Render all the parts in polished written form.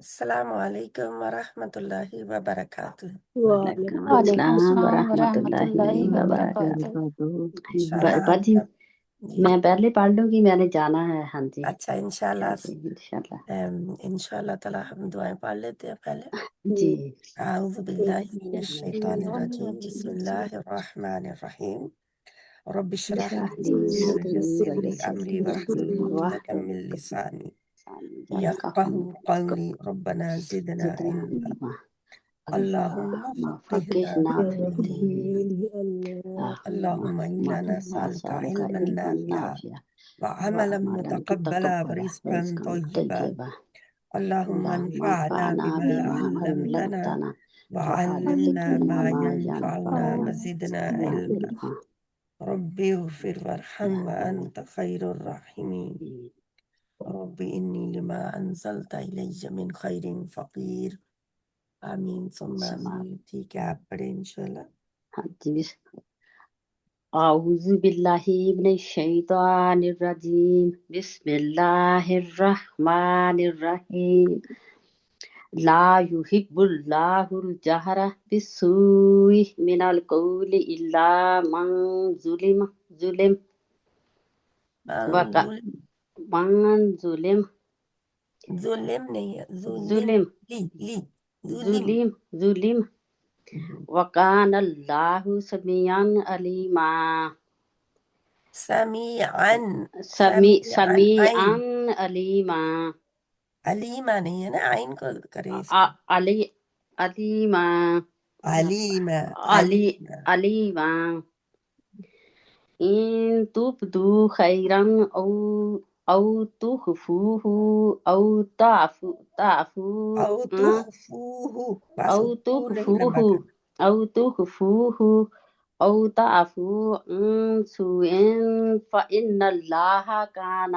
السلام علیکم ورحمۃ اللہ وبرکاتہ۔ وعلیکم وعلیکم السلام السلام ورحمۃ ورحمۃ اللہ اللہ وبرکاتہ۔ وبرکاتہ۔ انشاءاللہ ہم باجی جی میں پہلے پڑھ لوں گی، میں نے جانا ہے۔ ہاں جی اچھا انشاءاللہ جی انشاءاللہ انشاءاللہ تعالی ہم دعائیں پڑھ لیتے ہیں پہلے۔ جی۔ اعوذ باللہ من الشیطان الرجیم، بسم اللہ الرحمن الرحیم۔ رب اشرح اشرح لی لی صدری صدری ویسر لی ویسر امری لی واحلل امری عقدۃ من واحلل لسانی عقدۃ یفقهوا قولی ربنا زدنا زدنا علما علما۔ اللہم اللہم فقہنا فقہنا فی فی الدین الدین، اللہم انا اللہم نسألک نسألک علما علما نافعا نافعا وعملا وعملا متقبلا متقبلا ورزقا ورزقا طیبا طیبا۔ اللہم اللہم انفعنا انفعنا بما بما علمتنا علمتنا وعلمنا وعلمنا ما ما ينفعنا ينفعنا وزدنا وزدنا علما علما۔ رب اغفر وارحم وانت خیر الراحمین رب انی لما انزلت الی من خیر فقیر۔ آمین ثم آمین۔ ٹھیک ہے آپ پڑھیں انشاءاللہ۔ ہاں جی۔ اعوذ باللہ من الشیطان الرجیم، بسم اللہ الرحمن الرحیم۔ لا يحب اللہ الجہر بالسوء من القول الا من ظلم من ظلم ظلم نہیں ہے، ظلم ظلم لی ظلم۔ ظلم وکان اللہ سمیعا علیما۔ سمیعن سمیعا عین علیما۔ علیمہ نہیں ہے نا، عین کو کرے اس کو علیما علیمہ علیما۔ ان تبدو خیرا او تخفوه او او تخفوہ، بس او تو نہیں لمبا کرنا۔ تخفوه او تعفو عن سوء فإن اللہ کان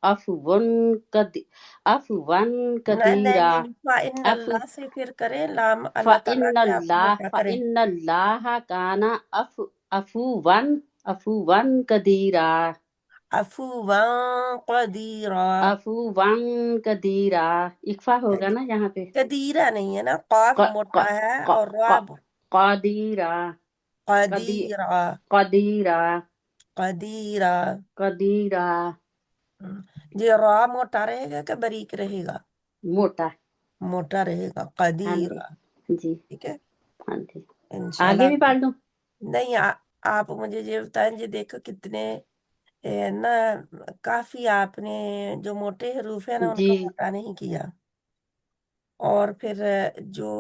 عفوا نہیں قدیرا۔ نہیں، فَإِنَّ اللہ سے پھر کریں لام، اللہ تعالیٰ کے آپ موٹا کریں۔ فإن اللہ کان عفوا قدیرا۔ عفواً قدیرا، عفوا قدیرا۔ اکفا ہوگا نا یہاں پہ؟ قدیرہ نہیں ہے نا، قاف موٹا ہے اور راب قدیرا قدیرہ قدیرا قدیرہ۔ قدیرا۔ یہ را موٹا رہے گا کہ باریک رہے گا؟ موٹا۔ موٹا رہے گا، ہاں جی قدیرہ۔ جی ٹھیک ہے ہاں جی۔ انشاءاللہ۔ آگے بھی پڑھ لوں؟ نہیں آپ مجھے یہ بتائیں، یہ دیکھو کتنے نا کافی آپ نے جو موٹے حروف ہیں نا ان کا جی موٹا نہیں کیا، اور پھر جو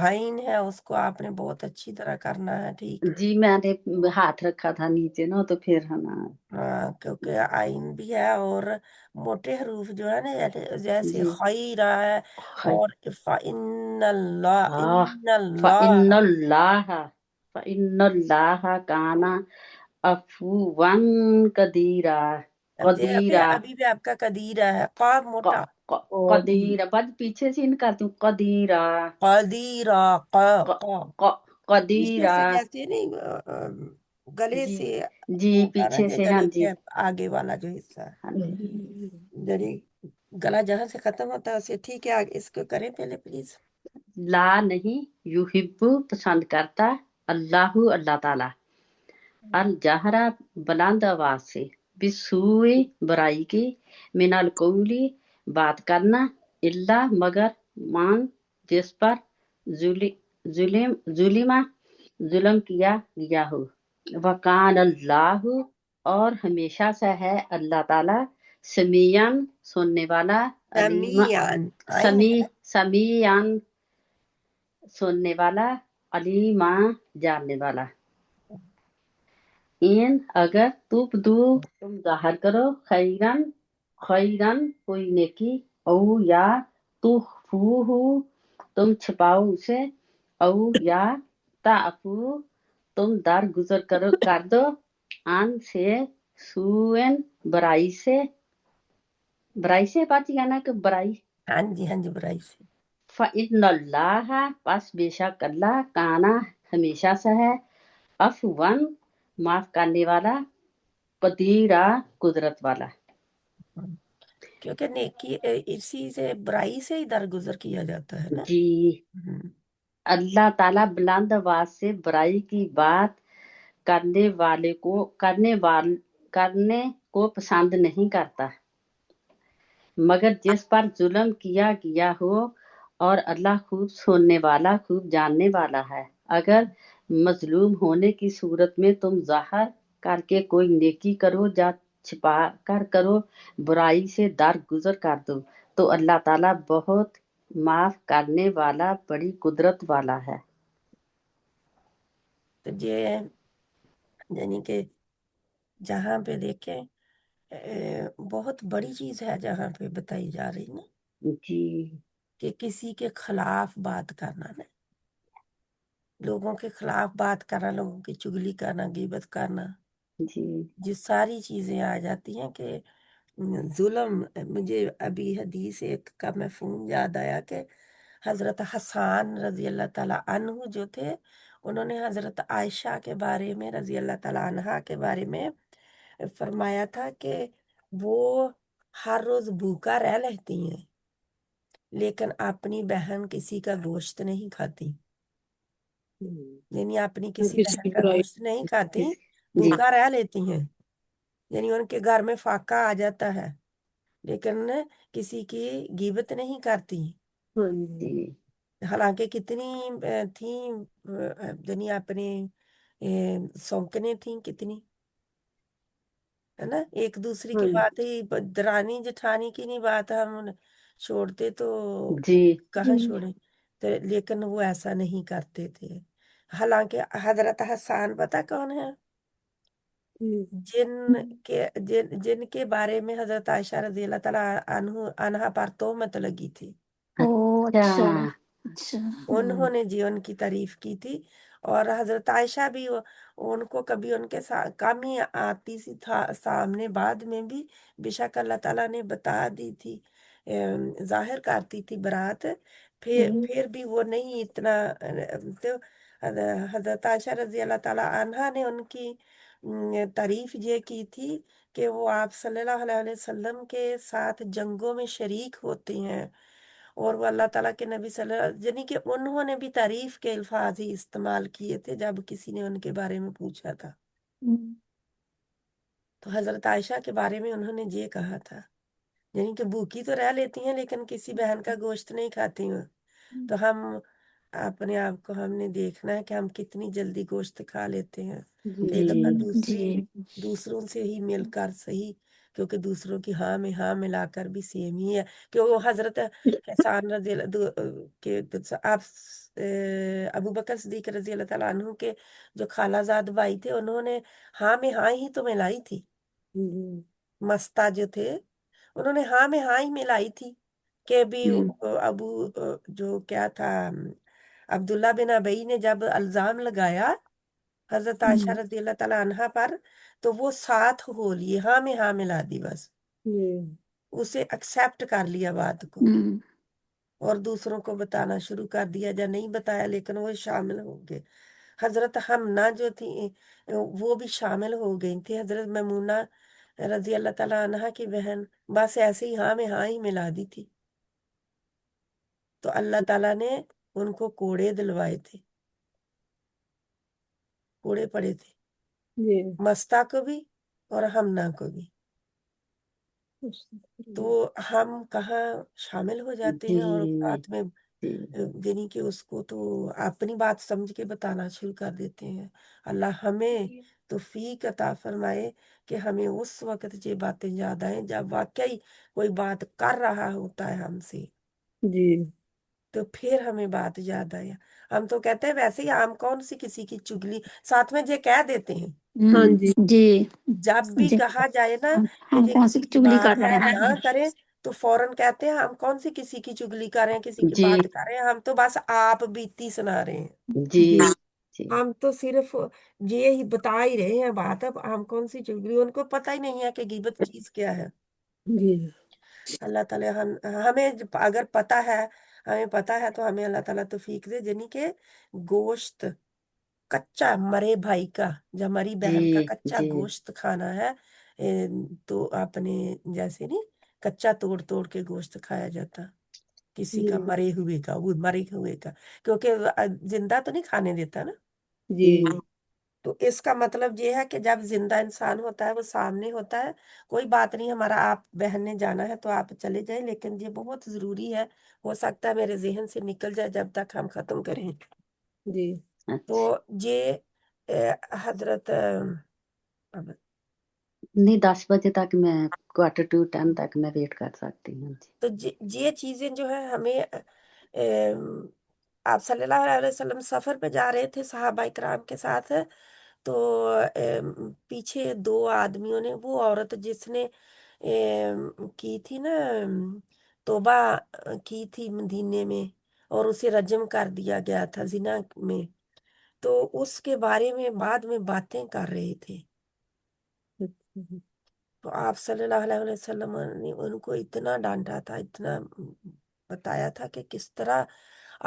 آئین ہے اس کو آپ نے بہت اچھی طرح کرنا ہے، ٹھیک ہے؟ جی میں نے ہاتھ رکھا تھا نیچے نا، تو پھر ہے نا۔ ہاں کیونکہ آئین بھی ہے، اور موٹے حروف جو ہے نا جیسے جی خیرہ ہے، اور فَإِنَّ اللَّهَ إِنَّ فإن اللَّهَ اللہ فإن اللہ کان عفوا قدیرا۔ ابھی بھی آپ کا قدیرہ ہے، قاف موٹا، قدیرا بعد پیچھے سے ان کر دوں، قدیرا قدیرہ پیچھے قدیرا۔ سے جیسے نہیں گلے جی سے جی ہوتا نا، پیچھے یہ سے، ہاں گلے جی کے آگے والا جو حصہ ہے، ہاں جی۔ یعنی گلا جہاں سے ختم ہوتا ہے اسے، ٹھیک ہے؟ آگے اس کو کریں پہلے پلیز۔ لا نہیں، یحب پسند کرتا، اللہ اللہ تعالی، الجہرا بلند آواز سے، بالسوء برائی کی، من القول بات کرنا، الا مگر، من جس پر، ظلم کیا گیا ہو، وکان اللہ اور ہمیشہ سے ہے اللہ تعالی، سمیعاً سننے والا، علیما سمیعن عین ہے، سمیعاً سننے والا، علیما جاننے والا۔ ان اگر تبدو تم ظاہر کرو، خیرن کوئی نیکی، او یا تخفوہ تم چھپاؤ اسے، او یا تعفو تم درگزر کر دو، ان سے، سوئن برائی سے بات نا کہ برائی، ہاں جی برائی سے۔ فإن اللہ پس بے شک اللہ، کانا ہمیشہ سے ہے، عفواً معاف کرنے والا، قدیرہ قدرت والا۔ کیونکہ نیکی اسی سے برائی سے ہی درگزر کیا جاتا ہے نا. جی ہم، اللہ تعالیٰ بلند آواز سے برائی کی بات کرنے کو پسند نہیں کرتا، مگر جس پر ظلم کیا گیا ہو، اور اللہ خوب سننے والا خوب جاننے والا ہے۔ اگر مظلوم ہونے کی صورت میں تم ظاہر کر کے کوئی نیکی کرو یا چھپا کر کرو، برائی سے درگزر کر دو، تو اللہ تعالیٰ بہت معاف کرنے والا، بڑی قدرت والا ہے۔ تو یہ یعنی کہ جہاں پہ دیکھیں بہت بڑی چیز ہے جہاں پہ بتائی جا رہی نا جی کہ کسی کے خلاف بات کرنا نا، لوگوں کے خلاف بات کرنا، لوگوں کی چگلی کرنا، غیبت کرنا، جی یہ ساری چیزیں آ جاتی ہیں کہ ظلم. مجھے ابھی حدیث ایک کا مفہوم یاد آیا کہ حضرت حسان رضی اللہ تعالیٰ عنہ جو تھے، انہوں نے حضرت عائشہ کے بارے میں رضی اللہ تعالیٰ عنہا کے بارے میں فرمایا تھا کہ وہ ہر روز بھوکا رہ لیتی ہیں لیکن اپنی بہن کسی کا گوشت نہیں کھاتی، یعنی اپنی کسی کسی بہن کی کا برائی گوشت نہیں کھاتی، جی بھوکا رہ لیتی ہیں، یعنی ان کے گھر میں فاقہ آ جاتا ہے لیکن کسی کی غیبت نہیں کرتی. ہاں جی حالانکہ کتنی تھیں یعنی اپنے سونکنے تھیں کتنی، ہے نا، ایک دوسری کی بات ہی درانی جٹھانی کی نہیں بات ہم چھوڑتے تو جی کہاں چھوڑیں. تو لیکن وہ ایسا نہیں کرتے تھے. حالانکہ حضرت حسان پتہ کون ہے؟ جن کے بارے میں حضرت عائشہ رضی اللہ تعالیٰ عنہا پر تہمت لگی تھی، اچھا انہوں نے جی ان کی تعریف کی تھی. اور حضرت عائشہ بھی ان کو کبھی ان کے کم ہی آتی سی تھا سامنے، بعد میں بھی بے شک اللہ تعالیٰ نے بتا دی تھی، ظاہر کرتی تھی برات، پھر بھی وہ نہیں اتنا. تو حضرت عائشہ رضی اللہ تعالیٰ عنہا نے ان کی تعریف یہ کی تھی کہ وہ آپ صلی اللہ علیہ وسلم کے ساتھ جنگوں میں شریک ہوتے ہیں، اور وہ اللہ تعالیٰ کے نبی صلی اللہ علیہ، یعنی کہ انہوں نے بھی تعریف کے الفاظ ہی استعمال کیے تھے جب کسی نے ان کے بارے میں پوچھا تھا. تو حضرت عائشہ کے بارے میں انہوں نے یہ کہا تھا، یعنی کہ بھوکی تو رہ لیتی ہیں لیکن کسی بہن کا گوشت نہیں کھاتی ہیں. تو ہم اپنے آپ کو ہم نے دیکھنا ہے کہ ہم کتنی جلدی گوشت کھا لیتے ہیں. تو ایک دفعہ دوسروں سے ہی مل کر صحیح، کیونکہ دوسروں کی ہاں میں ہاں ملا کر بھی سیم ہی ہے. کہ وہ حضرت حسان رضی اللہ کے آپ ابو بکر صدیق رضی اللہ تعالیٰ عنہ کے جو خالہ زاد بھائی تھے، انہوں نے ہاں میں ہاں ہی تو ملائی تھی. مستا جو تھے انہوں نے ہاں میں ہاں ہی ملائی تھی کہ بھی ابو جو کیا تھا عبداللہ بن ابی نے جب الزام لگایا حضرت عائشہ رضی اللہ تعالیٰ عنہا پر، تو وہ ساتھ ہو لیے، ہاں میں ہاں ملا دی، بس اسے ایکسیپٹ کر لیا بات کو، اور دوسروں کو بتانا شروع کر دیا، یا نہیں بتایا لیکن وہ شامل ہو گئے. حضرت حمنہ جو تھی وہ بھی شامل ہو گئی تھی، حضرت میمونہ رضی اللہ تعالیٰ عنہا کی بہن، بس ایسے ہی ہاں میں ہاں ہی ملا دی تھی. تو اللہ تعالیٰ نے ان کو کوڑے دلوائے تھے، کوڑے پڑے تھے مستا کو بھی اور ہمنا کو بھی. تو ہم کہاں شامل ہو جاتے ہیں اور بات میں یعنی کہ اس کو تو اپنی بات سمجھ کے بتانا شروع کر دیتے ہیں. اللہ ہمیں توفیق عطا فرمائے کہ ہمیں اس وقت یہ باتیں یاد آئیں جب واقعی کوئی بات کر رہا ہوتا ہے ہم سے، تو پھر ہمیں بات یاد آیا. ہم تو کہتے ہیں ویسے ہی ہم کون سی کسی کی چگلی، ساتھ میں یہ کہہ دیتے ہیں جب بھی کہا جائے نا کہ یہ کسی کی بات ہے نہ کریں تو فوراً کہتے ہیں ہم کون سی کسی کی چگلی کر رہے ہیں، کسی کی جی بات کر رہے ہیں، ہم تو بس آپ بیتی سنا رہے ہیں، جی جی ہم تو صرف یہ ہی بتا ہی رہے ہیں بات. اب ہم کون سی چگلی، ان کو پتہ ہی نہیں ہے کہ غیبت چیز کیا ہے. اللہ تعالیٰ ہمیں اگر پتہ ہے، ہمیں پتہ ہے تو ہمیں اللہ تعالیٰ توفیق دے، یعنی کہ گوشت کچا مرے بھائی کا یا مری بہن کا کچا جی گوشت کھانا ہے، تو آپ نے جیسے نہیں کچا توڑ توڑ کے گوشت کھایا جاتا، کسی کا مرے ہوئے کا، وہ مرے ہوئے کا، کیونکہ زندہ تو نہیں کھانے دیتا نا۔ جی تو اس کا مطلب یہ ہے کہ جب زندہ انسان ہوتا ہے وہ سامنے ہوتا ہے، کوئی بات نہیں، ہمارا آپ بہن نے جانا ہے تو آپ چلے جائیں، لیکن یہ بہت ضروری ہے، ہو سکتا ہے میرے ذہن سے نکل جائے جب تک ہم ختم کریں۔ جی تو اچھا یہ حضرت نہیں 10 بجے تک میں 9:45 تک میں ویٹ کر سکتی ہوں جی تو یہ چیزیں جو ہے ہمیں آپ صلی اللہ علیہ وسلم سفر پہ جا رہے تھے صحابہ کرام کے ساتھ، تو پیچھے 2 آدمیوں نے، وہ عورت جس نے کی تھی نا توبہ کی تھی مدینے میں اور اسے رجم کر دیا گیا تھا زنا میں، تو اس کے بارے میں بعد میں باتیں کر رہے تھے، تو آپ صلی اللہ علیہ وسلم نے ان کو اتنا ڈانٹا تھا، اتنا بتایا تھا کہ کس طرح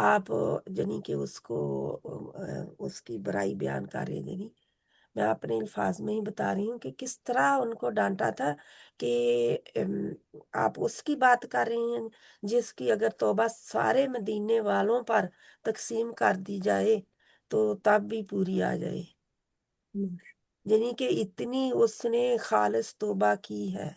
آپ یعنی کہ اس کو اس کی برائی بیان کر رہے، یعنی میں اپنے الفاظ میں ہی بتا رہی ہوں کہ کس طرح ان کو ڈانٹا تھا کہ آپ اس کی بات کر رہی ہیں جس کی اگر توبہ سارے مدینے والوں پر تقسیم کر دی جائے تو تب بھی پوری آ جائے، یعنی کہ اتنی اس نے خالص توبہ کی ہے،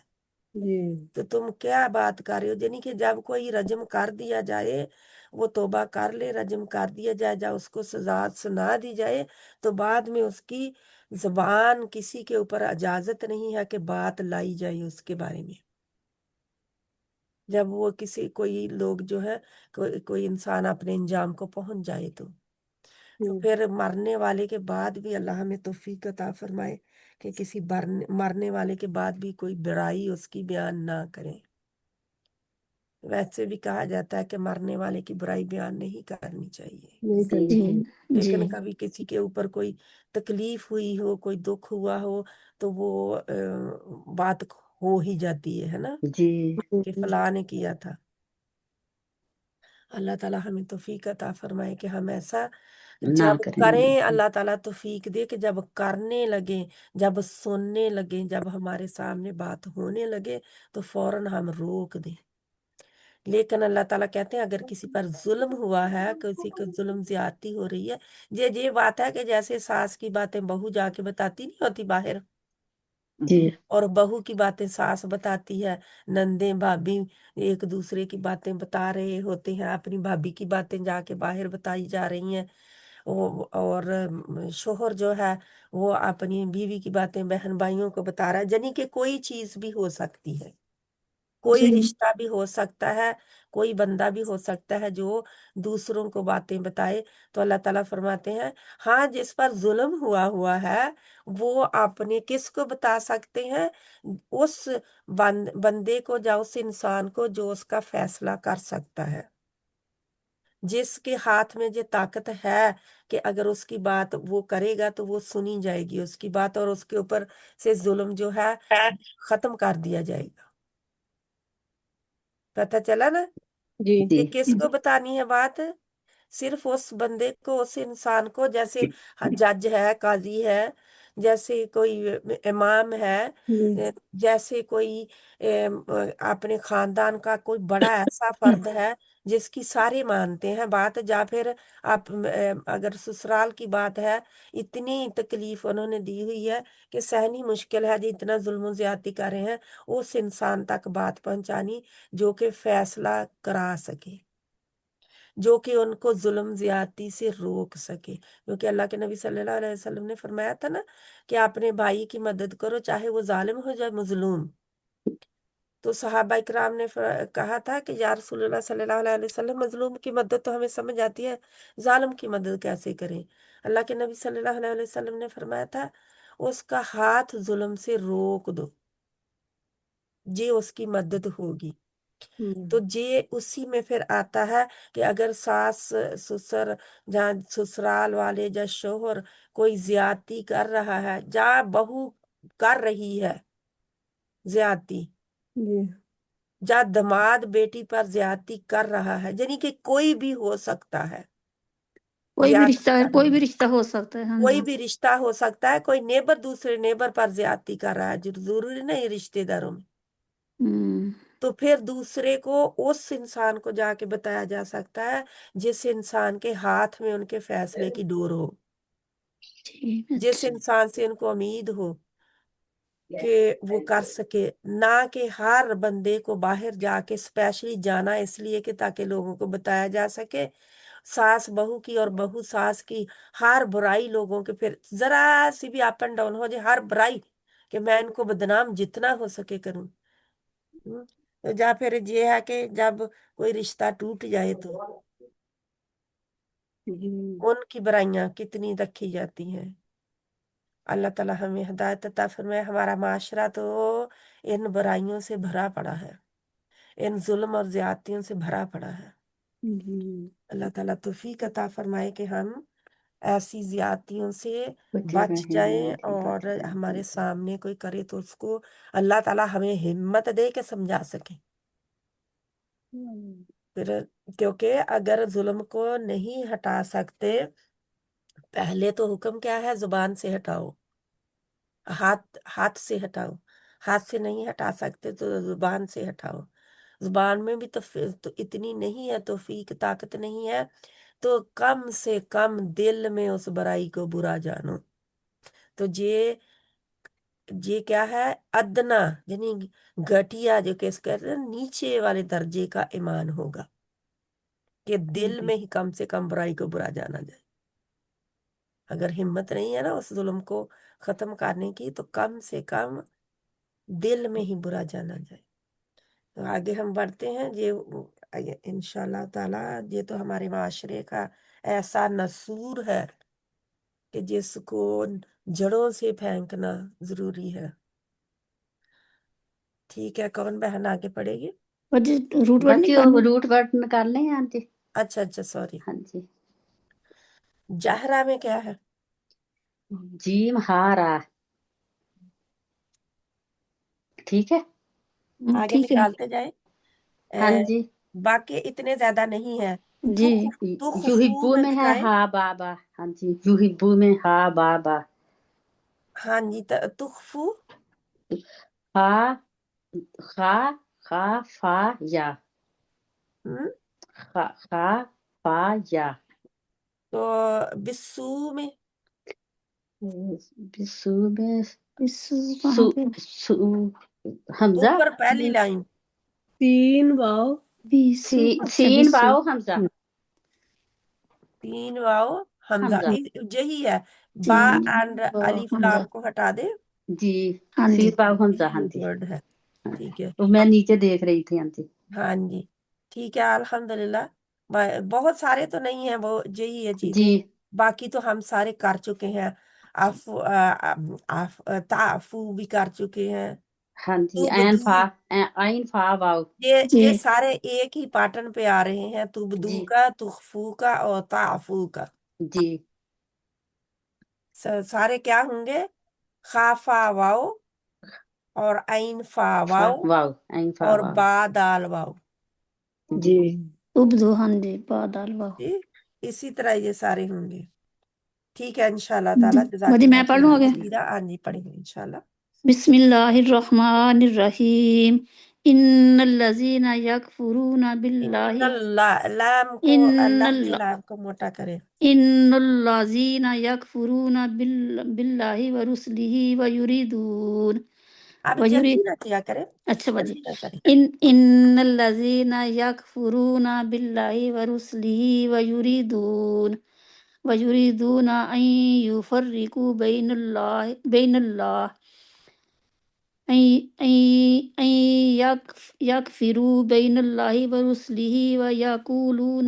جی تو تم کیا بات کر رہے ہو، یعنی کہ جب کوئی رجم کر دیا جائے، وہ توبہ کر لے، رجم کر دیا جائے، جب اس کو سزا سنا دی جائے تو بعد میں اس کی زبان کسی کے اوپر اجازت نہیں ہے کہ بات لائی جائے اس کے بارے میں، جب وہ کوئی لوگ جو ہے کوئی انسان اپنے انجام کو پہنچ جائے تو پھر مرنے والے کے بعد بھی اللہ ہمیں توفیق عطا فرمائے کہ کسی مرنے والے کے بعد بھی کوئی برائی اس کی بیان نہ کرے۔ ویسے بھی کہا جاتا ہے کہ مرنے والے کی برائی بیان نہیں کرنی چاہیے، نہیں کرنی جی چاہیے۔ لیکن کبھی کسی کے اوپر کوئی تکلیف ہوئی ہو، کوئی دکھ ہوا ہو تو وہ بات ہو ہی جاتی ہے نا، جی کہ فلاں نے کیا تھا۔ اللہ تعالیٰ ہمیں توفیق عطا فرمائے کہ ہم ایسا نہ جب کریں کریں، اللہ تعالیٰ توفیق دے کہ جب کرنے لگیں، جب سننے لگیں، جب ہمارے سامنے بات ہونے لگے تو فوراً ہم روک دیں، لیکن اللہ تعالیٰ کہتے ہیں اگر کسی پر ظلم ہوا ہے، کسی کو ظلم زیادتی ہو رہی ہے، یہ بات ہے کہ جیسے ساس کی باتیں بہو جا کے بتاتی نہیں ہوتی باہر، جی اور بہو کی باتیں ساس بتاتی ہے، نندیں بھابھی ایک دوسرے کی باتیں بتا رہے ہوتے ہیں، اپنی بھابھی کی باتیں جا کے باہر بتائی جا رہی ہیں، اور شوہر جو ہے وہ اپنی بیوی کی باتیں بہن بھائیوں کو بتا رہا ہے، یعنی کہ کوئی چیز بھی ہو سکتی ہے، کوئی رشتہ بھی ہو سکتا ہے، کوئی بندہ بھی ہو سکتا ہے جو دوسروں کو باتیں بتائے، تو اللہ تعالیٰ فرماتے ہیں ہاں جس پر ظلم ہوا ہے وہ اپنے کس کو بتا سکتے ہیں، اس بندے کو یا اس انسان کو جو اس کا فیصلہ کر سکتا ہے، جس کے ہاتھ میں یہ طاقت ہے کہ اگر اس کی بات وہ کرے گا تو وہ سنی جائے گی اس کی بات، اور اس کے اوپر سے ظلم جو ہے ختم کر دیا جائے گا۔ پتہ چلا نا جی جی کہ کس کو بتانی ہے بات، صرف اس بندے کو، اس انسان کو، جیسے جج ہے، قاضی ہے، جیسے کوئی امام ہے، جیسے کوئی اپنے خاندان کا کوئی بڑا ایسا فرد ہے جس کی سارے مانتے ہیں بات، یا پھر آپ اگر سسرال کی بات ہے، اتنی تکلیف انہوں نے دی ہوئی ہے کہ سہنی مشکل ہے، جو اتنا ظلم و زیادتی کر رہے ہیں، اس انسان تک بات پہنچانی جو کہ فیصلہ کرا سکے، جو کہ ان کو ظلم زیادتی سے روک سکے، کیونکہ اللہ کے نبی صلی اللہ علیہ وسلم نے فرمایا تھا نا کہ اپنے بھائی کی مدد کرو چاہے وہ ظالم ہو جائے مظلوم، تو صحابہ اکرام نے کہا تھا کہ یا رسول اللہ صلی اللہ علیہ وسلم مظلوم کی مدد تو ہمیں سمجھ آتی ہے، ظالم کی مدد کیسے کریں؟ اللہ کے نبی صلی اللہ علیہ وسلم نے فرمایا تھا اس کا ہاتھ ظلم سے روک دو، یہ اس کی مدد ہوگی۔ تو یہ اسی میں پھر آتا ہے کہ اگر ساس سسر جہاں سسرال والے یا شوہر کوئی زیادتی کر رہا ہے، جہاں بہو کر رہی ہے زیادتی، یا دماد بیٹی پر زیادتی کر رہا ہے، یعنی کہ کوئی بھی ہو سکتا ہے، کوئی بھی رشتہ زیادتی کر کوئی رہا بھی ہے، رشتہ ہو سکتا ہے، ہاں کوئی جی بھی رشتہ ہو سکتا ہے، کوئی نیبر دوسرے نیبر پر زیادتی کر رہا ہے، جو ضروری نہیں رشتے داروں میں، تو پھر دوسرے کو اس انسان کو جا کے بتایا جا سکتا ہے جس انسان کے ہاتھ میں ان کے فیصلے کی ڈور ہو، جی جس اچھا انسان سے ان کو امید ہو کہ وہ کر سکے، نہ کہ ہر بندے کو باہر جا کے اسپیشلی جانا اس لیے کہ تاکہ لوگوں کو بتایا جا سکے، ساس بہو کی اور بہو ساس کی ہر برائی لوگوں کے، پھر ذرا سی بھی اپ اینڈ ڈاؤن ہو جائے ہر برائی کہ میں ان کو بدنام جتنا ہو سکے کروں۔ تو جا پھر یہ ہے کہ جب کوئی رشتہ ٹوٹ جائے تو ان کی برائیاں کتنی رکھی جاتی ہیں۔ اللہ تعالیٰ ہمیں ہدایت عطا فرمائے۔ ہمارا معاشرہ تو ان برائیوں سے بھرا پڑا ہے، ان ظلم اور زیادتیوں سے بھرا پڑا ہے۔ اللہ تعالیٰ توفیق عطا فرمائے کہ ہم ایسی زیادتیوں سے بچ جائیں، اور ہمارے سامنے کوئی کرے تو اس کو اللہ تعالیٰ ہمیں ہمت دے کہ سمجھا سکے۔ پھر کیونکہ اگر ظلم کو نہیں ہٹا سکتے، پہلے تو حکم کیا ہے؟ زبان سے ہٹاؤ، ہاتھ سے ہٹاؤ۔ ہاتھ سے نہیں ہٹا سکتے تو زبان سے ہٹاؤ۔ زبان میں بھی تو اتنی نہیں ہے توفیق، طاقت نہیں ہے، تو کم سے کم دل میں اس برائی کو برا جانو۔ تو یہ کیا ہے؟ ادنا یعنی گھٹیا، جو کہ اس کہتے ہیں نیچے والے درجے کا ایمان ہوگا کہ دل میں ہی کم سے کم برائی کو برا جانا جائے۔ اگر ہمت نہیں ہے نا اس ظلم کو ختم کرنے کی، تو کم سے کم دل میں ہی برا جانا جائے۔ تو آگے ہم بڑھتے ہیں۔ یہ انشاءاللہ تعالی یہ تو ہمارے معاشرے کا ایسا نسور ہے کہ جس کو جڑوں سے پھینکنا ضروری ہے۔ ٹھیک ہے، کون بہن آگے پڑھے گی؟ جی روٹ ورڈ بچی نکالنا روٹ ورڈ نکالنے ہیں آنٹی؟ اچھا سوری۔ ہاں جی۔ جہرا میں کیا ہے؟ جیم ہارا، ٹھیک ہے؟ آگے ٹھیک ہے نکالتے جائیں۔ ہاں جی۔ باقی اتنے زیادہ نہیں ہے۔ جی تخفو یوہبو میں میں ہے دکھائیں۔ ہا بابا، ہاں جی، یوہبو میں ہا بابا، ہاں جی، تخفو ہا خا خا فا یا، ہم، خا فا یا، تو بسو میں بسو میں بسو کہاں پہ؟ سو حمزہ، اوپر پہلی لائن۔ تین واو بیسو، اچھا سین بسو واؤ حمزہ، 3 واو حمزہ، حمزہ، یہی ہے۔ با تین اینڈ واو الف حمزہ، لام کو ہٹا دے، جی، ہاں جی سین واؤ حمزہ، ہاں یہ جی، ورڈ ہے۔ ٹھیک ہے، وہ میں نیچے دیکھ رہی تھی، ہاں جی۔ ہاں جی ٹھیک ہے، الحمدللہ۔ بہت سارے تو نہیں ہیں، وہ یہی ہے چیزیں، جی باقی تو ہم سارے کر چکے ہیں۔ تعفو بھی کر چکے ہیں۔ ہاں جی، عین تبدو، فا، عین فا واؤ، جی یہ سارے ایک ہی پیٹرن پہ آ رہے ہیں، تبدو جی کا، تخفو کا اور تعفو کا۔ جی، سارے کیا ہوں گے؟ خافا واؤ اور عین فا فا واؤ واؤ، عین فا اور واؤ، با دال واؤ۔ جی ابدو، ہاں جی بادال واو۔ جی اسی طرح یہ سارے ہوں گے۔ ٹھیک ہے، انشاءاللہ تعالیٰ، جزاک جی میں اللہ پڑھ خیر لوں آگے؟ کثیرا۔ ہاں جی پڑھیں گے انشاءاللہ۔ بسم اللہ الرحمن الرحیم، ان الذین یکفرون باللہ، ان اللہ، لام کو، ان اللہ کے اللہ لام کو موٹا کرے۔ ان الذین یکفرون باللہ ورسلہ ویریدون اب جلدی نہ کیا کرے، اچھا باجی، جلدی نہ کرے۔ ان الذین یکفرون باللہ ورسلہ ویریدون ان یفرقوا بین اللہ ان یکفروا بین اللہ ورسلہ ویقولون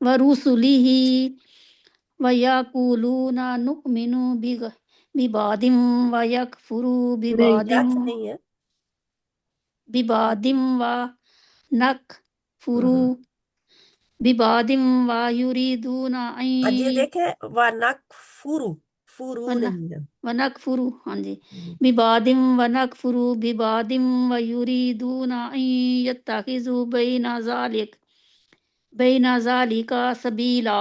ورسلہ ویقولون نؤمن ببعض ویکفروا ببعض یت نہیں ہے۔ ببعض ونکفر ببعض ویریدون اور یہ ان دیکھیں، وَنَکْفُرُ، فرو نہیں ہے۔ ونکفر، ہاں جی، ببعض ونکفر ببعض ویریدون ان یتخذوا بین ذالک سبیلا۔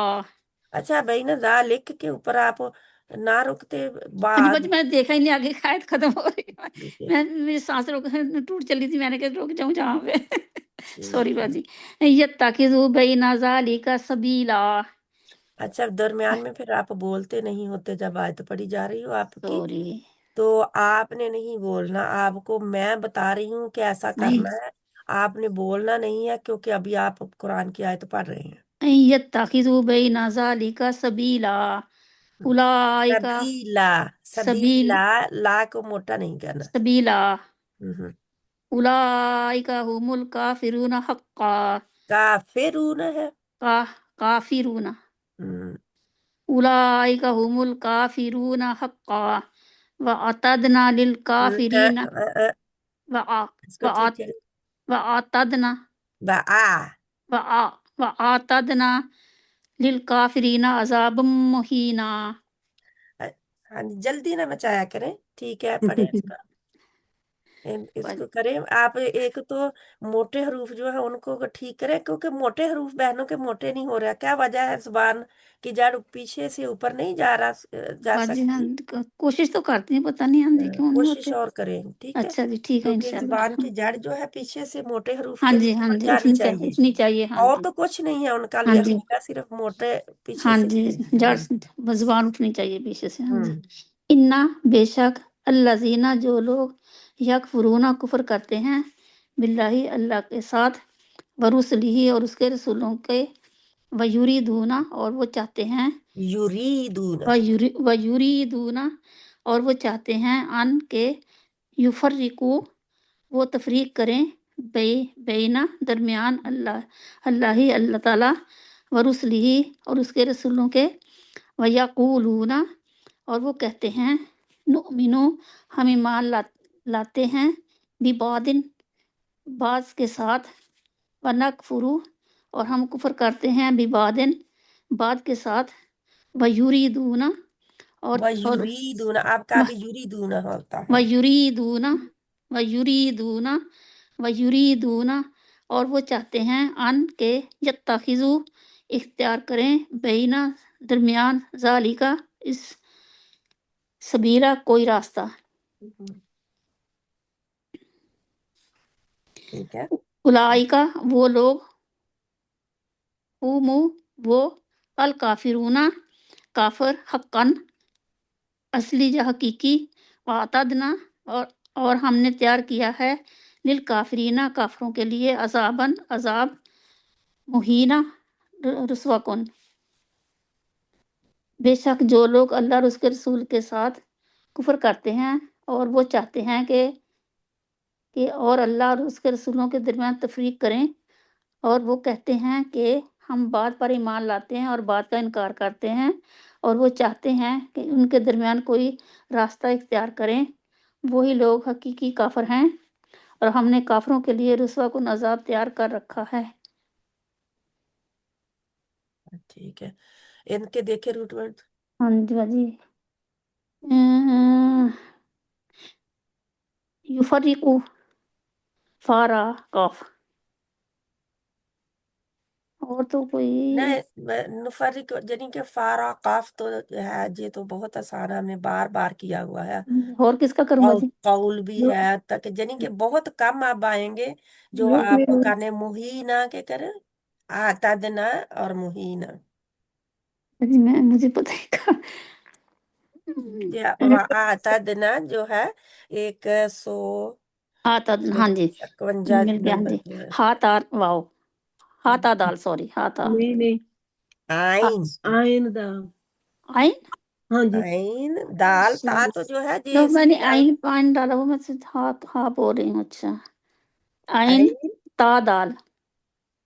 اچھا، بین ذالک کے اوپر آپ ना रुकते हाँ जी बाद। बाजी, मैंने देखा ही नहीं, आगे आयत खत्म हो रही है। ठीक है, मेरी सांस टूट चली थी, मैंने कहा रुक जाऊं जहाँ पे। सॉरी ठीक है। बाजी। यत्तखिज़ू बैना ज़ालिका सबीला। अच्छा, दरमियान में फिर आप बोलते नहीं होते जब आयत पढ़ी जा रही हो आपकी, सॉरी। तो आपने नहीं बोलना, आपको मैं बता रही हूँ कि ऐसा नहीं, करना है। आपने बोलना नहीं है, क्योंकि अभी आप कुरान की आयत पढ़ रहे हैं। यत्तखिज़ू बैना ज़ालिका सबीला। उलाइका सबीला, सबील सबीला, ला को मोटा नहीं करना। सबीला। हम्म। उलाइका हुमुल काफिरून हक्का। काफिरून है। का काफिरून। हम्म, उलाइका हुमुल काफिरून हक्का। व अतदना लिल काफिरीन अ, व इसको ठीक है। अतदना बा व अतदना लिल काफिरीन अजाबम मुहीना। हाँ जी, जल्दी ना मचाया करें, ठीक है, पढ़े इसका। इसको करें आप। एक तो मोटे हरूफ जो है उनको ठीक करें, क्योंकि मोटे हरूफ बहनों के मोटे नहीं हो रहा। क्या वजह है? जुबान की जड़ पीछे से ऊपर नहीं जा बाजी हाँ, सकती। कोशिश तो करती हैं, पता नहीं हाँ जी क्यों नहीं कोशिश होते। और करें, ठीक है। अच्छा जी, ठीक है क्योंकि जुबान इंशाल्लाह। की जड़ जो है पीछे से मोटे हरूफ हाँ के जी, लिए हाँ ऊपर जी, जानी चाहिए। उठनी चाहिए। हाँ और जी, तो कुछ नहीं है उनका हाँ लिए, जी, हमेशा सिर्फ मोटे पीछे हाँ से जी, जड़ जुबान उठनी चाहिए पीछे से। हाँ जी। हम्म। इन्ना बेशक अल्लाजीना जो लोग यकफुरूना कुफर करते हैं बिल्लाही अल्लाह के साथ, वरुसलिही और उसके रसूलों के, वयुरीदूना और वो चाहते हैं, युरीदून। वयुरीदूना और वो चाहते हैं, अन के युफर्रिकू वो तफरीक करें, बेना दरमियान अल्लाह ही अल्लाह ताला व रुसलिही और उसके रसूलों के, वयकूलूना और वो कहते हैं, नुमिनु हम ईमान लाते हैं, बिबादिन बाज के साथ, व नकफुरु और हम कुफर करते हैं, बिबादिन बाद के साथ, व युरीदूना और युरीदून, आपका भी युरीदून होता है। वयुरीदूना वयुरीदूना वयुरीदूना और वो चाहते हैं, अन के यत्तखिजू इख्तियार करें, बैना दरमियान ज़ालिका इस सबीला कोई रास्ता। ठीक है। उलाइका वो लोग, हुमु वो, अल काफिरूना काफर, हक्कन असली या हकीकी, वातदना और हमने तैयार किया है, लिल काफिरीना काफरों के लिए, अजाबन अजाब, मुहीना रुस्वा कुन। बेशक जो लोग अल्लाह और उसके रसूल के साथ कुफर करते हैं और वो चाहते हैं कि और अल्लाह और उसके रसूलों के दरमियान तफरीक करें, और वो कहते हैं कि हम बात पर ईमान लाते हैं और बात का इनकार करते हैं, और वो चाहते हैं कि उनके दरमियान कोई रास्ता इख्तियार करें, वही लोग हकीकी काफर हैं, और हमने काफरों के लिए रुस्वा कुन अजाब तैयार कर रखा है। ठीक है, इनके देखे रूट वर्ड। हाँ जी बाजी। युफरिकु फारा कफ और तो कोई नहीं, नुफरिक यानी कि फारा काफ तो है, ये तो बहुत आसान है, हमने बार बार किया हुआ है। और किसका करूँ और बाजी? कौल भी है तक, यानी कि बहुत कम आप आएंगे जो आप कहने मुहीना के करें, आतदना और मुहीना। बाजी मैं मुझे पता ही का। आतदना जो है 151 हाथ हाँ जी, मिल गया हाँ नंबर जी। पे है। हाथ आर वाओ, हाथ दाल, सॉरी हाथ आ नहीं नहीं, आइन, आयन दाल। आइन। हाँ जी, आइन दाल ता तो जो है तो जी मैंने इसकी आइन आइन डाला, वो मैं से हाथ हाँ बोल रही हूँ। अच्छा, आइन आइन ता दाल,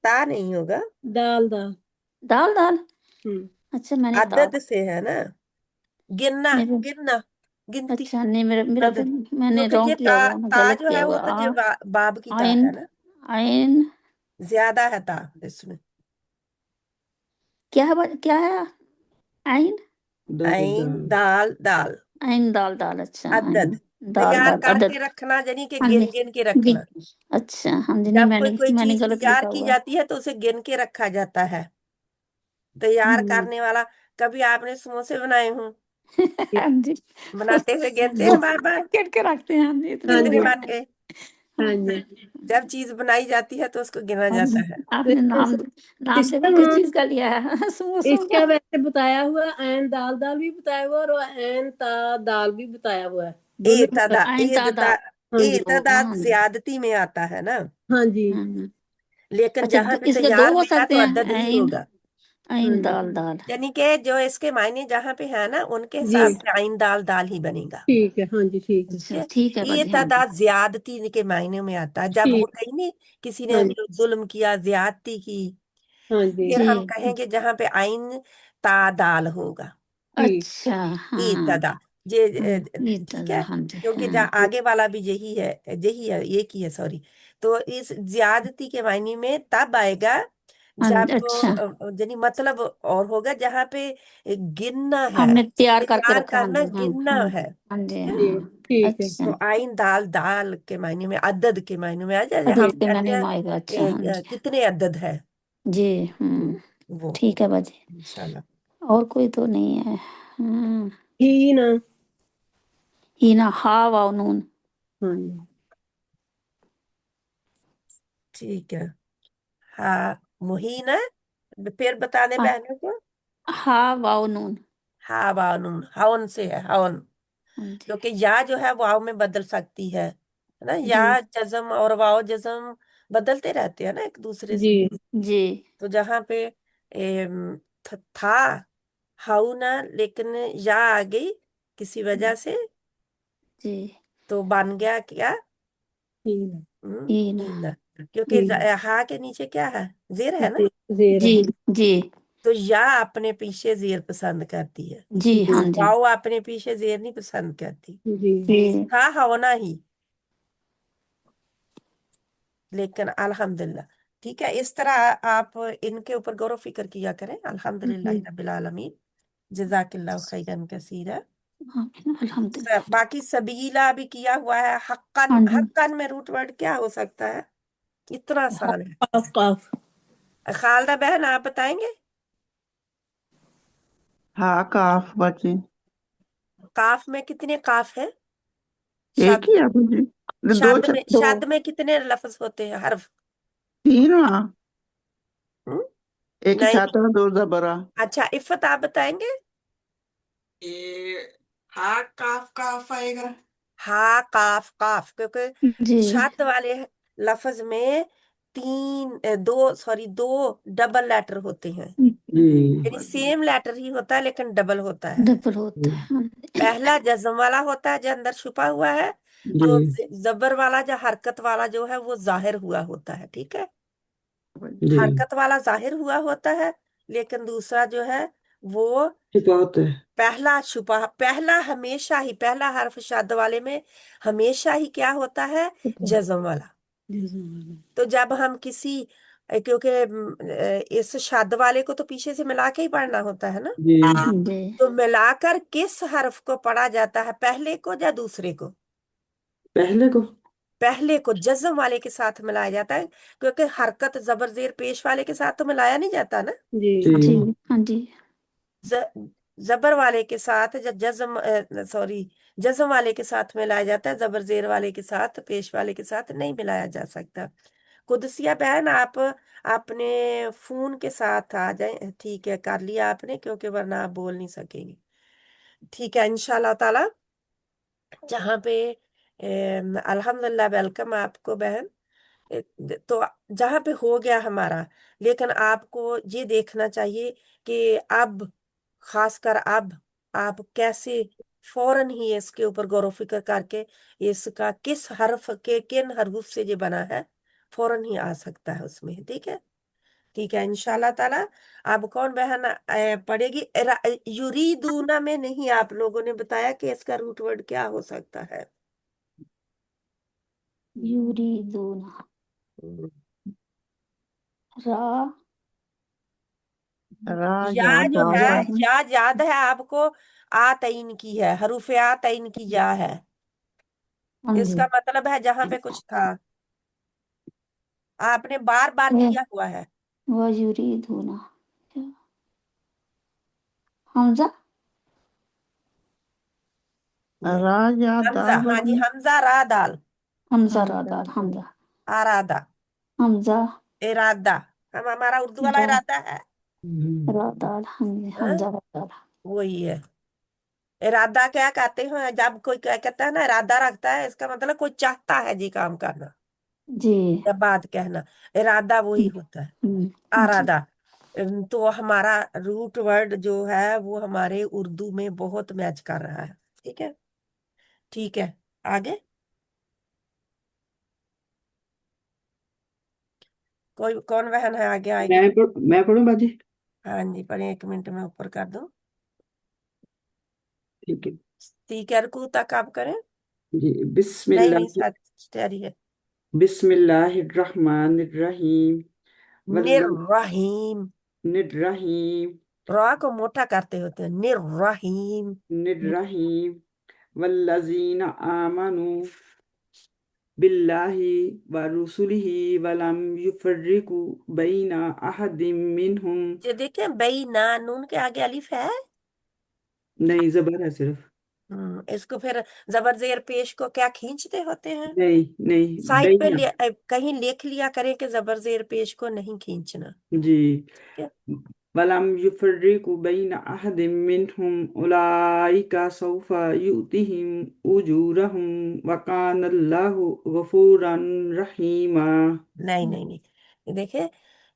ता नहीं होगा, दाल दाल। दाल दाल। हम्म, अच्छा मैंने ता, अदद से है ना, गिनना, मेरे गिनना, गिनती। अच्छा नहीं, मेरा फिर अदद, मैंने क्योंकि ये रॉन्ग किया हुआ, मैं ता गलत जो किया है वो हुआ। तो जो बाब की ता आइन है ना, आइन ज्यादा है ता इसमें। क्या है क्या है? आइन आइन दाल दाल, आइन दाल दाल। अच्छा अदद, आइन दाल तैयार दाल करके अदद। रखना, यानी कि हाँ जी, गिन गिन के रखना। अच्छा हाँ जी, नहीं जब कोई कोई मैंने चीज गलत तैयार लिखा की हुआ। जाती है तो उसे गिन के रखा जाता है। तैयार करने वाला, कभी आपने समोसे बनाए हों, ہاں جی بناتے ہوئے گنتے ہیں بار بار، کٹ کے رکھتے ہیں ہاں جی اتنے ہاں کتنے جی بن گئے؟ ہاں جی جب چیز بنائی جاتی ہے تو اس کو گنا ہاں جاتا جی ہے۔ آپ نے نام نام دیکھو سسٹم کس چیز کا لیا ہے سموسوں اس کا کا ویسے بتایا ہوا عین دال دال بھی بتایا ہوا اور عین تا دال بھی بتایا ہوا ہے، دونوں اعتدا آئین دادا ہاں جی اعتداد زیادتی میں آتا ہے نا، ہاں جی لیکن اچھا جہاں پہ اس کے دو تیار ہو دیا سکتے تو ہیں عدد ہی آئین ہوگا، آئین ہاں دال دال یعنی کہ جو اس کے معنی جہاں پہ ہے نا ان کے جی حساب سے عین دال دال ہی بنے گا۔ ٹھیک ہے ہاں جی ٹھیک ہے اچھا ٹھیک ہے باجی ہاں جی اعتداد زیادتی کے معنی میں آتا ہے، جب وہ ٹھیک کہیں نہیں کسی نے ہاں جی ظلم کیا، زیادتی کی، ہاں جی پھر جی ہم کہیں گے جہاں پہ عین تا دال ہوگا، ٹھیک اچھا ہاں اعتدا یہ ٹھیک ہے، ہاں جی کیونکہ ہاں آگے والا بھی یہی ہے ایک ہی ہے سوری، تو اس زیادتی کے معنی میں تب آئے گا جب اچھا یعنی مطلب اور ہوگا جہاں پہ گننا ہے، ہم نے تیار کر کے تیار رکھا ہاں کرنا جی گننا ہے، ہاں جی ٹھیک ہے؟ جی ہاں ٹھیک ہے اچھا تو آئین دال دال کے معنی میں عدد کے معنی میں آ جائے، ہم عدد کے کہتے معنی ہیں میں آئے گا اچھا ہاں جی کتنے عدد ہے جی وہ، ٹھیک ہے باجی انشاءاللہ۔ اور کوئی تو نہیں ہے ہی نا ہینا ہا واو نون ہاں جی ٹھیک ہے، ہاں مہینہ، پھر بتانے بہنوں کو، ہا واو نون ہاں بانون ہون سے ہے ہون، ہاں جی کیونکہ یا جو ہے واو میں بدل سکتی ہے نا، یا جی جزم اور واو جزم بدلتے رہتے ہیں نا ایک دوسرے سے، جی جی تو جہاں پہ تھا ہاؤنا لیکن یا آ گئی کسی وجہ سے جی تو بن گیا کیا ہینا ہینا ہینا، کیونکہ ہا کے نیچے کیا ہے، زیر ہے نا، زیر جی ہے جی تو یا اپنے پیچھے زیر پسند کرتی ہے، جی ہاں جی واؤ اپنے پیچھے زیر نہیں پسند کرتی، جی جی تھا ہونا ہی، لیکن الحمدللہ ٹھیک ہے، اس طرح آپ ان کے اوپر غور و فکر کیا کریں، الحمدللہ رب العالمین، جزاک اللہ خیرا کثیرا۔ الحمدللہ باقی سبیلا بھی کیا ہوا ہے، حقاً ہاں جی حقاً میں روٹ ورڈ کیا ہو سکتا ہے، اتنا آسان قاف قاف ہے، خالدہ بہن آپ بتائیں گے؟ ہاں کاف بچی کاف میں کتنے کاف ہیں؟ ایک شد ہی ہے جی، دو شد میں کتنے لفظ ہوتے ہیں، حرف؟ تین ہاں، ہم؟ ایک نہیں، چھاتا دو زبرا۔ اچھا عفت آپ بتائیں گے؟ ہاں کاف کاف آئے گا، ہاں کاف کاف، کیونکہ جی شد والے لفظ میں دو ڈبل لیٹر ہوتے ہیں، یعنی سیم لیٹر ہی ہوتا ہے لیکن ڈبل ہوتا ہے، ڈبل ہوتا ہے پہلا جزم والا ہوتا ہے جو اندر چھپا ہوا ہے، تو زبر والا جو حرکت والا جو ہے وہ ظاہر ہوا ہوتا ہے، ٹھیک ہے، حرکت والا ظاہر ہوا ہوتا ہے لیکن دوسرا جو ہے وہ پہلا ہمیشہ ہی پہلا حرف شد والے میں ہمیشہ ہی کیا ہوتا ہے، جزم والا، تو جب ہم کسی کیونکہ اس شد والے کو تو پیچھے سے ملا کے ہی پڑھنا ہوتا ہے نا، جی تو ملا کر کس حرف کو پڑھا جاتا ہے، پہلے کو یا دوسرے کو؟ پہلے کو جزم والے کے ساتھ ملایا جاتا ہے، کیونکہ حرکت زبر زیر پیش والے کے ساتھ تو ملایا نہیں جاتا نا، جی جی ہاں جی زبر والے کے ساتھ جزم والے کے ساتھ ملایا جاتا ہے، زبر زیر والے کے ساتھ پیش والے کے ساتھ نہیں ملایا جا سکتا۔ قدسیہ بہن آپ اپنے فون کے ساتھ آ جائیں، ٹھیک ہے، کر لیا آپ نے، کیونکہ ورنہ آپ بول نہیں سکیں گے، ٹھیک ہے انشاءاللہ تعالی، جہاں پہ الحمدللہ ویلکم آپ کو بہن، تو جہاں پہ ہو گیا ہمارا، لیکن آپ کو یہ دیکھنا چاہیے کہ اب خاص کر اب آپ کیسے فوراً ہی اس کے اوپر غور و فکر کر کے اس کا کس حرف کے کن حروف سے یہ بنا ہے فوراً ہی آ سکتا ہے اس میں، ٹھیک ہے، ٹھیک ہے انشاءاللہ تعالی۔ اب کون بہن پڑھے گی؟ یریدون میں نہیں آپ لوگوں نے بتایا کہ اس کا روٹ ورڈ کیا ہو سکتا ہے؟ یریدون را را یا یا جو دا ہے دا یا یاد ہے آپ کو، تعین کی ہے، حروف تعین کی یا ہے، ہاں اس جی کا مطلب ہے جہاں پہ کچھ تھا آپ نے بار بار کیا ہوا ہے، وہ یریدون حمزہ नहीं, را یا हमजा, دال हाँ जी, بنی हमजा रा दाल, حمزہ را دال حمزہ आरादा, حمزہ इरादा, हम हमारा उर्दू वाला را इरादा है, را دال हाँ? حمزہ را دال वही है। इरादा क्या कहते हैं, जब कोई क्या कहता है ना इरादा रखता है, इसका मतलब कोई चाहता है जी काम करना جی या बात कहना, इरादा वही होता है, جی आरादा। तो हमारा रूट वर्ड जो है वो हमारे उर्दू में बहुत मैच कर रहा है। ठीक है, ठीक है, आगे कोई कौन बहन है आगे आएगी? میں پڑھوں باجی؟ हाँ जी, पर 1 मिनट में ऊपर कर दो। ٹھیک ہے ठीक है, रुकू तक आप करें। جی بسم नहीं اللہ नहीं, सच तैयारी ہے। بسم اللہ الرحمن الرحیم निर्रहीम, الرحیم را को मोटा करते होते हैं, निर्रहीम। الرحیم والذین آمنوا باللہ ورسلہ ولم یفرقوا بین احد منہم یہ دیکھیں بئی نا نون کے آگے الف ہے، نہیں زبر ہے صرف اس کو پھر زبر زیر پیش کو کیا کھینچتے ہوتے ہیں؟ نہیں سائڈ پہ بین کہیں لکھ لیا کریں کہ زبر زیر پیش کو نہیں کھینچنا۔ جی ٹھیک ہے؟ وَلَمْ يُفَرِّقُ بَيْنَ أَحَدٍ مِّنْهُمْ أُولَٰئِكَ سَوْفَ يُؤْتِيهِمْ أُجُورَهُمْ وَكَانَ اللَّهُ غَفُورًا رَحِيمًا نہیں نہیں نہیں، یہ دیکھیں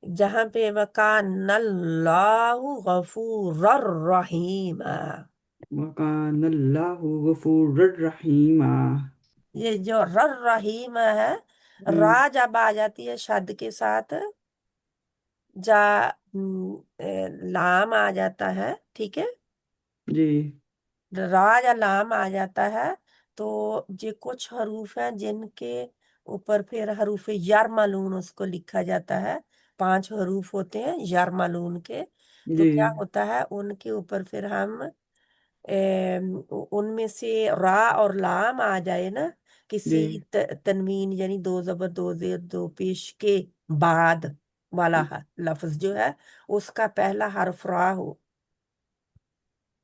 جہاں پہ وَكَانَ اللَّهُ غَفُورًا رَحِيمًا، وَكَانَ اللَّهُ غَفُورًا رَحِيمًا یہ جو رحیم ہے، را جب آ جاتی ہے شد کے ساتھ، جا لام آ جاتا ہے، ٹھیک ہے، جی را یا لام آ جاتا ہے تو یہ کچھ حروف ہیں جن کے اوپر پھر حروف یرملون اس کو لکھا جاتا ہے، 5 حروف ہوتے ہیں یرملون کے، تو جی کیا ہوتا ہے ان کے اوپر پھر ہم ان میں سے را اور لام آ جائے نا کسی جی تنوین یعنی 2 زبر 2 زیر 2 پیش کے بعد والا لفظ جو ہے اس کا پہلا حرف را ہو،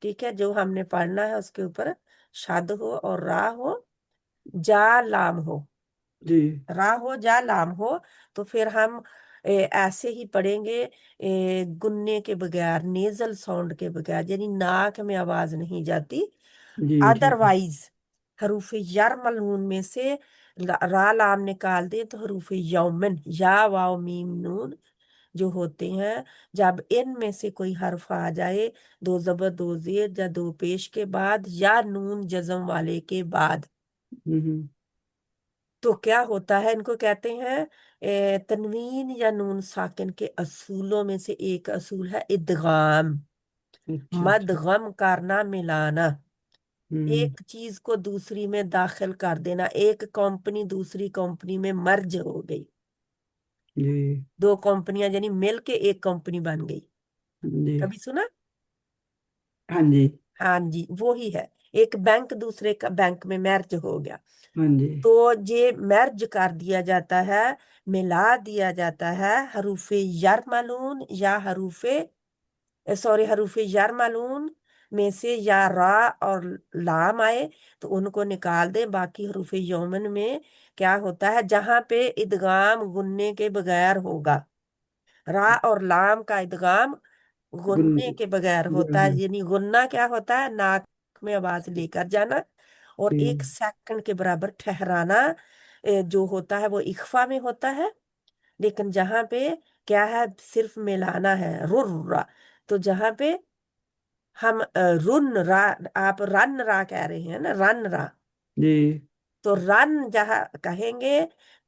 ٹھیک ہے، جو ہم نے پڑھنا ہے اس کے اوپر شد ہو اور را ہو، جا لام ہو، جی را ہو جا لام ہو، تو پھر ہم ایسے ہی پڑھیں گے گننے کے بغیر، نیزل ساؤنڈ کے بغیر، یعنی ناک میں آواز نہیں جاتی، جی ادر وائز حروف یرملون میں سے را لام نکال دیں تو حروف یومن یا واو میم نون جو ہوتے ہیں، جب ان میں سے کوئی حرف آ جائے 2 زبر 2 زیر یا 2 پیش کے بعد یا نون جزم والے کے بعد، تو کیا ہوتا ہے، ان کو کہتے ہیں تنوین یا نون ساکن کے اصولوں میں سے ایک اصول ہے ادغام، اچھا مدغم کرنا، ملانا، ہوں ایک چیز کو دوسری میں داخل کر دینا، ایک کمپنی دوسری کمپنی میں مرج ہو گئی، جی 2 کمپنیاں یعنی مل کے ایک کمپنی بن گئی، جی کبھی سنا؟ ہاں جی ہاں جی، وہی ہے، ایک بینک دوسرے کا بینک میں مرج ہو گیا، ہاں جی تو یہ مرج کر دیا جاتا ہے، ملا دیا جاتا ہے حروف یرملون یا حروف یرملون میں سے یا را اور لام آئے تو ان کو نکال دیں، باقی حروف یومن میں کیا ہوتا ہے جہاں پہ ادغام غننے کے بغیر ہوگا، را اور لام کا ادغام غننے کے بغیر ہوتا ہے، یعنی غنہ کیا ہوتا ہے ناک میں آواز لے کر جانا اور 1 سیکنڈ کے برابر ٹھہرانا، جو ہوتا ہے وہ اخفا میں ہوتا ہے، لیکن جہاں پہ کیا ہے صرف ملانا ہے را، تو جہاں پہ ہم رن را، آپ رن را کہہ رہے ہیں نا، رن را، جی تو رن جہاں کہیں گے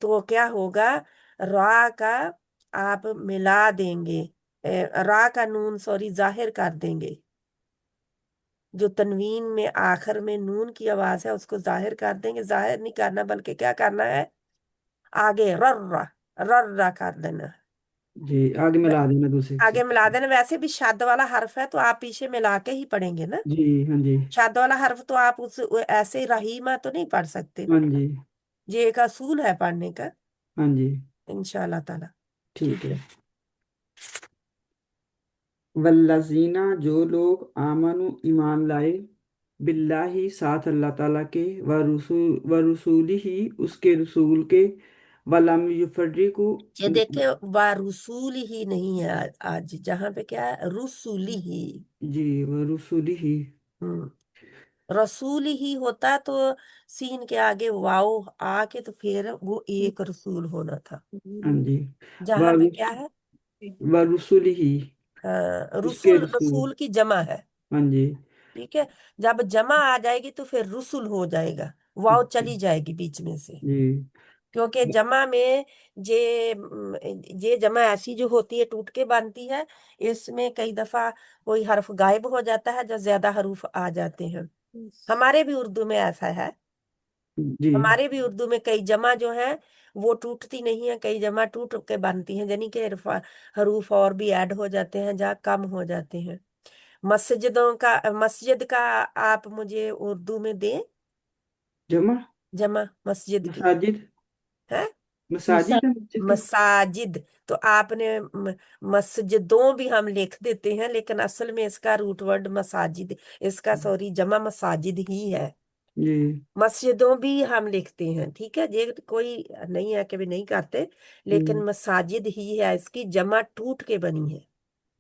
تو کیا ہوگا، را کا آپ ملا دیں گے، را کا نون ظاہر کر دیں گے، جو تنوین میں آخر میں نون کی آواز ہے اس کو ظاہر کر دیں گے، ظاہر نہیں کرنا بلکہ کیا کرنا ہے آگے رر کر دینا، جی آگے ملا دینا دوسرے سے آگے ملا دینا، ویسے بھی شد والا حرف ہے تو آپ پیچھے ملا کے ہی پڑھیں گے نا، جی ہاں جی شد والا حرف تو آپ ایسے رحیمہ تو نہیں پڑھ سکتے نا، ہاں جی یہ ایک اصول ہے پڑھنے کا ہاں جی انشاءاللہ تعالی۔ ٹھیک ہے والذین جو لوگ آمنو ایمان لائے बिल्लाही साथ अल्लाह ताला के, व रसूली ही उसके रसूल के, वलम युफर्रिकु। ये देखे वा रसूल ही नहीं है आज जहाँ पे क्या है रुसूली ही। जी, व रसूली ही। हम्म रसूल ही होता तो सीन के आगे वाओ आके तो फिर वो एक रसूल होना था। हाँ जी। व जहाँ पे क्या रुस- है व रसूली ही उसके रसूल रसूल। रसूल की जमा है। हाँ जी। ठीक है, जब जमा आ जाएगी तो फिर रुसूल हो जाएगा, वाव चली जाएगी बीच में से। जी। क्योंकि जमा में जे जमा ऐसी जो होती है टूट के बनती है, इसमें कई दफा कोई हर्फ गायब हो जाता है जब ज्यादा हरूफ आ जाते हैं। हमारे भी उर्दू में ऐसा है, जी। हमारे भी उर्दू में कई जमा जो है वो टूटती नहीं है, कई जमा टूट के बनती हैं, यानी कि हरूफ और भी ऐड हो जाते हैं जहाँ कम हो जाते हैं। मस्जिद का आप मुझे उर्दू में दें जमा जमा मस्जिद की मसाजिद। है मसाजिद है मस्जिद की। मसाजिद। तो आपने मस्जिदों भी हम लिख देते हैं, लेकिन असल में इसका रूट वर्ड मसाजिद, इसका सॉरी जमा मसाजिद ही है। जी। मस्जिदों भी हम लिखते हैं, ठीक है, ये कोई नहीं है कि भी नहीं करते, लेकिन हम्म, मसाजिद ही है, इसकी जमा टूट के बनी है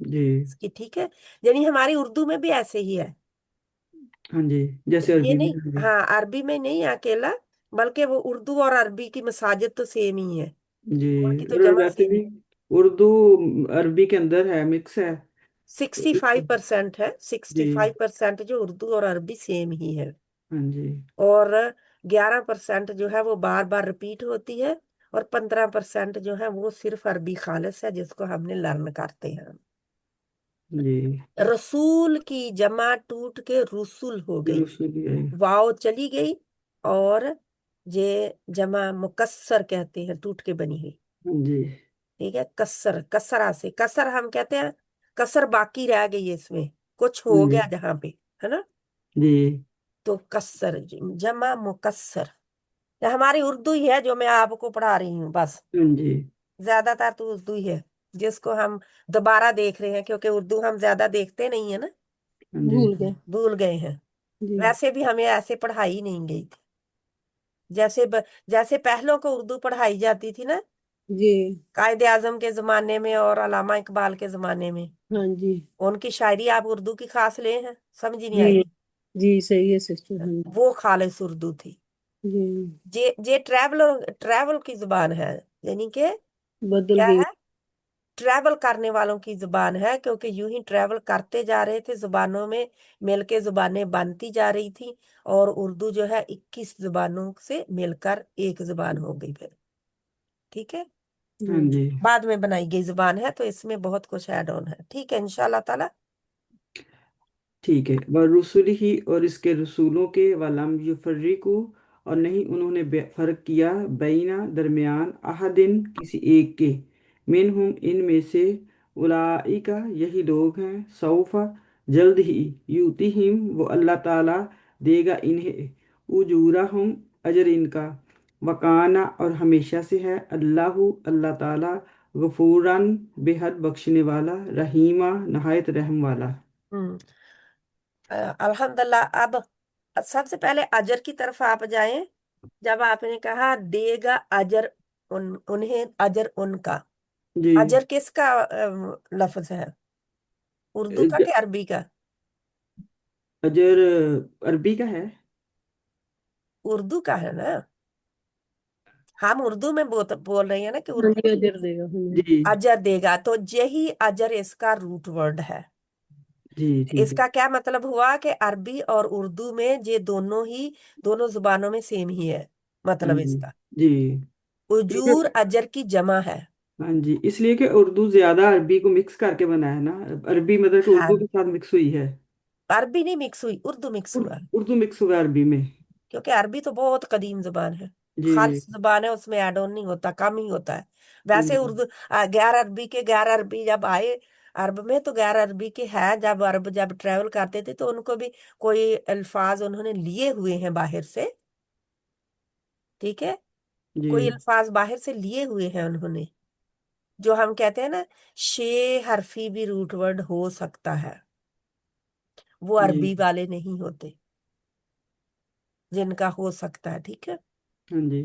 जी। इसकी। ठीक है, यानी हमारी उर्दू में भी ऐसे ही है। हाँ जी, जैसे ये अरबी में। नहीं, हाँ जी। हाँ अरबी में नहीं है अकेला, बल्कि वो उर्दू और अरबी की मसाजिद तो सेम ही है, जी। उनकी तो और जमा वैसे सेम भी ही। उर्दू अरबी के अंदर है, मिक्स है। 65% है, जी। 65% जो उर्दू और अरबी सेम ही है। हाँ जी। और 11% जो है वो बार बार रिपीट होती है, और 15% जो है वो सिर्फ अरबी खालिस है जिसको हमने लर्न करते हैं। जी। रसूल की जमा टूट के रसूल हो गई, रसूल भी है। वाव चली गई, और ये जमा मुकस्सर कहते हैं, टूट के बनी हुई। हाँ जी। ठीक है, कसर, कसरा से कसर हम कहते हैं, कसर बाकी रह गई है इसमें, कुछ हाँ हो जी। गया जहां पे, है ना, जी। तो कसर जमा मुकस्सर। ये हमारी उर्दू ही है जो मैं आपको पढ़ा रही हूँ बस, हाँ जी। ज्यादातर तो उर्दू ही है जिसको हम दोबारा देख रहे हैं, क्योंकि उर्दू हम ज्यादा देखते नहीं है ना, हाँ जी। भूल गए भूल गए हैं। जी। वैसे भी हमें ऐसे पढ़ाई नहीं गई थी, जैसे पहलों को उर्दू पढ़ाई जाती थी ना, जी। कायदे आजम के जमाने में और अल्लामा इकबाल के जमाने में। हाँ जी। उनकी शायरी आप उर्दू की खास ले हैं, समझ ही नहीं जी। आएगी। जी सही है सिस्टर। हाँ जी। वो खालिस उर्दू थी। जी। ये ट्रैवल की जुबान है, यानी कि बदल क्या गई। है, ट्रैवल करने वालों की जुबान है, क्योंकि यूं ही ट्रैवल करते जा रहे थे, जुबानों में मिलके जुबानें बनती जा रही थी, और उर्दू जो है 21 जुबानों से मिलकर एक जुबान हो गई फिर। ठीक है, हाँ जी। जी। बाद में बनाई गई जुबान है, तो इसमें बहुत कुछ ऐड ऑन है। ठीक है, इंशाल्लाह ताला। ठीक है। व रसूल ही और इसके रसूलों के, वलम युफर्रिकु और नहीं उन्होंने फर्क किया, बैना दरमियान, अहदिन किसी एक के, मिनहुम इनमें से, उलाइका यही लोग हैं, सौफा जल्द ही, यूतिहिम वो अल्लाह ताला देगा इन्हें, उजूरहुम अजर इनका, वकाना और हमेशा से है, अल्लाहु अल्लाह ताला, गफूरन बेहद बख्शने वाला, रहीमा नहायत रहम वाला। हम्म अल्हम्दुलिल्लाह। अब सबसे पहले अजर की तरफ आप जाएं। जब आपने कहा देगा अजर उन्हें अजर उनका, जी। अजर किसका लफ्ज है, उर्दू का ज- कि अरबी का? अजर अरबी का है। उर्दू का है ना, हम उर्दू में बोल रहे हैं ना कि हाँ उर्दू जी अजर देगा। हाँ जी। जी। अजर देगा, तो यही अजर इसका रूट वर्ड है। जी। ठीक है। इसका क्या मतलब हुआ कि अरबी और उर्दू में ये दोनों ही, दोनों जुबानों में सेम ही है हाँ मतलब जी। इसका। जी। उजूर क्योंकि अजर की जमा है। हाँ जी, इसलिए कि उर्दू ज्यादा अरबी को मिक्स करके बना है ना। अरबी मतलब कि उर्दू हाँ, के साथ मिक्स हुई है। अरबी नहीं मिक्स हुई, उर्दू मिक्स हुआ है, उर्दू मिक्स हुआ है अरबी में। क्योंकि अरबी तो बहुत कदीम जुबान है, जी। खालिस जुबान है, उसमें ऐड ऑन नहीं होता, कम ही होता है। हाँ वैसे जी। उर्दू गैर अरबी के, गैर अरबी जब आए अरब में, तो गैर अरबी के है, जब अरब जब ट्रेवल करते थे तो उनको भी कोई अल्फाज उन्होंने लिए हुए हैं बाहर से। ठीक है, जी। कोई अल्फाज बाहर से लिए हुए हैं उन्होंने, जो हम कहते हैं ना, शे हरफी भी रूट वर्ड हो सकता है, वो जी। अरबी वाले नहीं होते। जिनका हो सकता है, ठीक है। हाँ जी।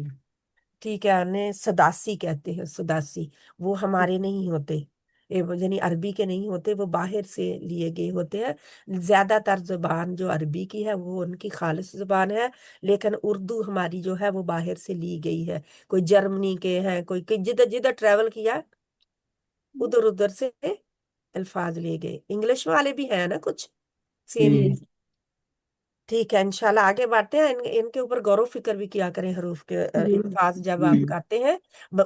ठीक है, उन्हें सदासी कहते हैं, सदासी। वो हमारे नहीं होते, यानी अरबी के नहीं होते, वो बाहर से लिए गए होते हैं। ज्यादातर जुबान जो अरबी की है वो उनकी खालिस जुबान है, लेकिन उर्दू हमारी जो है वो बाहर से ली गई है। कोई जर्मनी के हैं, कोई जिधर जिधर ट्रेवल किया उधर उधर से अल्फाज ले गए। इंग्लिश वाले भी हैं ना कुछ सेम जी। ही। ठीक है, इंशाल्लाह आगे बढ़ते हैं। इनके ऊपर गौर फिक्र भी किया करें, हरूफ के जी अल्फाज जब आप करते हैं।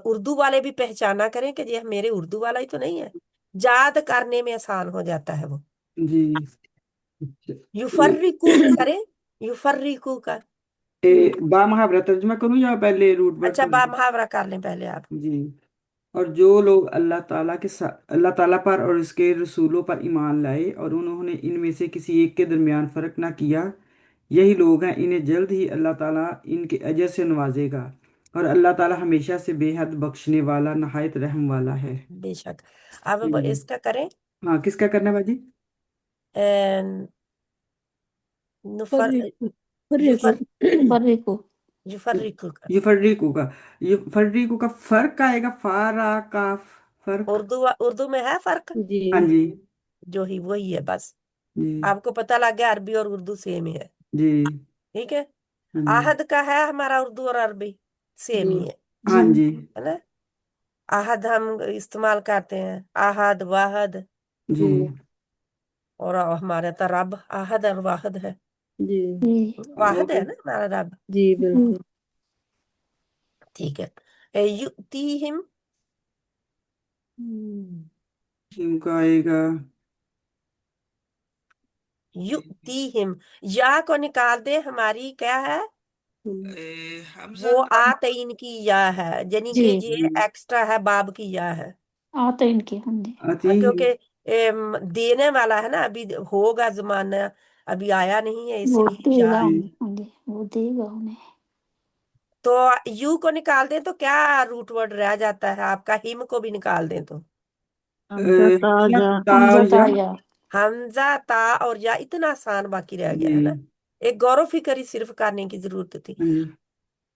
उर्दू वाले भी पहचाना करें कि ये मेरे उर्दू वाला ही तो नहीं है। याद करने में आसान हो जाता है वो। जी। अच्छा, युफर्रिकू करें, युफर्रिकू का। बा मुहावरा तर्जुमा करूँ या पहले रूट वर्ड अच्छा, बा पढ़ूं? मुहावरा कर लें पहले आप। जी। और जो लोग अल्लाह ताला पर और इसके रसूलों पर ईमान लाए और उन्होंने इनमें से किसी एक के दरमियान फर्क ना किया, यही लोग हैं, इन्हें जल्द ही अल्लाह ताला इनके अजर से नवाजेगा। और अल्लाह ताला हमेशा से बेहद बख्शने वाला नहायत रहम वाला है। बेशक। अब हाँ जी। इसका करें। हाँ, किसका करना है बाजी? अ, नुफर फर्रिकू फर्रिकू युफर बर्रे को युफर्रिकू का। युफर्रिकू का फर्क आएगा, फारा का फर्क। उर्दू में है फर्क, जी हाँ जी। जो ही वही है बस। जी। आपको पता लग गया अरबी और उर्दू सेम ही है। जी। ठीक है। हाँ जी। आहद का है हमारा उर्दू और अरबी सेम जी ही है हाँ जी जी। है ना। आहद हम इस्तेमाल करते हैं, आहद वाहद। जी। जी और हमारे तो रब आहद और वाहद है। जी जी वाहद ओके। है ना हमारा रब। जी बिल्कुल ठीक है। युतीहिम, इनका आएगा युतीहिम। या को निकाल दे, हमारी क्या है वो आतईन की या है, यानी जी कि ये एक्स्ट्रा है, बाब की या है। आते इनके हाँ जी अति क्योंकि देने वाला है ना, अभी होगा जमाना, अभी आया नहीं है, वो इसलिए या देगा है। उन्हें हाँ जी वो देगा उन्हें तो यू को निकाल दें तो क्या रूट वर्ड रह जाता है आपका? हिम को भी निकाल दें तो हमजा ताजा हमजा या। ताया हमजा ता और या, इतना आसान बाकी रह गया जी। है ना। एक गौरव फिक्र सिर्फ करने की जरूरत थी। हाँ जी।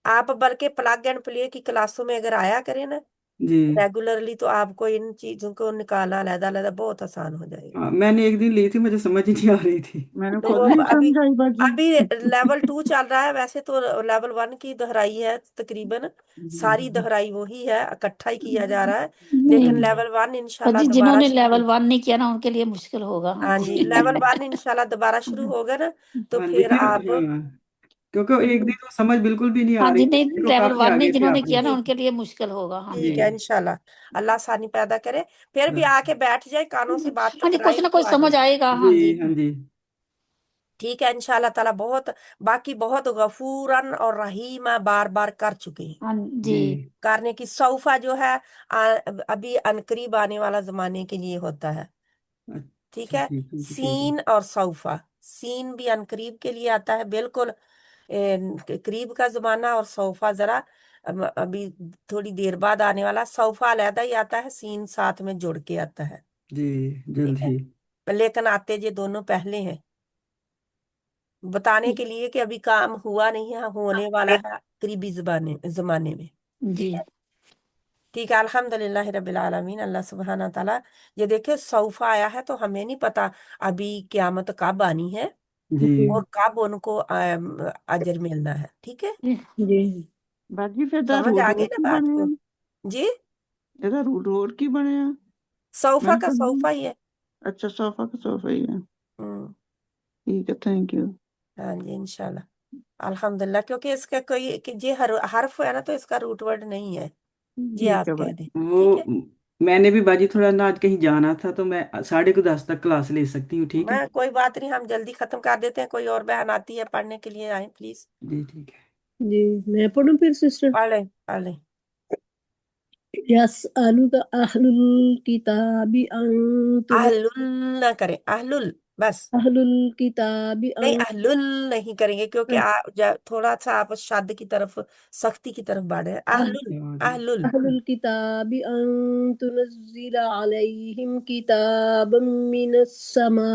आप बल्कि प्लग एंड प्ले की क्लासों में अगर आया करें ना जी। रेगुलरली, तो आपको इन चीजों को निकालना अलग अलग बहुत आसान हो जाएगा। हाँ, मैंने एक दिन ली थी, मुझे समझ ही नहीं आ रही थी। मैंने तो खुद वो नहीं अभी समझाई बाजी अभी लेवल 2 चल रहा है, वैसे तो लेवल 1 की दोहराई है तकरीबन। सारी दोहराई वही है, इकट्ठा ही किया जा रहा है। लेकिन नहीं लेवल 1 इंशाल्लाह जी दोबारा जिन्होंने शुरू। लेवल 1 नहीं किया ना उनके लिए मुश्किल होगा हाँ हाँ जी जी, लेवल 1 इंशाल्लाह दोबारा शुरू होगा ना, तो हाँ जी, फिर फिर आप हाँ, क्योंकि एक दिन तो समझ बिल्कुल भी नहीं हाँ आ रही जी थी, नहीं देखो लेवल काफी 1 नहीं आगे थे जिन्होंने आप किया लोग। ना ठीक उनके लिए मुश्किल होगा हाँ जी। ठीक जी है इंशाल्लाह। अल्लाह आसानी पैदा करे। फिर भी आके बैठ जाए, कानों से बात हाँ जी कुछ टकराएगी ना तो कुछ आ जाए। समझ आएगा जी। हाँ जी हाँ जी। ठीक है इंशाल्लाह ताला। बहुत बाकी बहुत गफूरन और रहीमा बार बार कर चुके हैं। हाँ जी जी। करने की सौफा जो है अभी अनकरीब आने वाला जमाने के लिए होता है। ठीक अच्छा, है। ठीक है, ठीक है। सीन और सौफा, सीन भी अनकरीब के लिए आता है बिल्कुल करीब का जमाना, और सौफा जरा अभी थोड़ी देर बाद आने वाला। सौफा अलहदा ही आता है, सीन साथ में जुड़ के आता है। जी, ठीक जल्द है, ही। लेकिन आते ये दोनों पहले हैं, बताने के लिए कि अभी काम हुआ नहीं है, होने वाला है करीबी जमाने जमाने में। जी ठीक है, अल्हम्दुलिल्लाह रब्बिल आलमीन। अल्लाह सुब्हाना ताला, ये देखिए सौफा आया है, तो हमें नहीं पता अभी क्यामत कब आनी है जी। और कब उनको अजर मिलना है। ठीक है, जी बाजी फिर दा समझ रूट आ गई ਹੋਰ ना ਕੀ बात ਬਣਿਆ को? जी, ਇਹਦਾ रूट ਹੋਰ ਕੀ ਬਣਿਆ सौफा मैंने का समझी सौफा ही है। अच्छा सोफा का सोफा ही है हम्म, ठीक है थैंक यू हाँ जी इंशाल्लाह अल्हम्दुलिल्लाह। क्योंकि इसका कोई कि ये हर्फ है ना, तो इसका रूट वर्ड नहीं है। ये ठीक आप है कह भाई दें। वो ठीक है, मैंने भी बाजी थोड़ा ना आज कहीं जाना था, तो मैं 10:30 तक क्लास ले सकती हूँ, ठीक है? मैं कोई बात नहीं, हम जल्दी खत्म कर देते हैं। कोई और बहन आती है पढ़ने के लिए, आए प्लीज। जी, ठीक है। जी मैं पढ़ूं फिर सिस्टर पढ़ लें, पढ़ लें। यसअलुका अहलुल किताबि अन अहलुल ना करें, अहलुल बस। अहलुल किताबि नहीं, अन अहलुल नहीं करेंगे, क्योंकि थोड़ा सा आप शब्द की तरफ, सख्ती की तरफ बढ़े। अहलुल, अच्छा जी। अहलुल। अहलुल किताबि अन तुनज़्ज़िला अलैहिम किताबम मिनस समा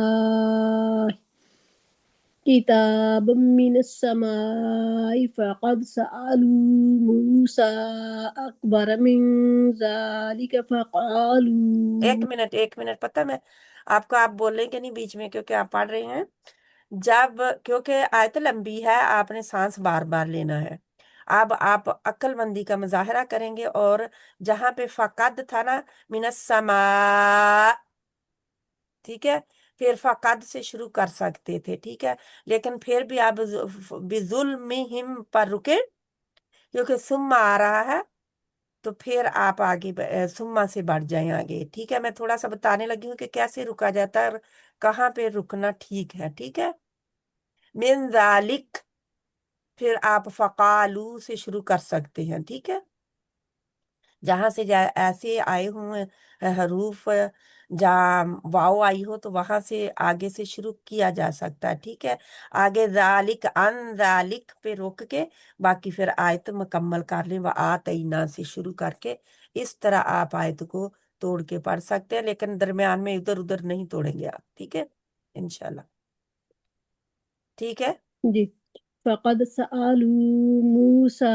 كتاب من السماء فقد سألوا موسى أكبر من ذلك فقالوا एक मिनट पता मैं आपको, आप बोल रहे हैं कि नहीं बीच में, क्योंकि आप पढ़ रहे हैं। जब, क्योंकि आयत लंबी है, आपने सांस बार बार लेना है। अब आप अक्लमंदी का मुजाहरा करेंगे, और जहां पे फकद था ना, मिनस समा, ठीक है, फिर फकद से शुरू कर सकते थे, ठीक है, लेकिन फिर भी आप बिजुल्मिहिम पर रुके, क्योंकि सुम्मा आ रहा है, तो फिर आप आगे सुम्मा से बढ़ जाएं आगे, ठीक है। मैं थोड़ा सा बताने लगी हूँ कि कैसे रुका जाता है और कहाँ पे रुकना ठीक है, ठीक है। मिन जालिक, फिर आप फकालू से शुरू कर सकते हैं, ठीक है। जहां से ऐसे आए हुए हरूफ, जहाँ वाव आई हो, तो वहां से आगे से शुरू किया जा सकता है, ठीक है। आगे जालिक अन जालिक पे रोक के बाकी फिर आयत मुकम्मल कर लें, व आतईना से शुरू करके। इस तरह आप आयत को तोड़ के पढ़ सकते हैं, लेकिन दरमियान में इधर उधर नहीं तोड़ेंगे आप, ठीक है, इंशाल्लाह, ठीक है। जी فقد سألوا موسى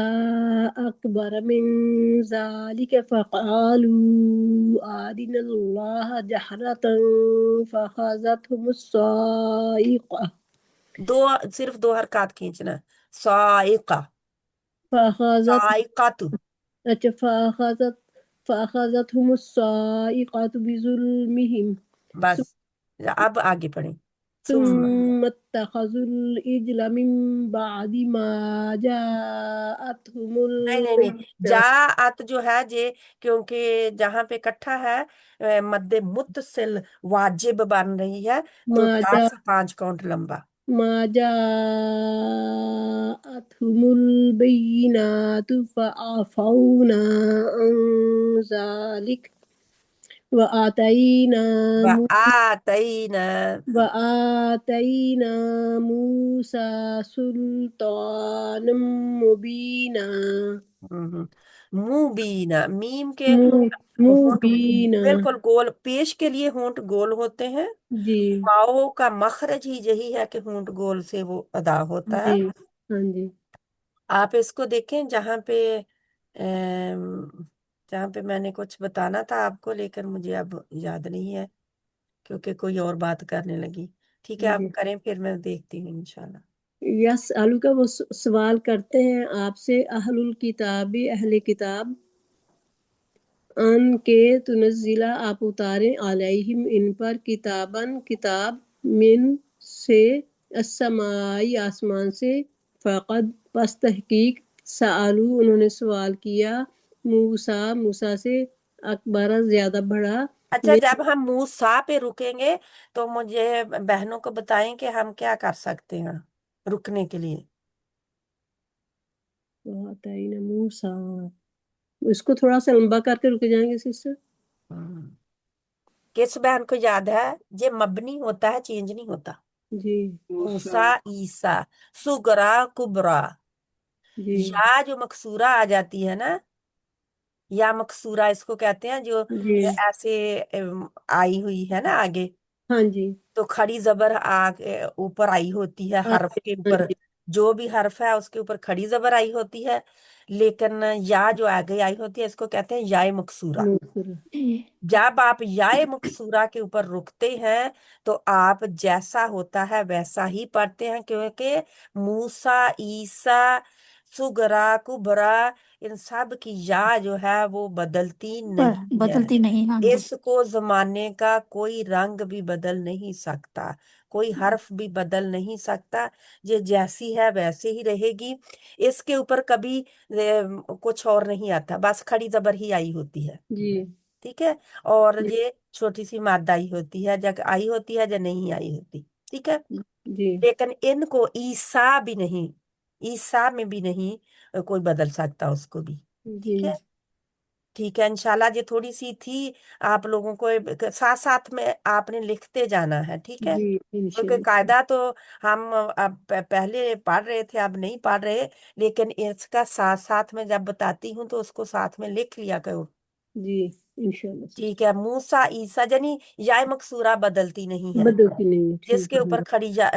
أكبر من ذلك فقالوا أرنا الله جهرة فأخذتهم الصاعقة सिर्फ दो हरकत खींचना है। साइका, فأخذت साइकातु, فأخذتهم الصاعقة بظلمهم बस। अब आगे पढ़ें। ثم اتخذوا الإجل من بعد ما جاءتهم नहीं, البينات जात जो है जे, क्योंकि जहां पे इकट्ठा है मद्दे मुत्तसिल वाजिब बन रही है, तो ما 4 से 5 काउंट लंबा। جاءتهم البينات فعفونا عن ذلك وآتينا आतईना, وآتينا موسى سلطانا مبينا मुबीना, मीम के होंठ مبينا बिल्कुल गोल, पेश के लिए होंठ गोल होते हैं। जी वाओ का मखरज ही यही है कि होंठ गोल से वो अदा होता जी है। हाँ जी आप इसको देखें, जहाँ पे मैंने कुछ बताना था आपको, लेकिन मुझे अब याद नहीं है, क्योंकि कोई और बात करने लगी। ठीक है, आप जी करें, फिर मैं देखती हूँ इंशाल्लाह। यस आलू का वो सवाल करते हैं आपसे अहलुल किताबी अहले किताब अन के तुनज़िला आप उतारें अलैहिम इन पर किताबन किताब मिन से अस्समाई आसमान से फ़क़द पस तहकीक सआलू उन्होंने सवाल किया मूसा मूसा से अकबर ज़्यादा बड़ा अच्छा, में जब हम मूसा पे रुकेंगे, तो मुझे बहनों को बताएं कि हम क्या कर सकते हैं रुकने के लिए। वातईना मूसा इसको थोड़ा सा लंबा करके रुक जाएंगे सिस्टर हम्म। किस बहन को याद है, ये मबनी होता है, चेंज नहीं होता। जी मूसा, मूसा, ईसा, सुगरा, कुबरा, जी या जो मकसूरा आ जाती है ना, या मकसूरा इसको कहते हैं, जो जी ऐसे आई हुई है ना आगे, हाँ जी तो खड़ी जबर आगे ऊपर आई होती है, हाँ हर्फ के हाँ ऊपर, जी जो भी हर्फ है उसके ऊपर खड़ी जबर आई होती है। लेकिन या जो आगे आई होती है, इसको कहते हैं याए मकसूरा। मूसा जब आप याए मकसूरा के ऊपर रुकते हैं, तो आप जैसा होता है वैसा ही पढ़ते हैं, क्योंकि मूसा, ईसा, सुगरा, कुबरा, इन सब की या जो है वो बदलती नहीं है। बदलती नहीं, हाँ जी। इसको जमाने का कोई रंग भी बदल नहीं सकता, कोई हर्फ भी बदल नहीं सकता। ये जैसी है वैसे ही रहेगी। इसके ऊपर कभी कुछ और नहीं आता, बस खड़ी जबर ही आई होती है, जी ठीक है। और ये छोटी सी मादा आई होती है, जब आई होती है, जब नहीं आई होती, ठीक है। जी लेकिन इनको ईसा भी नहीं, ईसा में भी नहीं कोई बदल सकता उसको भी, जी ठीक है। ठीक है, इंशाल्लाह। ये थोड़ी सी थी, आप लोगों को साथ साथ में आपने लिखते जाना है, ठीक है। जी क्योंकि इंशाल्लाह कायदा तो हम अब पहले पढ़ रहे थे, अब नहीं पढ़ रहे, लेकिन इसका साथ साथ में जब बताती हूँ तो उसको साथ में लिख लिया करो। जी इंशाल्लाह ठीक है, मूसा, ईसा, यानी याय मकसूरा बदलती नहीं है, बदलती नहीं है ठीक जिसके ऊपर है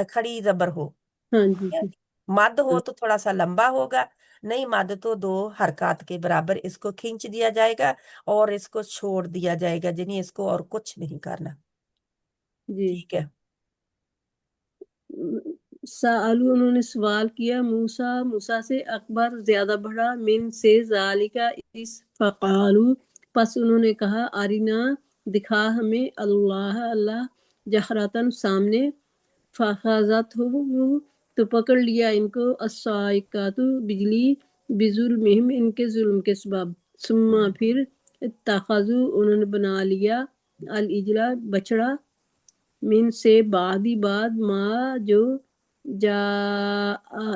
खड़ी जबर हो। हाँ जी ठीक है? जी मद हो तो थोड़ा सा लंबा होगा, नहीं मद तो 2 हरकत के बराबर इसको खींच दिया जाएगा और इसको छोड़ दिया जाएगा, यानी इसको और कुछ नहीं करना। जी। ठीक है। सालू उन्होंने सवाल किया मूसा मूसा से अकबर ज्यादा बड़ा मिन से जालिका इस फकालू पस उन्होंने कहा आरिना दिखा हमें अल्लाह अल्लाह जहरतन सामने फखाजत हो तो पकड़ लिया इनको अस्साइकातु बिजली बिजुल्मिहिम इनके जुल्म के सबब सुम्मा फिर इत्तखजु उन्होंने बना लिया अल इजला बछड़ा मिन से बादी बाद माँ जो जा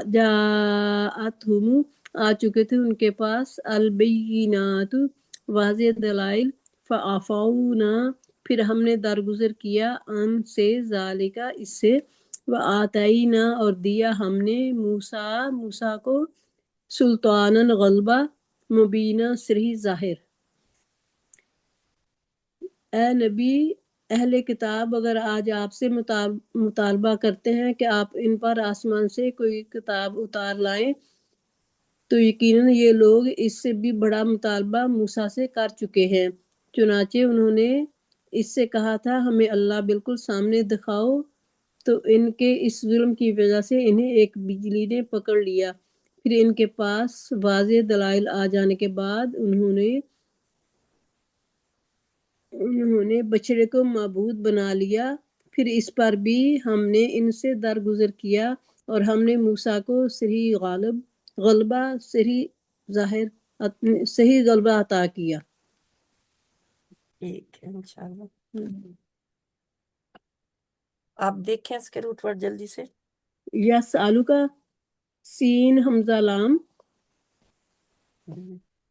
जाअतहुम आ चुके थे उनके पास अलबय्यिनातु वाज़ेह दलाइल फ़अफ़ौना फिर हमने दरगुजर किया अन से ज़ालिका इससे व आतईना और दिया हमने मूसा मूसा को सुल्तानन गलबा मुबीना सही ज़ाहिर। ए नबी अहले किताब अगर आज आपसे मुतालबा करते हैं कि आप इन पर आसमान से कोई किताब उतार लाएं तो यकीनन ये लोग इससे भी बड़ा मुतालबा मूसा से कर चुके हैं। चुनाचे उन्होंने इससे कहा था हमें अल्लाह बिल्कुल सामने दिखाओ तो इनके इस जुल्म की वजह से इन्हें एक बिजली ने पकड़ लिया। फिर इनके पास वाज़ेह दलाइल आ जाने के बाद उन्होंने बछड़े को माबूद बना लिया। फिर इस पर भी हमने इनसे दरगुजर किया और हमने मूसा को गलबा सही गलबा अता किया। ठीक है इंशाल्लाह। आप देखें इसके रूट वर्ड जल्दी से। यस आलू का सीन हमजा लाम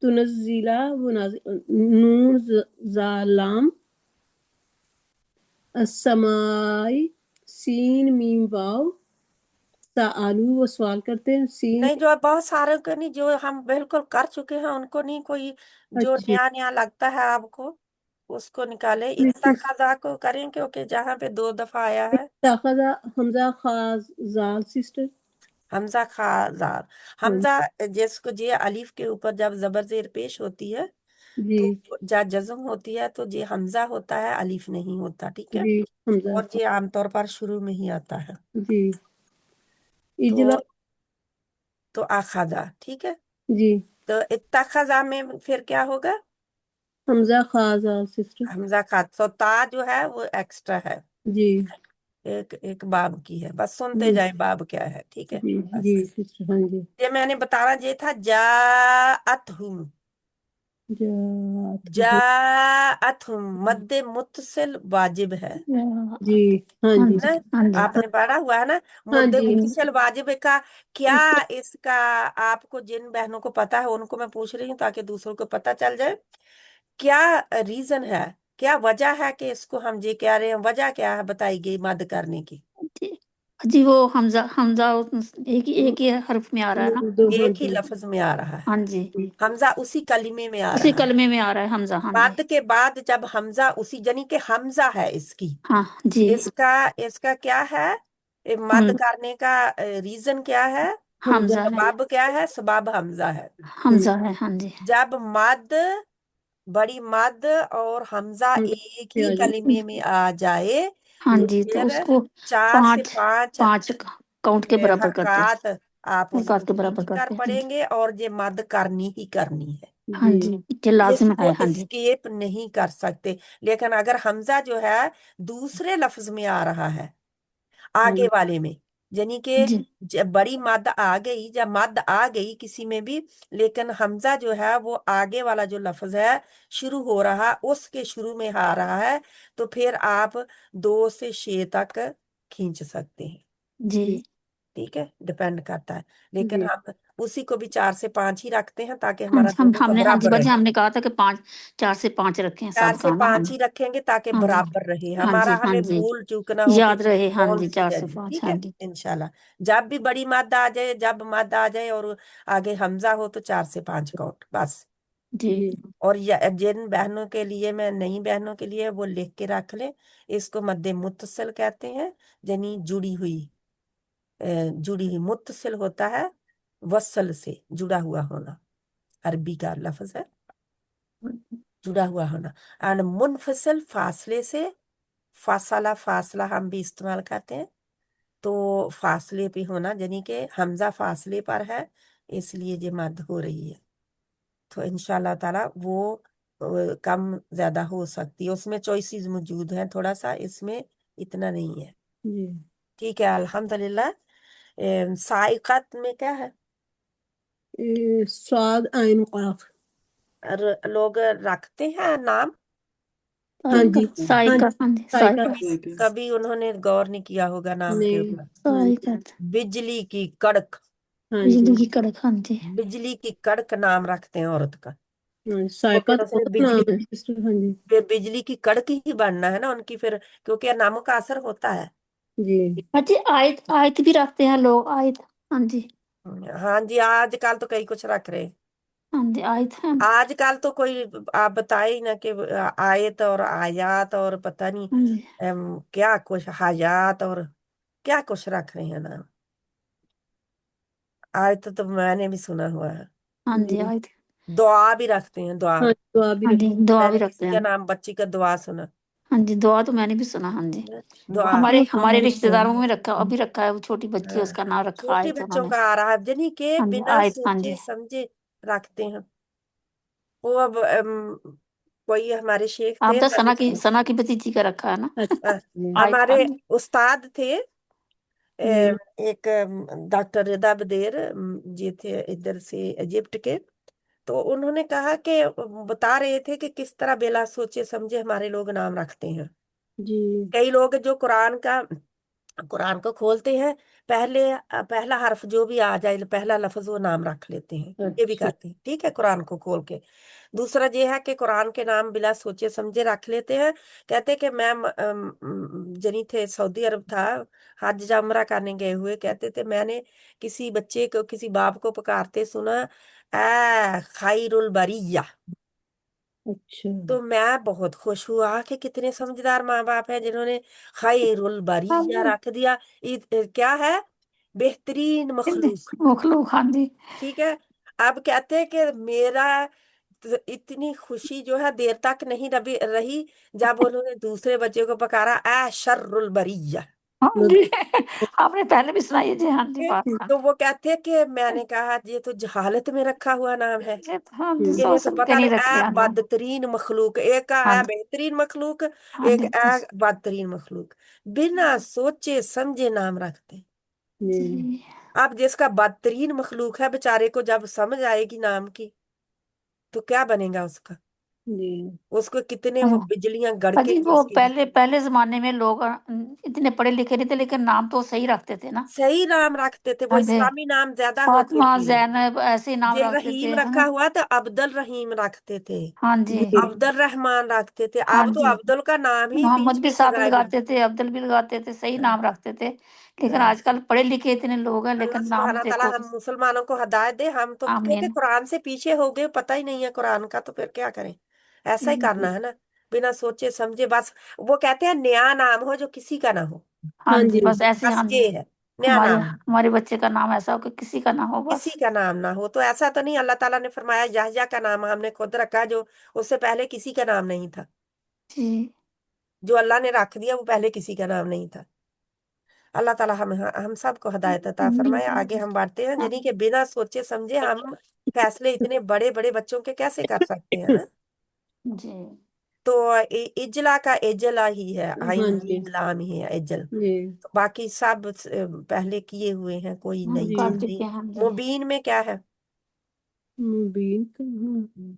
तुनज़िला नून जालाम अस्समाई सीन मीम वाव आलू वो सवाल करते हैं सीन नहीं, जो बहुत सारे को नहीं, जो हम बिल्कुल कर चुके हैं उनको नहीं, कोई जो अच्छी नया नया लगता है आपको उसको निकाले। इतना खजा को करें क्योंकि जहाँ पे 2 दफा आया है ताखजा हमजा खाजाल सिस्टर हमजा खाजार, हमजा जिसको जे अलीफ के ऊपर जब जबर जेर पेश होती है जी तो जब जज्म होती है तो जे हमजा होता है, अलीफ नहीं होता। ठीक है। जी हमजा और ये आमतौर पर शुरू में ही आता है। जी इजला तो आखाजा। ठीक है। जी तो इत्तखजा में फिर क्या होगा? हमजा खाजाल सिस्टर हमजा खात, तो ता जो है वो एक्स्ट्रा है, जी एक एक बाब की है, बस सुनते जी जाए बाब क्या है। ठीक है। जी बस जी सिस्टर हाँ जी ये मैंने बताना ये था। जाअतहुम, जात जाअतहुम मद्दे मुत्तसिल वाजिब है जी हाँ हाँ जी जी ना? हाँ जी आपने पढ़ा हुआ है ना? हाँ मुद्दे जी मुत्तसिल वाजिब का क्या इसका, आपको जिन बहनों को पता है उनको मैं पूछ रही हूँ ताकि दूसरों को पता चल जाए। क्या रीजन है, क्या वजह है कि इसको हम ये कह रहे हैं? वजह क्या है बताई गई मद करने की? जी जी, वो हमजा हमजा एक ही हर्फ में आ रहा है ना। दो हाँ एक ही जी लफ्ज में आ रहा है, हाँ जी, हमजा उसी कलिमे में आ उसी रहा है। कलमे में आ रहा है हमजा। हाँ जी मद के बाद जब हमजा उसी, यानी कि हमजा है इसकी, हाँ जी इसका इसका क्या है? मद हम करने का रीजन क्या है? हमजा हमजा है, सबब क्या है? सबब हमजा है। हमजा है। हाँ जी जब मद, बड़ी मद और हमजा हमजा एक पे ही आ जाए कलिमे में आ जाए हाँ तो जी, तो फिर उसको 4 से पांच 5 पांच काउंट के बराबर करते हैं, हरकत आप हरकत उसको के बराबर खींच कर करते हैं। पढ़ेंगे और ये मद करनी ही करनी है। हाँ जी जी, ये लाजिम इसको है। हाँ जी एस्केप नहीं कर सकते। लेकिन अगर हमजा जो है दूसरे लफ्ज में आ रहा है, हाँ आगे वाले में, यानी कि जी जब बड़ी मद आ गई, जब मद आ गई किसी में भी, लेकिन हमजा जो है वो आगे वाला जो लफ्ज है शुरू हो रहा, उसके शुरू में आ रहा है, तो फिर आप 2 से 6 तक खींच सकते हैं। जी जी ठीक है, डिपेंड करता है। लेकिन जी हम उसी को भी 4 से 5 ही रखते हैं ताकि हाँ हमारा जी, दोनों का हमने हाँ जी बराबर बच्चे रहे। हमने कहा था कि 4 से 5 रखें 4 से सबका ना। हाँ 5 जी ही रखेंगे ताकि हाँ जी बराबर रहे हाँ हमारा, जी हाँ हमें जी, भूल चूक ना हो कि याद रहे। हाँ कौन जी, सी चार है। से पाँच ठीक हाँ है जी इंशाल्लाह। जब भी बड़ी माद आ जाए, जब मद आ जाए और आगे हमजा हो तो 4 से 5 काउंट बस। जी जी और जिन बहनों के लिए, मैं नई बहनों के लिए वो लिख के रख ले, इसको मद्दे मुत्तसिल कहते हैं, यानी जुड़ी हुई। जुड़ी हुई, मुत्तसिल होता है वसल से, जुड़ा हुआ होना, अरबी का लफ्ज है जुड़ा हुआ होना। एंड मुनफसिल फासले से, फासला फासला हम भी इस्तेमाल करते हैं, तो फासले पे होना, यानी कि हमजा फासले पर है इसलिए ये मद हो रही है। तो इंशाल्लाह ताला वो कम ज्यादा हो सकती है, उसमें चॉइसेस मौजूद हैं थोड़ा सा, इसमें इतना नहीं है। जी ठीक है, अल्हम्दुलिल्लाह। साइकत में क्या है? स्वाद आइन काफ। लोग रखते हैं नाम, हाँ जी साइका, हाँ जी, साइका साइका, कभी उन्होंने गौर नहीं किया होगा नाम के नहीं। ऊपर। हाँ जी साइका, बिजली की कड़क, हाँ बिजली जी की कड़क, हाँ जी, बिजली की कड़क नाम रखते हैं औरत का, हाँ जी, तो साइका फिर तो उसने बहुत नाम बिजली, है सिस्टर। हाँ जी फिर बिजली की कड़क ही बनना है ना उनकी, फिर क्योंकि नामों का असर होता है। जी हाँ जी, आयत, आयत भी रखते हैं लोग, आयत, हाँ जी, हाँ जी, आजकल तो कई कुछ रख रहे हैं। हाँ जी, आयत है, आजकल तो कोई, आप बताए ही ना कि आयत और आयात और पता नहीं हाँ जी, क्या कुछ हयात और क्या कुछ रख रहे हैं नाम। आयत तो मैंने भी सुना हुआ है। हाँ जी, जी आयत, दुआ भी रखते हैं, दुआ। हाँ दुआ भी हाँ जी, रखते दुआ भी मैंने रखते किसी का हैं, नाम, बच्ची का दुआ सुना। हाँ जी, दुआ तो मैंने भी सुना, हाँ जी, दुआ। हमारे हमारे रिश्तेदारों में रखा, अभी रखा है, वो छोटी बच्ची है, हाँ, उसका नाम रखा छोटे आयत बच्चों उन्होंने, का आ रहा है, यानी कि हाँ जी, बिना आयत, हाँ सोचे जी, समझे रखते हैं। वो अब कोई हमारे शेख आप थे, तो सना की भतीजी का रखा है ना, अच्छा अ, जी आयत, हाँ हमारे जी, उस्ताद थे, हम्म, एक डॉक्टर रिदा बदेर जी थे इधर से इजिप्ट के। तो उन्होंने कहा कि बता रहे थे कि किस तरह बिना सोचे समझे हमारे लोग नाम रखते हैं। जी कई लोग जो कुरान को खोलते हैं, पहला हर्फ जो भी आ जाए, पहला लफ्ज वो नाम रख लेते हैं, ये भी अच्छा करते हैं। ठीक है, कुरान को खोल के। दूसरा ये है कि कुरान के नाम बिना सोचे समझे रख लेते हैं। कहते कि मैं जनी थे, सऊदी अरब था, हज या उम्रा करने गए हुए, कहते थे मैंने किसी बच्चे को, किसी बाप को पुकारते सुना, ए खैरुल बरिया। अच्छा तो मैं बहुत खुश हुआ कि कितने समझदार माँ बाप हैं जिन्होंने खैरुल हाँ बरिया जी, रख दिया। क्या है? बेहतरीन मखलूक। मखलूक, हाँ जी, ठीक है। अब कहते हैं कि मेरा इतनी खुशी जो है देर तक नहीं रही जब उन्होंने दूसरे बच्चे को पकारा, ए शर्रुल बरिया। हाँ जी, मतलब आपने पहले भी सुनाई है जी, हाँ जी, बात, हाँ तो वो कहते हैं कि मैंने कहा ये तो जहालत में रखा हुआ नाम है, जी, हाँ जी, इन्हें सोच तो समझ के पता नहीं नहीं। रखते, ए हाँ जी, बदतरीन मखलूक, एक का हाँ है जी, बेहतरीन मखलूक, हाँ एक जी, है बदतरीन मखलूक, बिना सोचे समझे नाम रखते। जी जी, अब जिसका बदतरीन मखलूक है बेचारे को जब समझ आएगी नाम की, तो क्या बनेगा उसका? जी उसको कितने वो हाँ बिजलियां जी, गड़केंगी वो उसके लिए। पहले पहले जमाने में लोग इतने पढ़े लिखे नहीं थे, लेकिन नाम तो सही रखते थे ना, सही नाम रखते थे, वो हाँ जी, इस्लामी नाम ज्यादा होते फातिमा, थे। जैनब, ऐसे ही नाम जे रखते थे, रहीम है रखा ना, हुआ था, अब्दुल रहीम रखते थे, हाँ जी, जी अब्दुल रहमान रखते थे। हाँ अब तो जी, अब्दुल का नाम ही मोहम्मद बीच भी में से साथ गायब हो लगाते थे, अब्दुल भी लगाते थे, सही गया। नाम रखते थे, लेकिन हाँ। आजकल पढ़े लिखे इतने लोग हैं, अल्लाह लेकिन नाम सुब्हाना ताला देखो, हम मुसलमानों को हिदायत दे। हम तो क्योंकि आमीन, कुरान से पीछे हो गए, पता ही नहीं है कुरान का, तो फिर क्या करें? ऐसा ही करना है ना, बिना सोचे समझे बस। वो कहते हैं नया नाम हो जो किसी का ना हो, हाँ हाँ जी, जी बस ऐसे ही, बस हाँ जी, ये है नया हमारे नाम, हमारे बच्चे का नाम ऐसा हो कि किसी का ना हो, किसी बस, का नाम ना हो। तो ऐसा तो नहीं, अल्लाह ताला ने फरमाया याह्या का नाम हमने खुद रखा, जो उससे पहले किसी का नाम नहीं था। जी, जो अल्लाह ने रख दिया वो पहले किसी का नाम नहीं था। अल्लाह ताला हम सबको हिदायत अता फरमाए। आगे हम बढ़ते हैं, यानी कि बिना सोचे समझे हम फैसले इतने बड़े बड़े बच्चों के कैसे कर सकते हैं ना। जी, तो इजला का इजला ही है, आइन हाँ जी मीम लाम ही है इजल। जी तो बाकी सब पहले किए हुए हैं, कोई हाँ, नई जी चीज कर चुके नहीं। हैं, हाँ जी, मुबीन में क्या है? मुबीन कहाँ?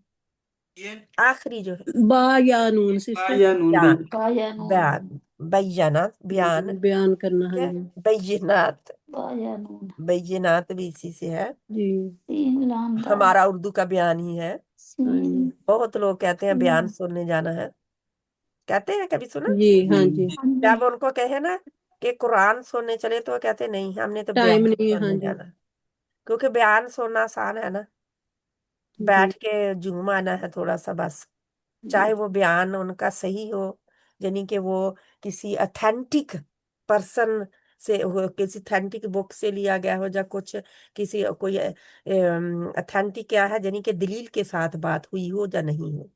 आखिरी जो है, बा या नून सिस्टर या नून बयान, बाया नून, बयान, बैयनात, बयान। बयान करना। ठीक हाँ है, जी बैयनात, बाया नून, बैयनात भी इसी से है। जी तीन लामदार, हमारा उर्दू का बयान ही है। हाँ सीन, बहुत लोग कहते हैं बयान लाम, सुनने जाना है, कहते हैं, कभी सुना? जी हाँ जी जी हाँ जी, जब उनको कहे ना कि कुरान सुनने चले, तो वो कहते नहीं, हमने तो टाइम बयान नहीं है। हाँ सुनने जी जाना है। क्योंकि बयान सुनना आसान है ना, जी बैठ के झूम आना है थोड़ा सा बस। जी चाहे वो बयान उनका सही हो, यानी कि वो किसी अथेंटिक पर्सन से हो, किसी अथेंटिक बुक से लिया गया हो, या कुछ किसी कोई अथेंटिक क्या है यानी कि दलील के साथ बात हुई हो या नहीं हो।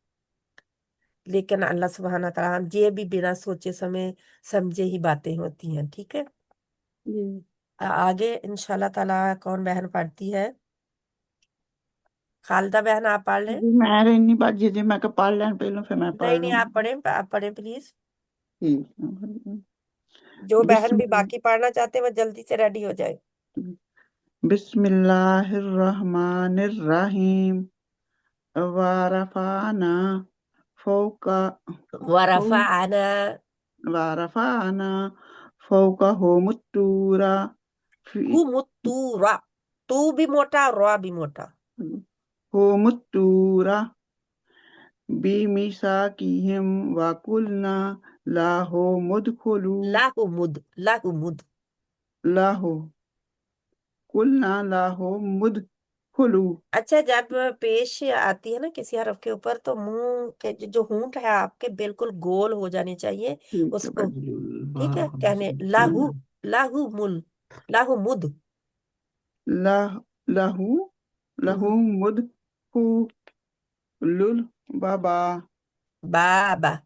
लेकिन अल्लाह सुब्हाना तआला ये भी बिना सोचे समय समझे ही बातें होती हैं। ठीक है, जी आगे इंशाल्लाह ताला कौन बहन पढ़ती है? खालिदा बहन आप पढ़ लें। जी मैं नहीं बाजी जी, मैं कहा पढ़ लें पहले फिर मैं पढ़ नहीं नहीं, लूंगी। आप पढ़ें प्लीज। ठीक जो बहन भी बिस्मिल्लाह बाकी पढ़ना चाहते हैं वो जल्दी से रेडी हो जाए। बिस्मिल्लाहिर्रहमानिर्रहीम वारफाना फौका वरफाना वारफाना फौकहुमुत्तूरा हुमुत्तूरा, तू भी मोटा और रा भी मोटा। हुमुत्तूरा बिमिसाकिहिम वकुलना लाहु मुदखुलू लाहु मुद लाहु कुलना लाहु मुदखुलू। अच्छा, जब पेश आती है ना किसी हरफ के ऊपर तो मुंह के जो होंठ है आपके बिल्कुल गोल हो जाने चाहिए ठीक है उसको। बाजी। ठीक है, कहने लाहू लाहू मुल लाहू मुद। लहू लहू मुदखुलुल बाबा बाबा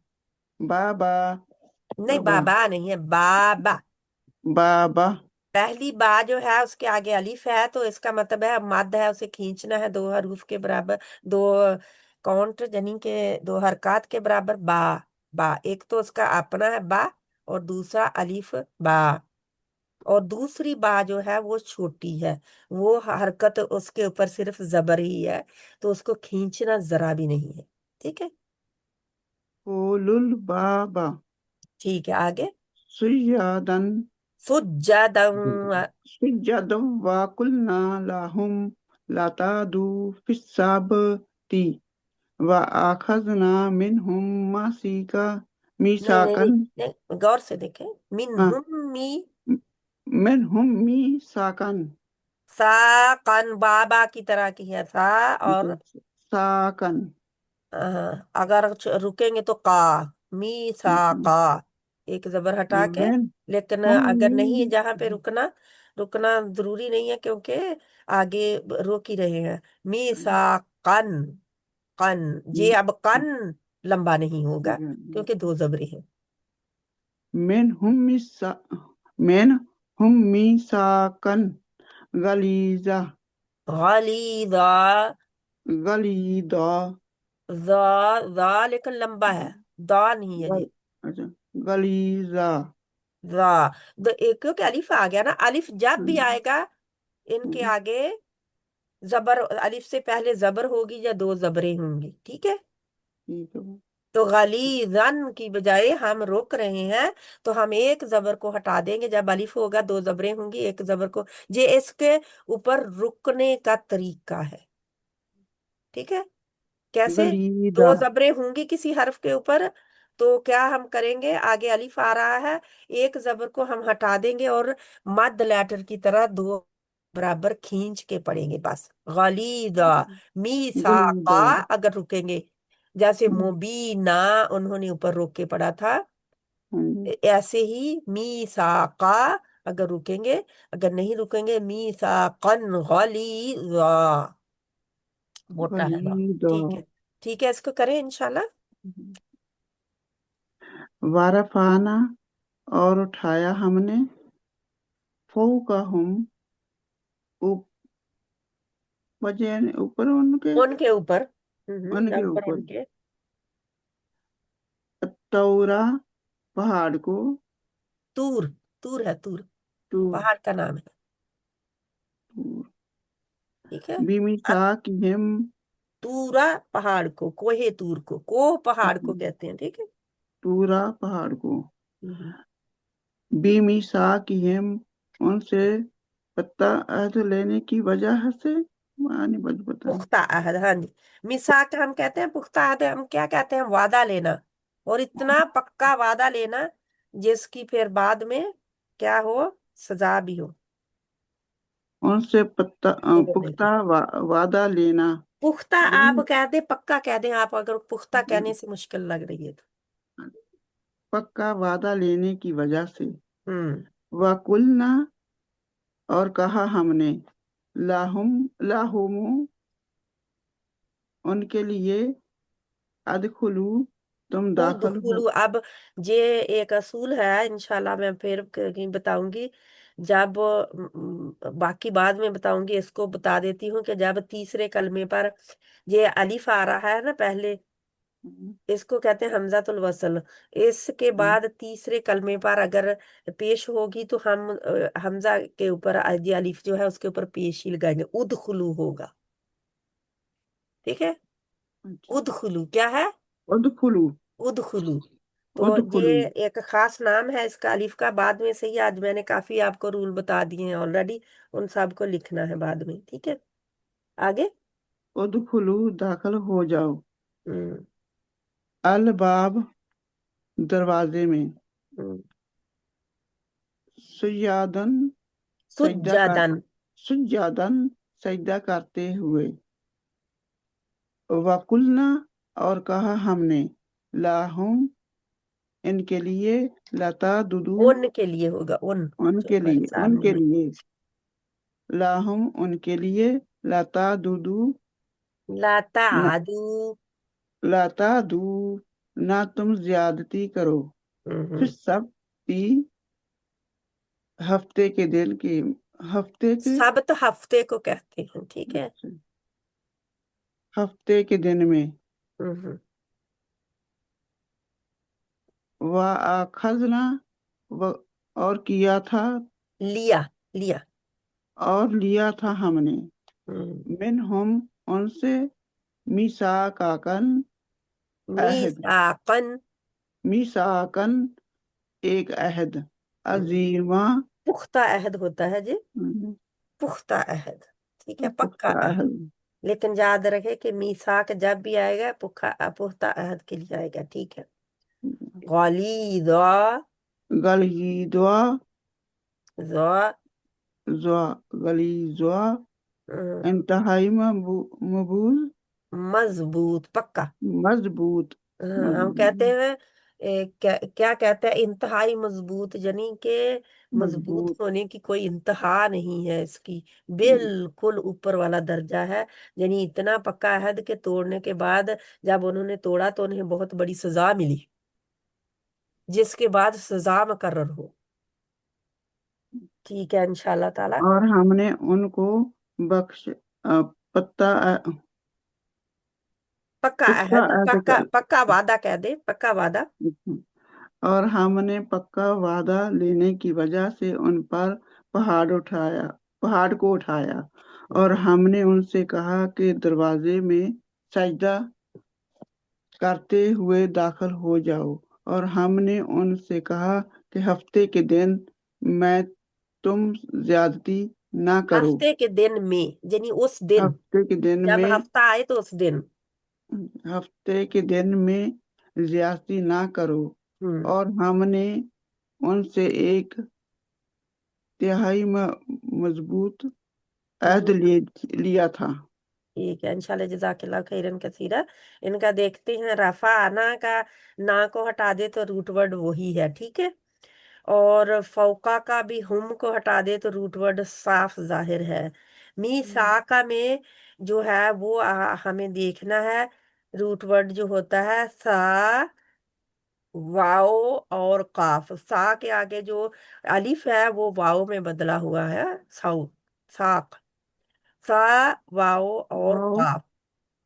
बाबा नहीं, बाबा बाबा नहीं है, बाबा। बाबा पहली बा जो है उसके आगे अलीफ है तो इसका मतलब है मद है, उसे खींचना है 2 हरूफ के बराबर, 2 काउंट यानी के 2 हरकत के बराबर। बा बा एक तो उसका अपना है बा, और दूसरा अलीफ बा, और दूसरी बा जो है वो छोटी है, वो हरकत उसके ऊपर सिर्फ जबर ही है, तो उसको खींचना जरा भी नहीं है। ठीक है, कुलुल बाबा ठीक है, आगे सुजादन सुज्जादन सुजादन वकुलना लाहुम लातादू फिस्साबती वअखज़ना मिनहुम मासीका नहीं नहीं नहीं, मीसाकन नहीं गौर से देखें, मिन हाँ हुम्मी मिनहुम मीसाकन साकन, बाबा की तरह की है सा, और साकन अगर रुकेंगे तो का, मी सा का, एक जबर हटा के। मिन लेकिन हम अगर नहीं जहाँ पे रुकना, रुकना जरूरी नहीं है क्योंकि आगे रोक ही रहे हैं। मी सा कन, कन ये अब कन लंबा नहीं होगा क्योंकि 2 जबरे हैं। मिन हम मीसाकन गलीजा गलीजा गलीदा जा लेकिन लंबा है, दा नहीं है ये, अच्छा गलीजा जा। एक क्योंकि अलिफ आ गया ना, अलिफ जब भी आएगा इनके आगे जबर, अलिफ से पहले जबर होगी या 2 जबरें होंगी। ठीक है, ठीक है तो गलीजन की बजाय हम रोक रहे हैं तो हम एक जबर को हटा देंगे, जब अलिफ होगा 2 जबरें होंगी, एक जबर को, ये इसके ऊपर रुकने का तरीका है। ठीक है, कैसे? गलीदा 2 जबरें होंगी किसी हर्फ के ऊपर तो क्या हम करेंगे, आगे अलिफ आ रहा है, एक जबर को हम हटा देंगे और मद लेटर की तरह 2 बराबर खींच के पढ़ेंगे बस। गलीदा मीसाका गलीदा अगर रुकेंगे, जैसे मुबीना उन्होंने ऊपर रोक के पढ़ा था, हाँ जी ऐसे ही मीसाका अगर रुकेंगे, अगर नहीं रुकेंगे मीसाकन गलीजा, मोटा है ना। गलीदा ठीक है, ठीक है, इसको करें इंशाल्लाह। वारफाना और उठाया हमने फौकहुम वजह ऊपर उनके उनके ऊपर उनके ऊपर ऊपर उनके तौरा पहाड़ को तूर, तूर है तूर, तूर पहाड़ का नाम है। ठीक है, बिमिसाकिहिम तूरा पहाड़ को, कोहे तूर को पहाड़ को कहते हैं। ठीक है, तूरा पहाड़ को हम्म। बिमिसाकिहिम उनसे पत्ता अहद लेने की वजह से मानी बज पता नहीं पुख्ता अहद, हाँ जी, मिसाक हम कहते हैं, पुख्ता अहद हम क्या कहते हैं, वादा लेना, और इतना पक्का वादा लेना जिसकी फिर बाद में क्या हो, सजा भी हो। उनसे निगलने की पुख्ता वादा लेना पुख्ता आप वही कह दे, पक्का कह दें आप, अगर पुख्ता कहने से मुश्किल लग रही है तो। पक्का वादा लेने की वजह से हम्म वकुलना और कहा हमने लाहुम उनके लिए अदखुलू तुम दाखिल हो। उदखुलू। अब ये एक असूल है, इंशाल्लाह मैं फिर कहीं बताऊंगी, जब बाकी बाद में बताऊंगी। इसको बता देती हूँ कि जब तीसरे कलमे पर ये अलिफ आ रहा है ना पहले, इसको कहते हैं हमजातुल वसल। इसके बाद तीसरे कलमे पर अगर पेश होगी तो हम हमजा के ऊपर ये अलिफ जो है उसके ऊपर पेश ही लगाएंगे, उदखुलू होगा। ठीक है, अच्छा, उदखुलू क्या है? उदखुलू उदखुलू। तो उदखुलू। ये एक खास नाम है इसका अलिफ का, बाद में से ही आज मैंने काफी आपको रूल बता दिए हैं ऑलरेडी, उन सब को लिखना है बाद में। ठीक है, आगे। उदखुलू दाखिल हो जाओ। हम्म अल बाब दरवाजे में। हम्म। सुजादन सजदा कर सुज्जादन। सुजादन सजदा करते हुए। वकुलना और कहा हमने लाहुम इनके लिए लता दुदू उनके लिए होगा, उन जो उनके हमारे लिए सामने उनके में। लिए लाहुम उनके लिए लता दुदू लाता न आदू। लता दू ना तुम ज्यादती करो। फिर हम्म। सब पी हफ्ते के दिन की हफ्ते के सब तो हफ्ते को कहते हैं, ठीक है। हफ्ते के दिन में। हम्म। वाखजना और किया था लिया लिया। और लिया था हमने मिन हम उनसे मीसाकाकन अहद मीसाकन। मीसाकन एक अहद अजीमा पुख्ता अहद होता है जी, पुख्ता अहद। ठीक है, पक्का पुख्ता अहद। अहद लेकिन याद रखे कि मीसाक जब भी आएगा पुख्ता अहद के लिए आएगा। ठीक है। गलीज़ा। गलीज़ा ज़ा। गलीज़ा हम्म, इंतहाई मबूज मजबूत पक्का। मजबूत हम कहते हैं क्या क्या कहते हैं, इंतहाई मजबूत, यानी कि मजबूत मजबूत होने की कोई इंतहा नहीं है इसकी, बिल्कुल ऊपर वाला दर्जा है। यानी इतना पक्का अहद के तोड़ने के बाद जब उन्होंने तोड़ा तो उन्हें बहुत बड़ी सजा मिली, जिसके बाद सजा मुकर्रर हो। ठीक है, इंशाल्लाह ताला। और हमने उनको बख्श पत्ता पक्का पुख्ता अहद, अहद पक्का पक्का वादा कह दे, पक्का वादा। और हमने पक्का वादा लेने की वजह से उन पर पहाड़ को उठाया और हमने उनसे कहा कि दरवाजे में सजदा करते हुए दाखिल हो जाओ। और हमने उनसे कहा कि हफ्ते के दिन में तुम ज्यादती ना करो। हफ्ते के दिन में, यानी उस दिन हफ्ते के दिन जब में हफ्ता आए तो उस दिन। हफ्ते के दिन में ज्यादती ना करो। हम्म और हमने उनसे एक तिहाई मजबूत अहद लिया था। ठीक है, इंशाल्लाह जज़ाकिल्लाह खैरन कसीरा। इनका देखते हैं, रफा आना का ना को हटा दे तो रूट वर्ड वही है। ठीक है, और फौका का भी हम को हटा दे तो रूट वर्ड साफ जाहिर है। मी साका में जो है वो हमें देखना है, रूट वर्ड जो होता है सा, वाओ और काफ। सा के आगे जो अलिफ है वो वाओ में बदला हुआ है, साउ, साक, सा, वाओ और वाओ काफ।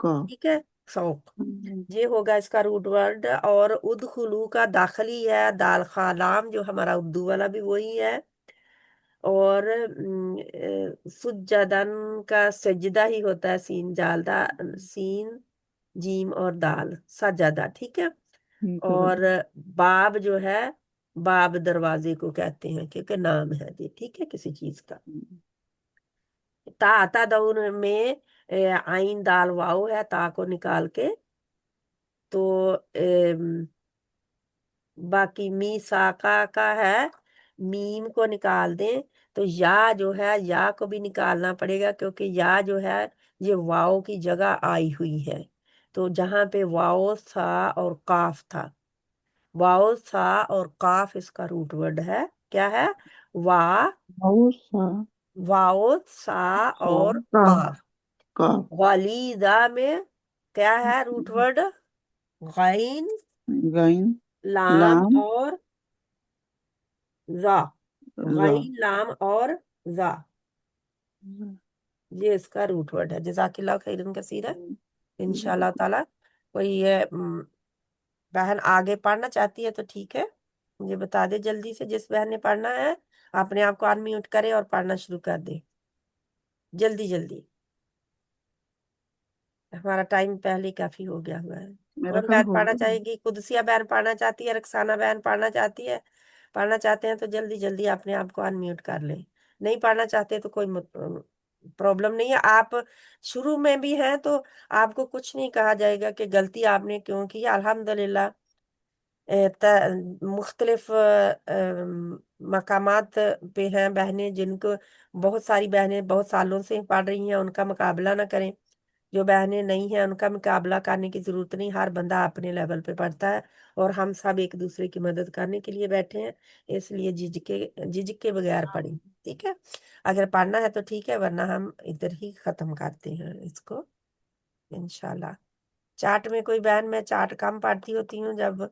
का ठीक है, शौक, ये होगा इसका रूट वर्ड। और उदखुलू का दाखिली है, दाल खालाम जो हमारा उर्दू वाला भी वही है। और सुज्जदन का सजदा ही होता है, सीन जालदा, सीन जीम और दाल, सजदा। ठीक है। और बाब जो है, बाब दरवाजे को कहते हैं क्योंकि नाम है ये, ठीक है, किसी चीज का। ता दौर में आइन दाल वाओ है, ता को निकाल के तो बाकी मी साका का है, मीम को निकाल दें तो या जो है या को भी निकालना पड़ेगा, क्योंकि या जो है ये वाओ की जगह आई हुई है। तो जहां पे वाओ सा और काफ था, वाओ सा और काफ इसका रूट वर्ड है। क्या है? वा, बहुत सा वाओ, सा और का काफ। का वालीदा में क्या है रूट वर्ड? गैन, गाइन लाम लाम और जा। रा गैन, लाम और जा, ये इसका रूट वर्ड है। जज़ाकिल्लाह खैरन कसीरा। इंशाल्लाह ताला कोई ये बहन आगे पढ़ना चाहती है तो ठीक है, मुझे बता दे जल्दी से। जिस बहन ने पढ़ना है अपने आप को अनम्यूट करे और पढ़ना शुरू कर दे जल्दी जल्दी, हमारा टाइम पहले ही काफी हो गया हुआ है। मेरा कौन ख्याल बहन हो पढ़ना गया। चाहेगी? कुदसिया बहन पढ़ना चाहती है, रक्साना बहन पढ़ना चाहती है, पढ़ना चाहते हैं तो जल्दी जल्दी अपने आप को अनम्यूट कर ले। नहीं पढ़ना चाहते तो कोई प्रॉब्लम नहीं है। आप शुरू में भी हैं तो आपको कुछ नहीं कहा जाएगा कि गलती आपने क्यों की। अल्हम्दुलिल्लाह मुख्तलिफ मकामात पे हैं बहनें जिनको, बहुत सारी बहनें बहुत सालों से पढ़ रही हैं, उनका मुकाबला ना करें। जो बहनें नहीं हैं उनका मुकाबला करने की जरूरत नहीं, हर बंदा अपने लेवल पे पढ़ता है और हम सब एक दूसरे की मदद करने के लिए बैठे हैं, इसलिए झिझक के बगैर पढ़ें। ठीक है, अगर पढ़ना है तो ठीक है, वरना हम इधर ही खत्म करते हैं इसको इंशाल्लाह। चार्ट में कोई बहन, मैं चार्ट कम पढ़ती होती हूँ जब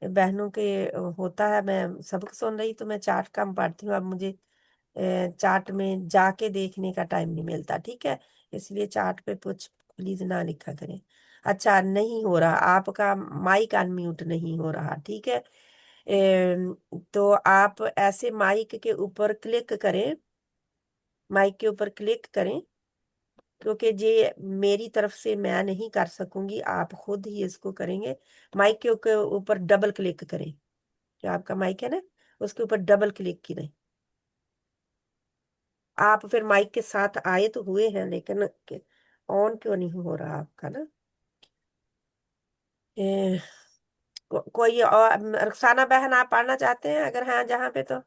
बहनों के होता है, मैं सबक सुन रही तो मैं चार्ट कम पढ़ती हूँ। अब मुझे चार्ट में जाके देखने का टाइम नहीं मिलता, ठीक है, इसलिए चार्ट पे कुछ प्लीज ना लिखा करें। अच्छा, नहीं हो रहा आपका माइक अनम्यूट नहीं हो रहा, ठीक है। तो आप ऐसे माइक के ऊपर क्लिक करें, माइक के ऊपर क्लिक करें, क्योंकि ये मेरी तरफ से मैं नहीं कर सकूंगी, आप खुद ही इसको करेंगे। माइक के ऊपर डबल क्लिक करें, जो आपका माइक है ना उसके ऊपर डबल क्लिक करें। आप फिर माइक के साथ आए तो हुए हैं, लेकिन ऑन क्यों नहीं हो रहा आपका ना? ए, कोई और रक्साना बहन आप पढ़ना चाहते हैं? अगर हाँ जहाँ पे तो,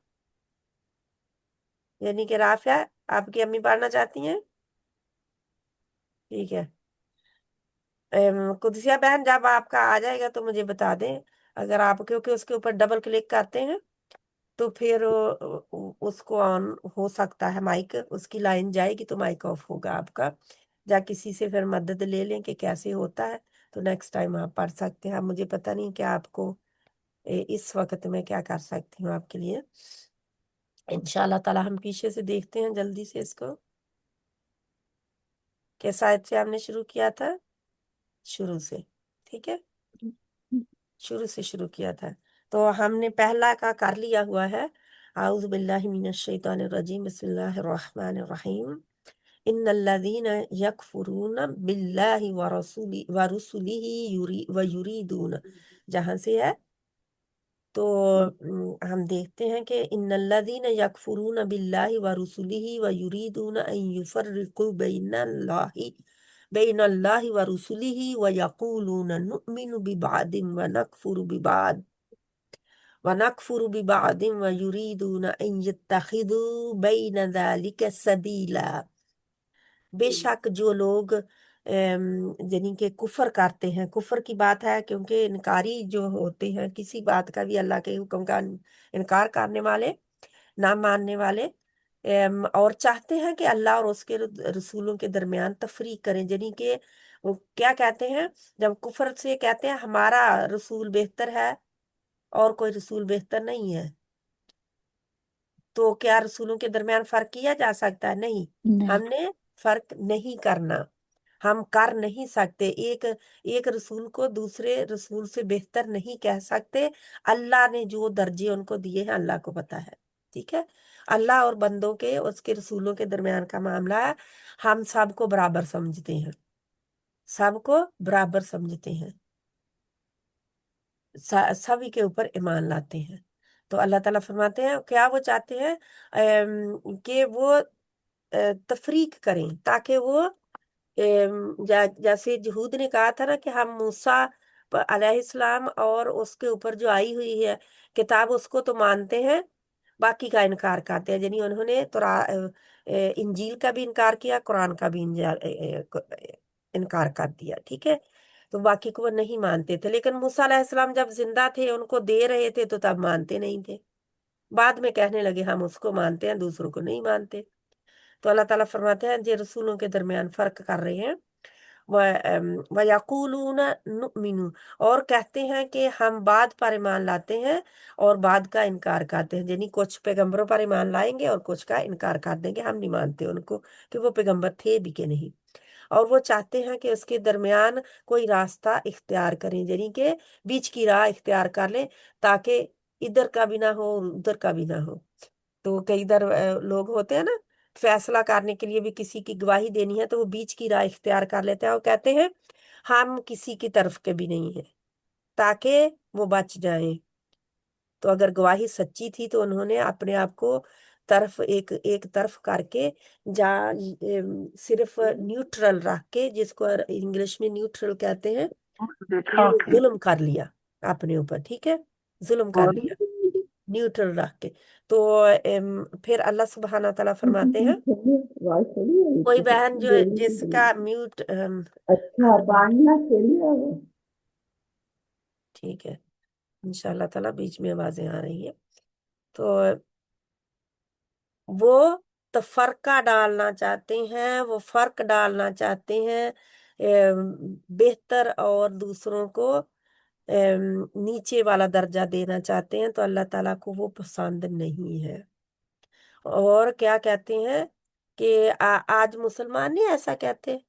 यानी कि राफिया आपकी अम्मी पढ़ना चाहती हैं, ठीक है। कुदसिया बहन जब आपका आ जाएगा तो मुझे बता दें, अगर आप क्योंकि उसके ऊपर डबल क्लिक करते हैं तो फिर उसको ऑन हो सकता है, माइक उसकी लाइन जाएगी तो माइक ऑफ होगा आपका। या किसी से फिर मदद ले लें कि कैसे होता है, तो नेक्स्ट टाइम आप पढ़ सकते हैं। अब मुझे पता नहीं कि आपको इस वक्त में क्या कर सकती हूँ आपके लिए। इंशाल्लाह ताला हम पीछे से देखते हैं जल्दी से इसको। किस आयत से हमने शुरू किया था? शुरू से, ठीक है, शुरू से शुरू किया था। तो हमने पहला का कर लिया हुआ है। आउज़ बिल्लाहि मिनश शैतानिर रजीम, बिस्मिल्लाहिर रहमानिर रहीम। इन्नल्लज़ीना यकफुरूना बिल्लाहि व रुसुलिही व युरीदून, जहाँ से है तो हम देखते हैं कि इन्नल्लज़ीना यकफुरूना बिल्लाहि व रुसुलिही व युरीदून अन युफर्रिकू बैनल्लाहि व रुसुलिही व यक़ूलूना नुअमिनु बिबअदिन व नकफुरु बिबअदिन व युरीदून अन यत्तखिदू बैन ज़ालिका सबीला। बेशक जो लोग यानी कि कुफर करते हैं, कुफर की बात है क्योंकि इनकारी जो होते हैं किसी बात का भी, अल्लाह के हुक्म का इनकार करने वाले, ना मानने वाले, और चाहते हैं कि अल्लाह और उसके रसूलों के दरमियान तफरीक करें, यानी कि वो क्या कहते हैं जब कुफर से कहते हैं हमारा रसूल बेहतर है और कोई रसूल बेहतर नहीं है, तो क्या रसूलों के दरमियान फर्क किया जा सकता है? नहीं, नहीं। हमने फर्क नहीं करना, हम कर नहीं सकते। एक रसूल को दूसरे रसूल से बेहतर नहीं कह सकते। अल्लाह ने जो दर्जे उनको दिए हैं अल्लाह को पता है, ठीक है। अल्लाह और बंदों के उसके रसूलों के दरमियान का मामला है, हम सबको बराबर समझते हैं, सबको बराबर समझते हैं, सभी के ऊपर ईमान लाते हैं। तो अल्लाह ताला फरमाते हैं क्या वो चाहते हैं कि वो तफरीक करें, ताकि वो जैसे यहूद ने कहा था ना कि हम मूसा अलैहिस्सलाम और उसके ऊपर जो आई हुई है किताब उसको तो मानते हैं, बाकी का इनकार करते हैं। यानी उन्होंने तो इंजील का भी इनकार किया, कुरान का भी इनकार कर दिया, ठीक है। तो बाकी को वो नहीं मानते थे, लेकिन मूसा अलैहिस्सलाम जब जिंदा थे उनको दे रहे थे तो तब मानते नहीं थे, बाद में कहने लगे हम उसको मानते हैं, दूसरों को नहीं मानते। तो अल्लाह ताला फरमाते हैं जो रसूलों के दरमियान फर्क कर रहे हैं, वयक़ूलून नुमिनु, और कहते हैं कि हम बाद पर ईमान लाते हैं और बाद का इनकार करते हैं। यानी कुछ पैगंबरों पर ईमान लाएंगे और कुछ का इनकार कर देंगे, हम नहीं मानते उनको कि वो पैगंबर थे भी कि नहीं। और वो चाहते हैं कि उसके दरमियान कोई रास्ता इख्तियार करें, यानी कि बीच की राह इख्तियार कर लें, ताकि इधर का भी ना हो और उधर का भी ना हो। तो कई लोग होते हैं ना, फैसला करने के लिए भी किसी की गवाही देनी है तो वो बीच की राह इख्तियार कर लेते हैं और कहते हैं हम किसी की तरफ के भी नहीं है, ताकि वो बच जाएं। तो अगर गवाही सच्ची थी तो उन्होंने अपने आप को तरफ एक एक तरफ करके सिर्फ न्यूट्रल रख के, जिसको इंग्लिश में न्यूट्रल कहते हैं, उन्होंने जुल्म कर लिया अपने ऊपर, ठीक है, जुल्म कर लिया न्यूट्रल रख के। तो फिर अल्लाह सुब्हाना तआला फरमाते हैं, कोई बहन जो जिसका म्यूट अच्छा बांधना चाहिए। ठीक है, इंशाल्लाह ताला बीच में आवाजें आ रही है। तो वो तफरका डालना चाहते हैं, वो फर्क डालना चाहते हैं, बेहतर और दूसरों को नीचे वाला दर्जा देना चाहते हैं, तो अल्लाह ताला को वो पसंद नहीं है। और क्या कहते हैं कि आज मुसलमान नहीं ऐसा कहते,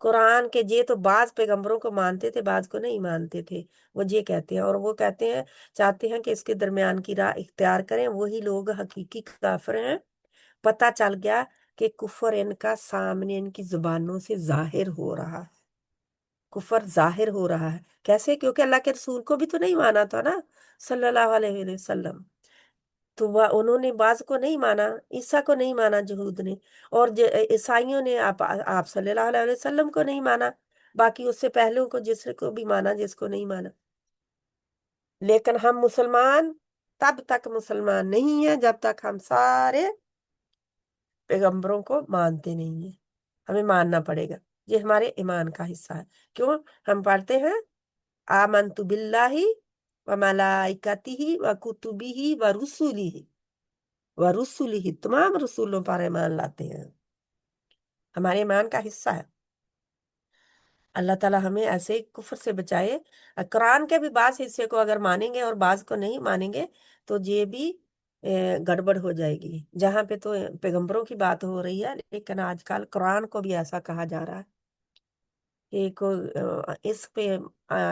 कुरान के जे तो बाज पैगंबरों को मानते थे, बाज को नहीं मानते थे, वो ये कहते हैं। और वो कहते हैं, चाहते हैं कि इसके दरमियान की राह इख्तियार करें। वही लोग हकीकी काफिर हैं। पता चल गया कि कुफर इनका सामने इनकी जुबानों से जाहिर हो रहा है, कुफर जाहिर हो रहा है। कैसे? क्योंकि अल्लाह के रसूल को भी तो नहीं माना था ना, सल्लल्लाहु अलैहि वसल्लम। तो वह उन्होंने बाज को नहीं माना, ईसा को नहीं माना यहूद ने, और ईसाइयों ने आप सल्लल्लाहु अलैहि वसल्लम को नहीं माना, बाकी उससे पहले को जिसको भी माना, जिसको नहीं माना। लेकिन हम मुसलमान तब तक मुसलमान नहीं है जब तक हम सारे पैगंबरों को मानते नहीं है। हमें मानना पड़ेगा, ये हमारे ईमान का हिस्सा है। क्यों? हम पढ़ते हैं आमन्तु बिल्लाहि व मलाइकतिही व कुतुबिही व रुसुलिही, तमाम रसूलों पर ईमान लाते हैं, हमारे ईमान का हिस्सा है। अल्लाह ताला हमें ऐसे कुफ्र से बचाए। कुरान के भी बाज हिस्से को अगर मानेंगे और बाज को नहीं मानेंगे तो ये भी गड़बड़ हो जाएगी। जहाँ पे तो पैगंबरों की बात हो रही है, लेकिन आजकल कुरान को भी ऐसा कहा जा रहा है कि इस पे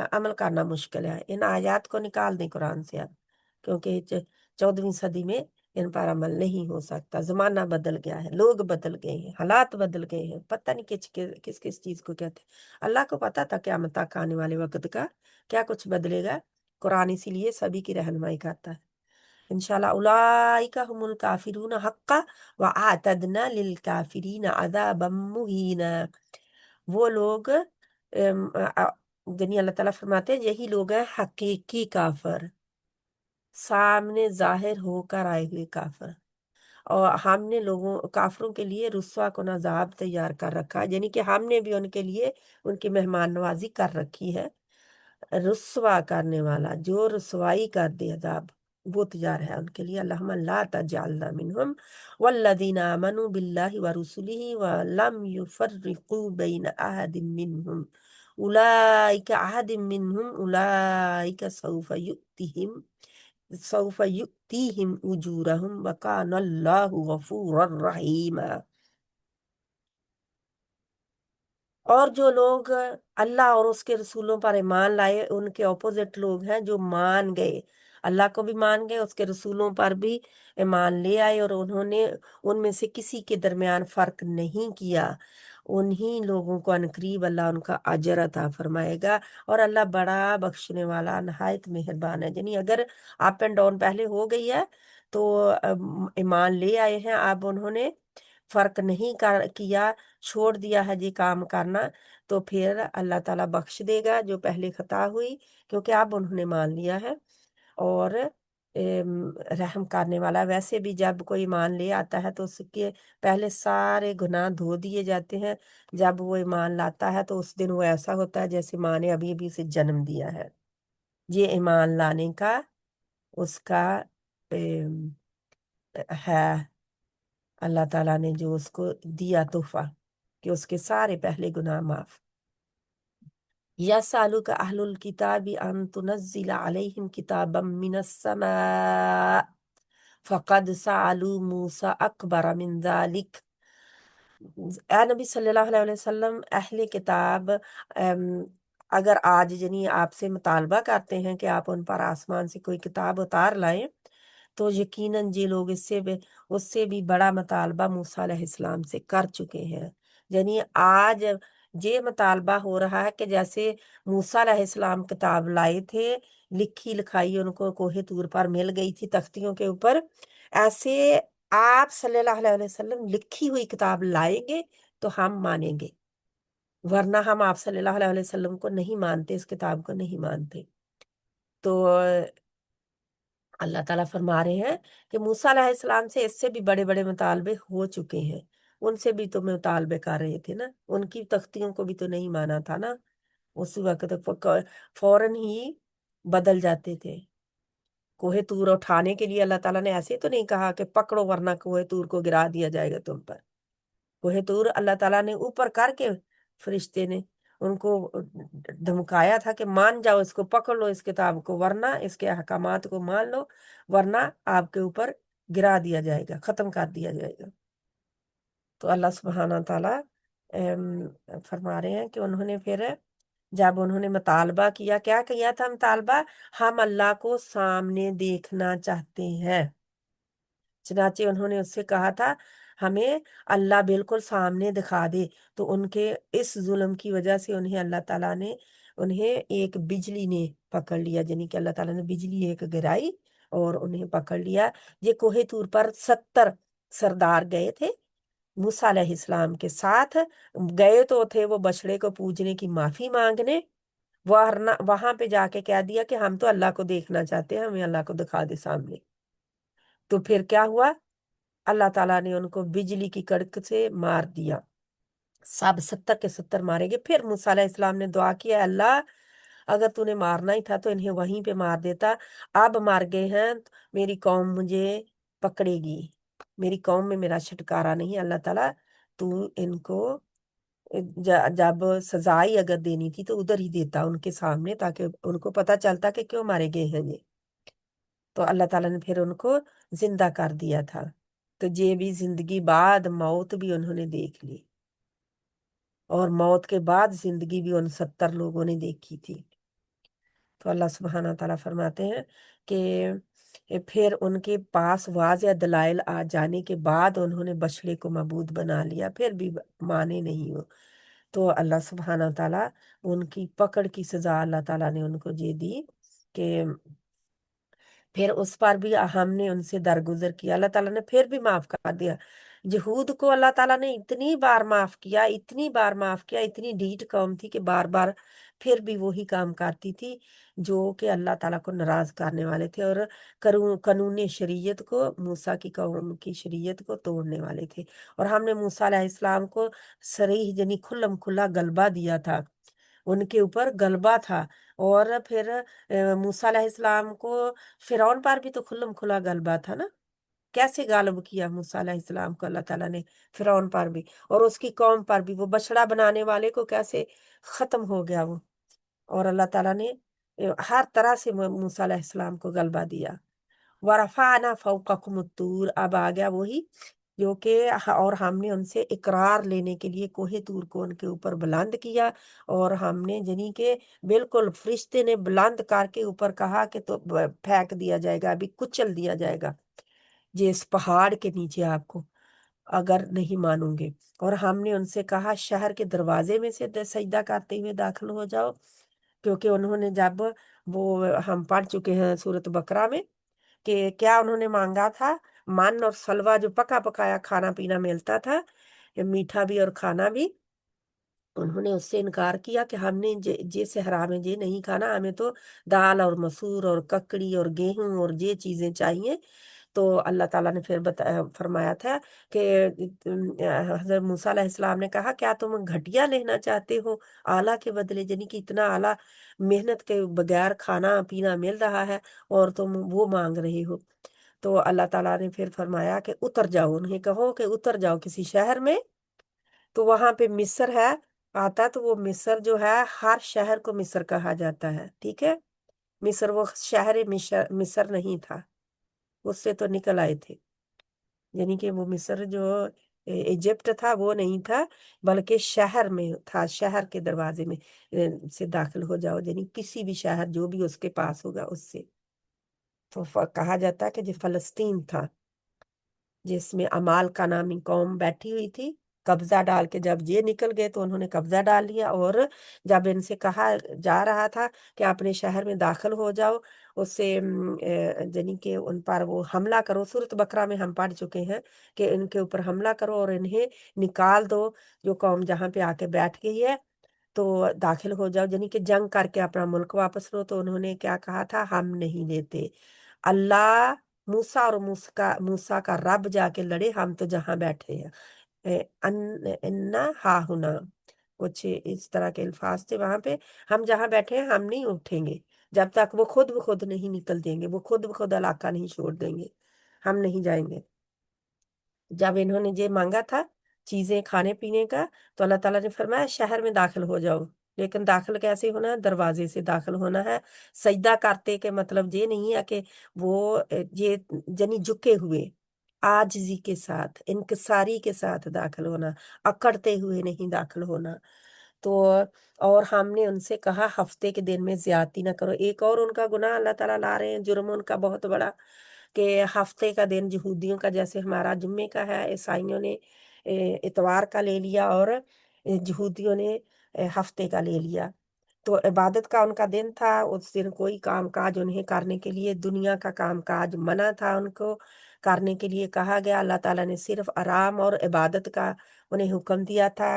अमल करना मुश्किल है। इन आयत को निकाल दें कुरान से अब, क्योंकि 14वीं सदी में इन पर अमल नहीं हो सकता। जमाना बदल गया है, लोग बदल गए हैं, हालात बदल गए हैं, पता नहीं किस किस चीज को कहते हैं। अल्लाह को पता था क़यामत तक आने वाले वक्त का क्या कुछ बदलेगा। कुरान इसीलिए सभी की रहनुमाई करता है। इंशाल्लाह उलाइका हुमुल काफिरून हक्का व आतदना लिल काफिरीन अज़ाबम मुहीना। वो लोग यानी अल्लाह ताला फरमाते हैं यही लोग हैं हकीकी काफिर, सामने जाहिर होकर आए हुए काफिर। और हमने लोगों काफिरों के लिए रुस्वा कुन अजाब तैयार कर रखा है, यानी कि हमने भी उनके लिए उनकी मेहमान नवाजी कर रखी है। रुस्वा करने वाला, जो रुसवाई कर दे, अजाब वो तैयार है उनके लिए। अल्लाहुम्मा ला तजअलना मिनहुम वल्लज़ीना आमनू बिल्लाहि व रुसुलिही व लम युफर्रिकू बैन अहदिम मिनहुम उलाइका अहदिम मिनहुम उलाइका सौफ युक्तिहिम उजूरहुम व कानल्लाहु गफूरर रहीमा। और जो लोग अल्लाह और उसके रसूलों पर ईमान लाए, उनके ऑपोजिट लोग हैं जो मान गए, अल्लाह को भी मान गए, उसके रसूलों पर भी ईमान ले आए, और उन्होंने उनमें से किसी के दरमियान फर्क नहीं किया। उन्हीं लोगों को अनकरीब अल्लाह उनका अजर अता फरमाएगा। और अल्लाह बड़ा बख्शने वाला नहायत मेहरबान है। यानी अगर अप एंड डाउन पहले हो गई है तो ईमान ले आए हैं, अब उन्होंने फर्क नहीं किया, छोड़ दिया है ये काम करना, तो फिर अल्लाह ताला बख्श देगा जो पहले खता हुई, क्योंकि अब उन्होंने मान लिया है। और रहम करने वाला। वैसे भी जब कोई ईमान ले आता है तो उसके पहले सारे गुनाह धो दिए जाते हैं। जब वो ईमान लाता है तो उस दिन वो ऐसा होता है जैसे माँ ने अभी अभी उसे जन्म दिया है। ये ईमान लाने का उसका है अल्लाह ताला ने जो उसको दिया तोहफा कि उसके सारे पहले गुनाह माफ। यसअलुका अहलुल किताबि अन तुनज़्ज़िला अलैहिम किताबम मिनस समा फ़क़द सअलू मूसा अकबर मिन ज़ालिक। ए नबी सल्लल्लाहु अलैहि वसल्लम अहले किताब अगर आज यानी आपसे मुतालबा करते हैं कि आप उन पर आसमान से कोई किताब उतार लाएं, तो यकीनन ये लोग उससे भी बड़ा मुतालबा मूसा अलैहिस्सलाम से कर चुके हैं। यानी आज ये मुतालबा हो रहा है कि जैसे मूसा अलैहिस्सलाम किताब लाए थे, लिखी लिखाई उनको कोहे तूर पर मिल गई थी तख्तियों के ऊपर, ऐसे आप सल्लल्लाहु अलैहि वसल्लम लिखी हुई किताब लाएंगे तो हम मानेंगे, वरना हम आप सल्लल्लाहु अलैहि वसल्लम को नहीं मानते, इस किताब को नहीं मानते। तो अल्लाह ताला फरमा रहे हैं कि मूसा अलैहिस्सलाम से इससे भी बड़े बड़े मुतालबे हो चुके हैं, उनसे भी तो मुतालबे कर रहे थे ना, उनकी तख्तियों को भी तो नहीं माना था ना, उस वक्त फौरन ही बदल जाते थे। कोहे तूर उठाने के लिए अल्लाह ताला ने ऐसे तो नहीं कहा कि पकड़ो वरना कोहे तूर को गिरा दिया जाएगा तुम पर। कोहे तूर अल्लाह ताला ने ऊपर करके फरिश्ते ने उनको धमकाया था कि मान जाओ, इसको पकड़ लो, इस किताब को, वरना इसके अहकामात को मान लो, वरना आपके ऊपर गिरा दिया जाएगा, खत्म कर दिया जाएगा। तो अल्लाह सुब्हाना ताला फरमा रहे हैं कि उन्होंने फिर जब उन्होंने मुतालबा किया, क्या किया था मुतालबा? हम अल्लाह को सामने देखना चाहते हैं। चनाचे उन्होंने उससे कहा था हमें अल्लाह बिल्कुल सामने दिखा दे। तो उनके इस जुल्म की वजह से उन्हें अल्लाह ताला ने उन्हें एक बिजली ने पकड़ लिया, यानी कि अल्लाह ताला ने बिजली एक गिराई और उन्हें पकड़ लिया। ये कोहे तूर पर 70 सरदार गए थे मूसा अलैहिस्सलाम के साथ। गए तो थे वो बछड़े को पूजने की माफी मांगने, वरना वहां पे जाके कह दिया कि हम तो अल्लाह को देखना चाहते हैं, हमें अल्लाह को दिखा दे सामने। तो फिर क्या हुआ? अल्लाह ताला ने उनको बिजली की कड़क से मार दिया, सब 70 के 70 मारे गए। फिर मूसा अलैहिस्सलाम ने दुआ किया, अल्लाह अगर तूने मारना ही था तो इन्हें वहीं पे मार देता, अब मार गए हैं तो मेरी कौम मुझे पकड़ेगी, मेरी कौम में मेरा छुटकारा नहीं। अल्लाह ताला तू इनको जब सजाई अगर देनी थी तो उधर ही देता उनके सामने, ताकि उनको पता चलता कि क्यों मारे गए हैं ये। तो अल्लाह ताला ने फिर उनको जिंदा कर दिया था। तो ये भी जिंदगी बाद मौत भी उन्होंने देख ली, और मौत के बाद जिंदगी भी उन 70 लोगों ने देखी थी। तो अल्लाह सुब्हाना ताला फरमाते हैं कि फिर उनके पास वाज़िह दलाइल आ जाने के बाद उन्होंने बछड़े को मबूद बना लिया, फिर भी माने नहीं वो। तो अल्लाह सुब्हाना ताला उनकी पकड़ की सजा अल्लाह ताला ने उनको ये दी कि फिर उस पर भी हमने उनसे दरगुजर किया, अल्लाह ताला ने फिर भी माफ कर दिया। यहूद को अल्लाह ताला ने इतनी बार माफ किया, इतनी बार माफ किया, इतनी ढीठ कौम थी कि बार बार फिर भी वही काम करती थी जो कि अल्लाह ताला को नाराज करने वाले थे, और कानून शरीयत को, मूसा की कौम की शरीयत को तोड़ने वाले थे। और हमने मूसा अलैहिस्सलाम को सरीह यानी खुल्लम खुल्ला गलबा दिया था, उनके ऊपर गलबा था। और फिर मूसा अलैहिस्सलाम को फिरौन पर भी तो खुल्लम खुला गलबा था ना, कैसे गालिब किया मूसा अलैहिस्सलाम को अल्लाह ताला ने फिरौन पर भी, और उसकी कौम पर भी, वो बछड़ा बनाने वाले को कैसे खत्म हो गया वो। और अल्लाह ताला ने हर तरह से मूसा अलैहिस्सलाम को गलबा दिया। वरफाना फौककुम तूर, अब आ गया वही जो कि और हमने उनसे इकरार लेने के लिए कोहे तूर को उनके ऊपर बुलंद किया, और हमने जनी के बिल्कुल फरिश्ते ने बुलंद करके ऊपर कहा कि तो फेंक दिया जाएगा, अभी कुचल दिया जाएगा ये इस पहाड़ के नीचे आपको, अगर नहीं मानोगे। और हमने उनसे कहा शहर के दरवाजे में से सजदा करते हुए दाखिल हो जाओ, क्योंकि उन्होंने जब वो हम पढ़ चुके हैं सूरत बकरा में कि क्या उन्होंने मांगा था, मन और सलवा जो पका पकाया खाना पीना मिलता था, ये मीठा भी और खाना भी। उन्होंने उससे इनकार किया कि हमने जे सहरा में जे नहीं खाना, हमें तो दाल और मसूर और ककड़ी और गेहूं और ये चीजें चाहिए। तो अल्लाह ताला ने फिर फरमाया था कि हजरत मूसा अलैहिस्सलाम ने कहा क्या तुम घटिया लेना चाहते हो आला के बदले, यानी कि इतना आला मेहनत के बगैर खाना पीना मिल रहा है और तुम वो मांग रहे हो। تو اللہ ताला ने फिर फरमाया कि उतर जाओ, उन्हें कहो कि उतर जाओ किसी शहर में। तो वहां पे मिस्र है आता, तो वो मिस्र जो है हर शहर को मिस्र कहा जाता है, ठीक है। मिस्र वो शहर मिस्र मिस्र नहीं था, उससे तो निकल आए थे, यानी कि वो मिस्र जो इजिप्ट था वो नहीं था, बल्कि शहर में था, शहर के दरवाजे में से दाखिल हो जाओ, यानी किसी भी शहर जो भी उसके पास होगा उससे। तो कहा जाता है कि जो फलस्तीन था, जिसमें अमाल का नामी कौम बैठी हुई थी, कब्जा डाल के जब ये निकल गए तो उन्होंने कब्जा डाल लिया। और जब इनसे कहा जा रहा था कि अपने शहर में दाखिल हो जाओ, उससे यानी कि उन पर वो हमला करो, सूरत बकरा में हम पढ़ चुके हैं कि इनके ऊपर हमला करो और इन्हें निकाल दो, जो कौम जहाँ पे आके बैठ गई है, तो दाखिल हो जाओ, यानी कि जंग करके अपना मुल्क वापस लो। तो उन्होंने क्या कहा था, हम नहीं लेते। अल्लाह मूसा और मूसा का रब जाके लड़े, हम तो जहां बैठे हैं। अन्ना हा हुना, कुछ इस तरह के अल्फाज थे वहां पे, हम जहां बैठे हैं हम नहीं उठेंगे जब तक वो खुद ब खुद नहीं निकल देंगे, वो खुद ब खुद इलाका नहीं छोड़ देंगे, हम नहीं जाएंगे। जब इन्होंने ये मांगा था चीजें खाने पीने का, तो अल्लाह ताला ने फरमाया शहर में दाखिल हो जाओ। लेकिन दाखिल कैसे होना है, दरवाजे से दाखिल होना है। सजदा करते के मतलब ये नहीं है कि वो ये जनी झुके हुए, आजिजी के साथ, इनकिसारी के साथ दाखिल होना, अकड़ते हुए नहीं दाखिल होना। तो और हमने उनसे कहा हफ्ते के दिन में ज्यादती ना करो। एक और उनका गुनाह अल्लाह ताला ला रहे हैं, जुर्म उनका बहुत बड़ा, कि हफ्ते का दिन यहूदियों का जैसे हमारा जुम्मे का है, ईसाइयों ने इतवार का ले लिया और यहूदियों ने हफ्ते का ले लिया। तो इबादत का उनका दिन था, उस दिन कोई काम काज उन्हें करने के लिए, दुनिया का काम काज मना था उनको करने के लिए कहा गया। अल्लाह ताला ने सिर्फ आराम और इबादत का उन्हें हुक्म दिया था।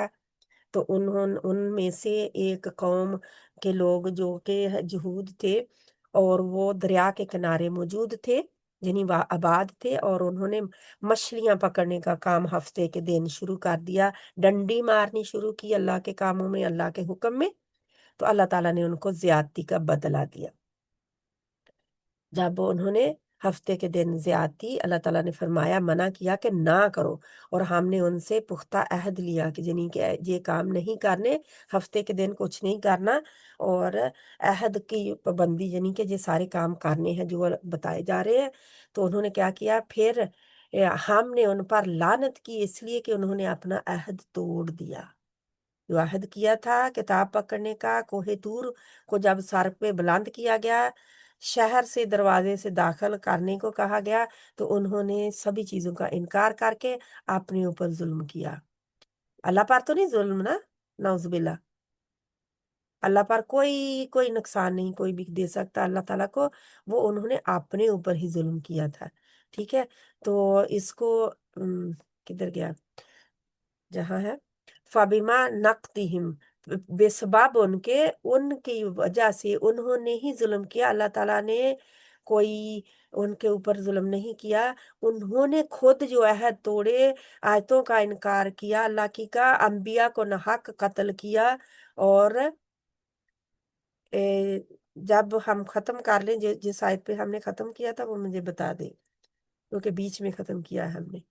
तो उन्होंने उनमें से एक कौम के लोग जो कि यहूद थे, और वो दरिया के किनारे मौजूद थे, यानी वह आबाद थे, और उन्होंने मछलियां पकड़ने का काम हफ्ते के दिन शुरू कर दिया, डंडी मारनी शुरू की अल्लाह के कामों में, अल्लाह के हुक्म में। तो अल्लाह ताला ने उनको ज्यादती का बदला दिया। जब उन्होंने हफ्ते के दिन ज्यादती, अल्लाह ताला ने फरमाया, मना किया कि ना करो, और हमने उनसे पुख्ता अहद लिया कि यानी कि ये काम नहीं करने, हफ्ते के दिन कुछ नहीं करना, और अहद की पाबंदी, यानी कि ये सारे काम करने हैं जो बताए जा रहे हैं। तो उन्होंने क्या किया फिर, हमने उन पर लानत की इसलिए कि उन्होंने अपना अहद तोड़ दिया, जो अहद किया था किताब पकड़ने का। कोहे तूर को जब सर पे बुलंद किया गया, शहर से दरवाजे से दाखिल करने को कहा गया, तो उन्होंने सभी चीजों का इनकार करके अपने ऊपर जुल्म किया। अल्लाह पर तो नहीं जुल्म ना, नाउजुबिल्ला। अल्लाह पर कोई कोई नुकसान नहीं कोई भी दे सकता अल्लाह ताला को, वो उन्होंने अपने ऊपर ही जुल्म किया था, ठीक है। तो इसको किधर गया, जहाँ है फबिमा नक्तिहिम, बेसबाब उनके, उनकी वजह से उन्होंने ही जुल्म किया। अल्लाह ताला ने कोई उनके ऊपर जुल्म नहीं किया, उन्होंने खुद जो अहद तोड़े, आयतों का इनकार किया, अल्लाह की का, अंबिया को नाहक कत्ल किया। और ए, जब हम खत्म कर लें, जिस आयत पे हमने खत्म किया था वो मुझे बता दे, क्योंकि बीच में खत्म किया है हमने।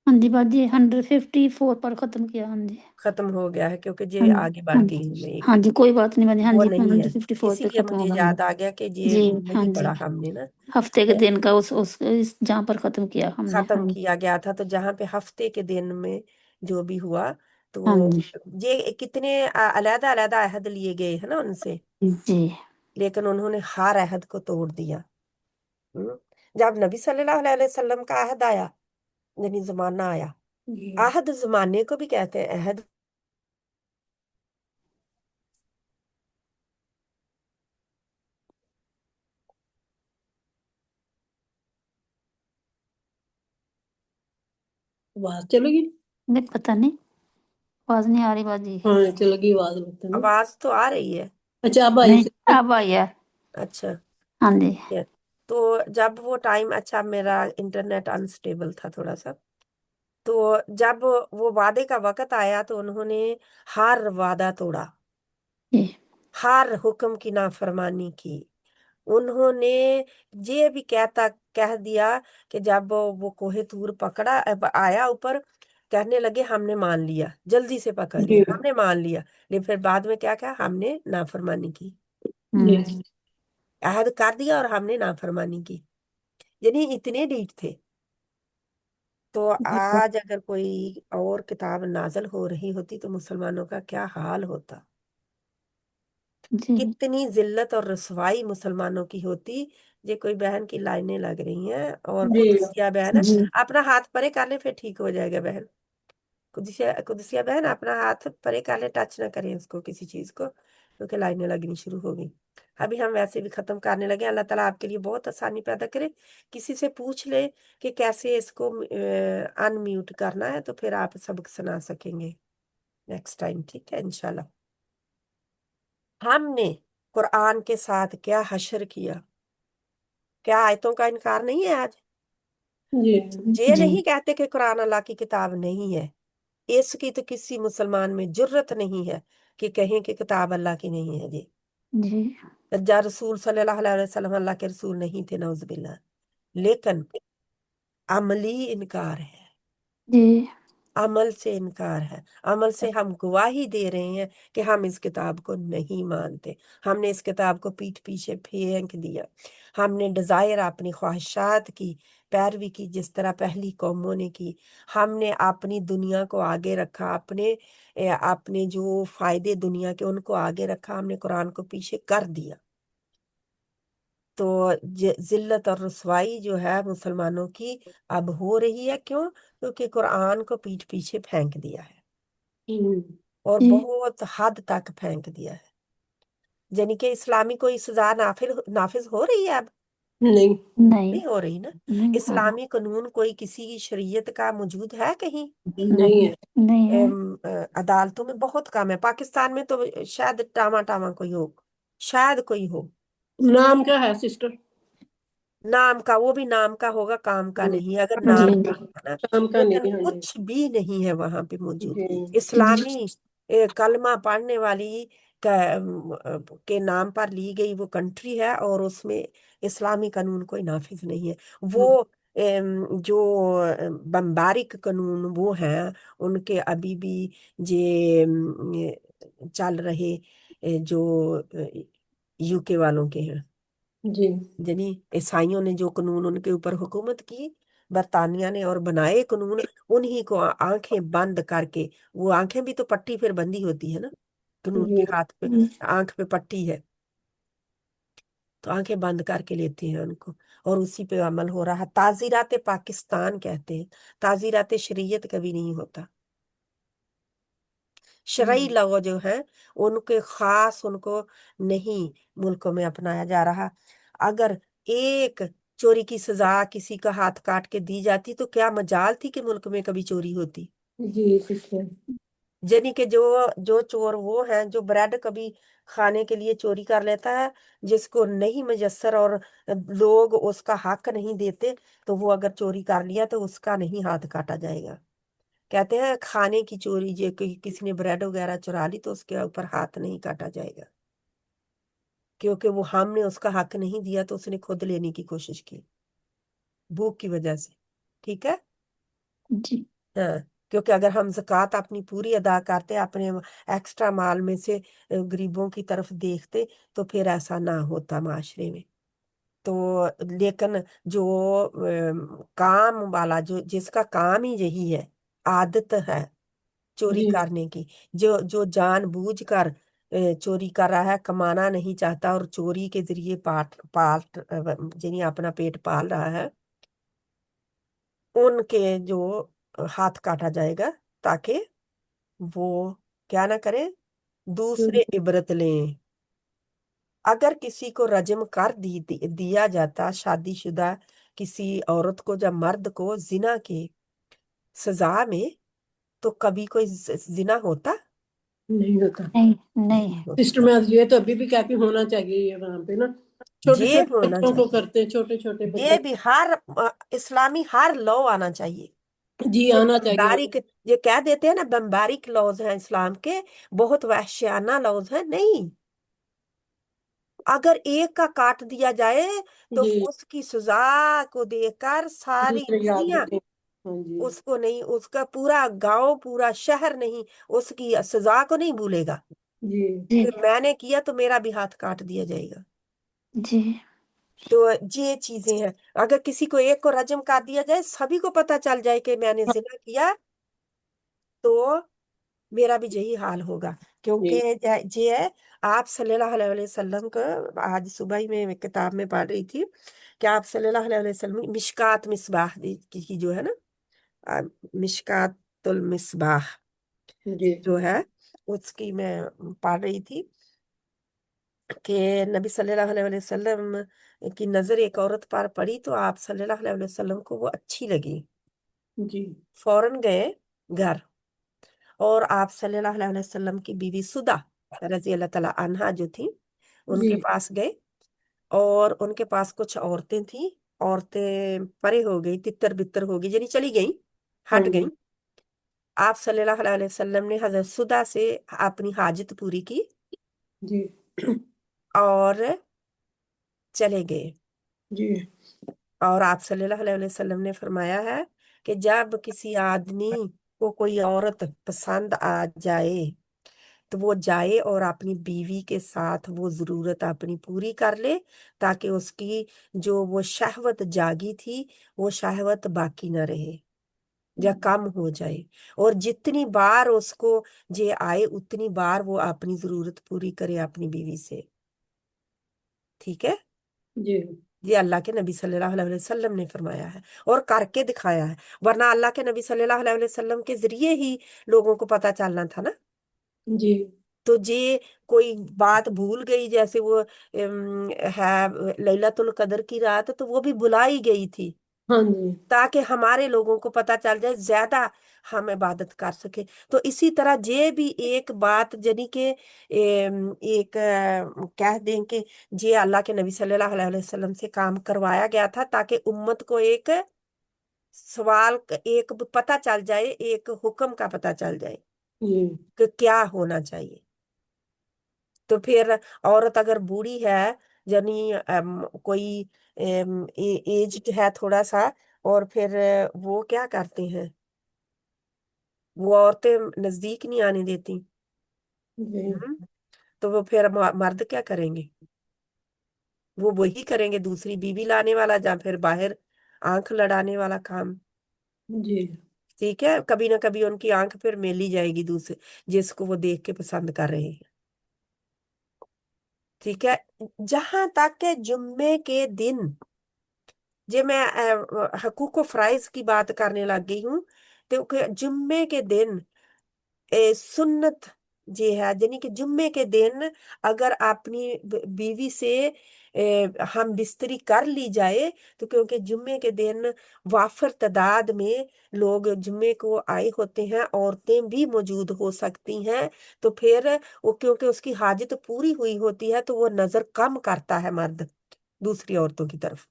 हाँ जी बाजी 154 पर खत्म किया। हाँ जी खत्म हो गया है क्योंकि हाँ ये जी आगे बढ़ हाँ गई जी हूँ मैं एक, हाँ जी कोई बात नहीं बाजी। हाँ वो जी नहीं है, 154 पे इसीलिए खत्म मुझे होगा। याद आ गया कि ये जी हाँ नहीं जी पढ़ा हमने ना। हफ्ते के तो दिन का उस जहाँ पर खत्म किया हमने। हाँ खत्म जी किया गया था, तो जहाँ पे हफ्ते के दिन में जो भी हुआ, हाँ तो जी ये कितने अलग अलग अहद लिए गए है ना उनसे, जी लेकिन उन्होंने हर अहद को तोड़ दिया। हम्म। जब नबी सल्लल्लाहु अलैहि वसल्लम का अहद आया, यानी जमाना आया, अहद जमाने को भी कहते हैं अहद। आवाज चलेगी? नहीं पता नहीं आवाज नहीं आ रही बाजी। हाँ चलेगी आवाज लगता है ना। आवाज तो आ रही है। अच्छा अब आई नहीं से। अब आई है। अच्छा, हाँ जी ये तो जब वो टाइम, अच्छा मेरा इंटरनेट अनस्टेबल था थोड़ा सा, तो जब वो वादे का वक्त आया तो उन्होंने हर वादा तोड़ा, जी हर हुक्म की नाफरमानी की, उन्होंने ये भी कह दिया कि जब वो कोहे तूर पकड़ा अब आया ऊपर, कहने लगे हमने मान लिया, जल्दी से पकड़ जी लिया, हमने मान लिया, लेकिन फिर बाद में क्या कहा, हमने नाफरमानी की, जी अहद कर दिया और हमने नाफरमानी की, यानी इतने डीठ थे। तो आज अगर कोई और किताब नाजल हो रही होती तो मुसलमानों का क्या हाल होता, जी कितनी जिल्लत और रसवाई मुसलमानों की होती। ये कोई बहन की लाइनें लग रही हैं, और जी कुदसिया बहन है, जी अपना हाथ परे कर ले फिर ठीक हो जाएगा बहन। कुदसिया बहन अपना हाथ परे कर ले, टच ना करें उसको किसी चीज को, क्योंकि लाइनें लगनी शुरू हो गई। अभी हम वैसे भी खत्म करने लगे। अल्लाह ताला आपके लिए बहुत आसानी पैदा करे। किसी से पूछ ले कि कैसे इसको अनम्यूट करना है, तो फिर आप सबक सुना सकेंगे नेक्स्ट टाइम, ठीक है इंशाल्लाह। हमने कुरान के साथ क्या हशर किया, क्या आयतों का इनकार नहीं है आज? जी ये जी नहीं कहते कि कुरान अल्लाह की किताब नहीं है, इसकी तो किसी मुसलमान में जुर्रत नहीं है कि कहें कि किताब अल्लाह की नहीं है जी। जी जा रसूल सल्लल्लाहु अलैहि वसल्लम अल्लाह के रसूल नहीं थे, नौजुबिल्लाह, लेकिन अमली इनकार है, जी अमल से इनकार है। अमल से हम गवाही दे रहे हैं कि हम इस किताब को नहीं मानते, हमने इस किताब को पीठ पीछे फेंक दिया, हमने डिजायर अपनी ख्वाहिशात की पैरवी की जिस तरह पहली कौमों ने की, हमने अपनी दुनिया को आगे रखा, अपने जो फायदे दुनिया के उनको आगे रखा, हमने कुरान को पीछे कर दिया। तो जिल्लत और रुसवाई जो है मुसलमानों की अब हो रही है, क्यों? क्योंकि कुरान को पीठ पीछे फेंक दिया है, और जी बहुत हद तक फेंक दिया है। यानी कि इस्लामी कोई सजा नाफिज हो रही है अब? नहीं नहीं नहीं हो रही ना। नहीं हो रहा, इस्लामी कानून कोई किसी की शरीयत का मौजूद है कहीं? नहीं है नहीं है। अदालतों में बहुत कम है। पाकिस्तान में तो शायद टामा टामा कोई हो, शायद कोई हो, नाम क्या है सिस्टर नाम का, वो भी नाम का होगा, काम का नहीं, अगर नाम जी का होगा ना, नाम का लेकिन नहीं हाँ जी कुछ भी नहीं है वहां पे मौजूद। जी इस्लामी कलमा पढ़ने वाली के नाम पर ली गई वो कंट्री है, और उसमें इस्लामी कानून कोई नाफिज नहीं है। वो जो बम्बारिक कानून वो हैं, उनके अभी भी ये चल रहे, जो यूके वालों के हैं, जी यानी ईसाइयों ने जो कानून उनके ऊपर हुकूमत की, बरतानिया ने, और बनाए कानून, उन्हीं को आंखें बंद करके, वो आंखें भी तो पट्टी फिर बंदी होती है ना, कानून के जी हाथ पे आंख पे पट्टी है, तो आंखें बंद करके लेते हैं उनको, और उसी पे अमल हो रहा है। ताजीरात पाकिस्तान कहते हैं, ताजीरात शरीयत कभी नहीं होता। शरई लॉ जो है उनके खास, उनको नहीं मुल्कों में अपनाया जा रहा। अगर एक चोरी की सजा किसी का हाथ काट के दी जाती तो क्या मजाल थी कि मुल्क में कभी चोरी होती? जी सिस्टर यानी कि जो जो चोर वो है जो ब्रेड कभी खाने के लिए चोरी कर लेता है, जिसको नहीं मुयस्सर और लोग उसका हक नहीं देते, तो वो अगर चोरी कर लिया तो उसका नहीं हाथ काटा जाएगा। कहते हैं खाने की चोरी, जो किसी ने ब्रेड वगैरह चुरा ली तो उसके ऊपर हाथ नहीं काटा जाएगा, क्योंकि वो हमने उसका हक नहीं दिया, तो उसने खुद लेने की कोशिश की भूख की वजह से, ठीक है। जी हाँ, क्योंकि अगर हम ज़कात अपनी पूरी अदा करते, अपने एक्स्ट्रा माल में से गरीबों की तरफ देखते, तो फिर ऐसा ना होता माशरे में। तो लेकिन जो काम वाला, जो जिसका काम ही यही है, आदत है चोरी जी करने की, जो जो जानबूझकर चोरी कर रहा है, कमाना नहीं चाहता और चोरी के जरिए पाट पाट यानी अपना पेट पाल रहा है, उनके जो हाथ काटा जाएगा, ताकि वो क्या ना करे, दूसरे इबरत लें। अगर किसी को रजम कर दिया जाता, शादीशुदा किसी औरत को या मर्द को जिना के सजा में, तो कभी कोई जिना होता? नहीं होता नहीं नहीं नहीं होता। सिस्टर मैं ये तो अभी भी कहती हूँ होना चाहिए ये वहाँ पे ना छोटे ये छोटे होना बच्चों को चाहिए, करते हैं छोटे छोटे ये बच्चों भी हर इस्लामी हर लॉ आना चाहिए। जी ये आना चाहिए बम्बारिक, ये कह देते हैं ना बम्बारिक लॉज हैं इस्लाम के, बहुत वहशियाना लॉज हैं, नहीं। अगर एक का काट दिया जाए तो जी उसकी सजा को देखकर सारी दूसरे याद दुनिया रखें। हाँ जी उसको नहीं, उसका पूरा गांव पूरा शहर नहीं उसकी सजा को नहीं भूलेगा जी जी कि मैंने किया तो मेरा भी हाथ काट दिया जाएगा। जी तो ये चीजें हैं। अगर किसी को एक को रजम कर दिया जाए, सभी को पता चल जाए कि मैंने जिना किया, तो मेरा भी यही हाल होगा। क्योंकि जी ये है, आप सल्लल्लाहु अलैहि वसल्लम का, आज सुबह ही मैं किताब में पढ़ रही थी कि आप सल्लल्लाहु अलैहि वसल्लम मिशकात मिसबाह की जो है ना, मिशकातुल मिसबाह जी जो है, उसकी मैं पढ़ रही थी कि नबी सल्लल्लाहु अलैहि वसल्लम की नजर एक औरत पर पड़ी, तो आप सल्लल्लाहु अलैहि वसल्लम को वो अच्छी लगी, जी फौरन गए घर, और आप सल्लल्लाहु अलैहि वसल्लम की बीवी सुदा रजी अल्लाह ताला अन्हा जो थी, जी उनके पास गए, और उनके पास कुछ औरतें थी। औरतें परे हो गई, तितर बितर हो गई, यानी चली गई, हाँ हट जी गई। आप सल्लल्लाहु अलैहि वसल्लम ने हजरत सुदा से अपनी हाजत पूरी की जी और चले गए। जी और आप सल्लल्लाहु अलैहि वसल्लम ने फरमाया है कि जब किसी आदमी को कोई औरत पसंद आ जाए, तो वो जाए और अपनी बीवी के साथ वो जरूरत अपनी पूरी कर ले, ताकि उसकी जो वो शहवत जागी थी, वो शहवत बाकी ना रहे या कम हो जाए। और जितनी बार उसको जे आए, उतनी बार वो अपनी जरूरत पूरी करे अपनी बीवी से। ठीक है, जी ये अल्लाह के नबी सल्लल्लाहु अलैहि वसल्लम ने फरमाया है और करके दिखाया है। वरना अल्लाह के नबी सल्लल्लाहु अलैहि वसल्लम के जरिए ही लोगों को पता चलना था ना। जी तो जे कोई बात भूल गई, जैसे वो है लैलतुल कदर की रात, तो वो भी बुलाई गई थी हाँ जी ताकि हमारे लोगों को पता चल जाए, ज्यादा हम इबादत कर सके। तो इसी तरह जे भी एक बात यानी कि एक कह दें कि जे अल्लाह के नबी सल्लल्लाहु अलैहि वसल्लम से काम करवाया गया था, ताकि उम्मत को एक सवाल एक पता चल जाए, एक हुक्म का पता चल जाए जी कि क्या होना चाहिए। तो फिर औरत अगर बूढ़ी है, यानी कोई एज्ड है थोड़ा सा, और फिर वो क्या करते हैं, वो औरतें नजदीक नहीं आने देती। जी हम्म, तो वो फिर मर्द क्या करेंगे? वो वही करेंगे, दूसरी बीवी लाने वाला, या फिर बाहर आंख लड़ाने वाला काम। जी ठीक है, कभी ना कभी उनकी आंख फिर मेली जाएगी दूसरे जिसको वो देख के पसंद कर रहे हैं। ठीक है, जहां तक के जुम्मे के दिन, जे मैं हकूक फराइज की बात करने लग गई हूँ, तो जुम्मे के दिन सुन्नत जे है, यानी कि जुम्मे के दिन अगर अपनी बीवी से हम बिस्तरी कर ली जाए, तो क्योंकि जुम्मे के दिन वाफर तादाद में लोग जुम्मे को आए होते हैं, औरतें भी मौजूद हो सकती हैं, तो फिर वो क्योंकि उसकी हाजत पूरी हुई होती है, तो वो नजर कम करता है मर्द दूसरी औरतों की तरफ।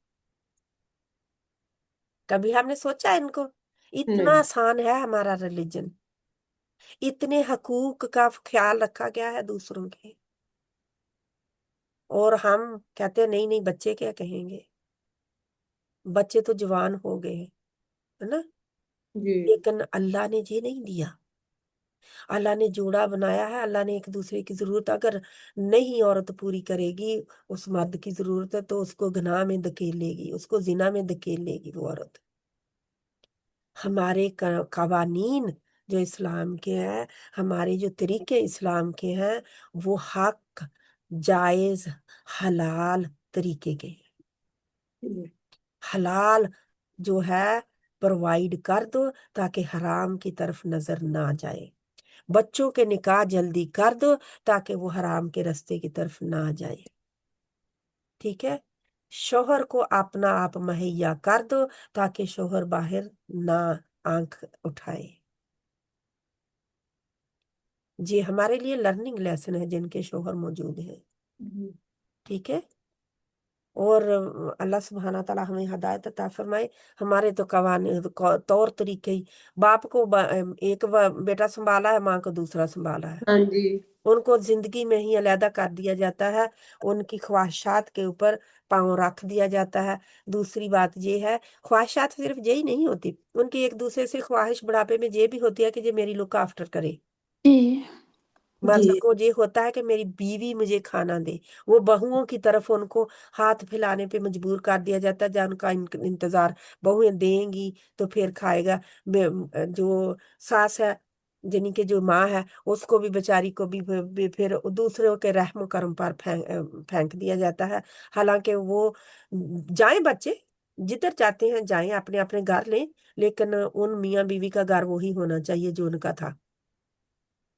कभी हमने सोचा इनको? इतना नहीं आसान है हमारा रिलीजन, इतने हकूक का ख्याल रखा गया है दूसरों के, और हम कहते हैं नहीं नहीं, बच्चे क्या कहेंगे, बच्चे तो जवान हो गए हैं, है ना। जी लेकिन अल्लाह ने ये नहीं दिया। अल्लाह ने जोड़ा बनाया है, अल्लाह ने एक दूसरे की जरूरत अगर नहीं औरत पूरी करेगी उस मर्द की जरूरत है, तो उसको गुनाह में धकेल लेगी, उसको जिना में धकेल लेगी वो औरत। हमारे कवानीन जो इस्लाम के हैं, हमारे जो तरीके इस्लाम के हैं, वो हक, जायज, हलाल तरीके के हैं। जी हलाल जो है प्रोवाइड कर दो, ताकि हराम की तरफ नजर ना जाए। बच्चों के निकाह जल्दी कर दो, ताकि वो हराम के रास्ते की तरफ ना जाए। ठीक है, शोहर को अपना आप मुहैया कर दो, ताकि शोहर बाहर ना आंख उठाए। जी, हमारे लिए लर्निंग लेसन है जिनके शोहर मौजूद हैं। जी ठीक है, اور اللہ सुबहाना ताला हमें हदायत अता फरमाए। हमारे तो तौर तरीके ही, बाप को एक बेटा संभाला है, माँ को दूसरा संभाला है, हाँ जी उनको जिंदगी में ही अलहदा कर दिया जाता है, उनकी ख्वाहिशात के ऊपर पांव रख दिया जाता है। दूसरी बात ये है, ख्वाहिशात सिर्फ यही नहीं होती, उनकी एक दूसरे से ख्वाहिश बुढ़ापे में ये भी होती है कि ये मेरी लुक आफ्टर करे। जी मर्द जी को ये होता है कि मेरी बीवी मुझे खाना दे, वो बहुओं की तरफ उनको हाथ फैलाने पे मजबूर कर दिया जाता है, जहाँ उनका इंतजार बहुएं देंगी तो फिर खाएगा। जो सास है, यानी कि जो माँ है, उसको भी बेचारी को भी फिर दूसरों के रहम करम पर फेंक दिया जाता है। हालांकि वो जाए बच्चे जिधर जाते हैं जाएं, अपने अपने घर लें, लेकिन उन मियाँ बीवी का घर वही होना चाहिए जो उनका था।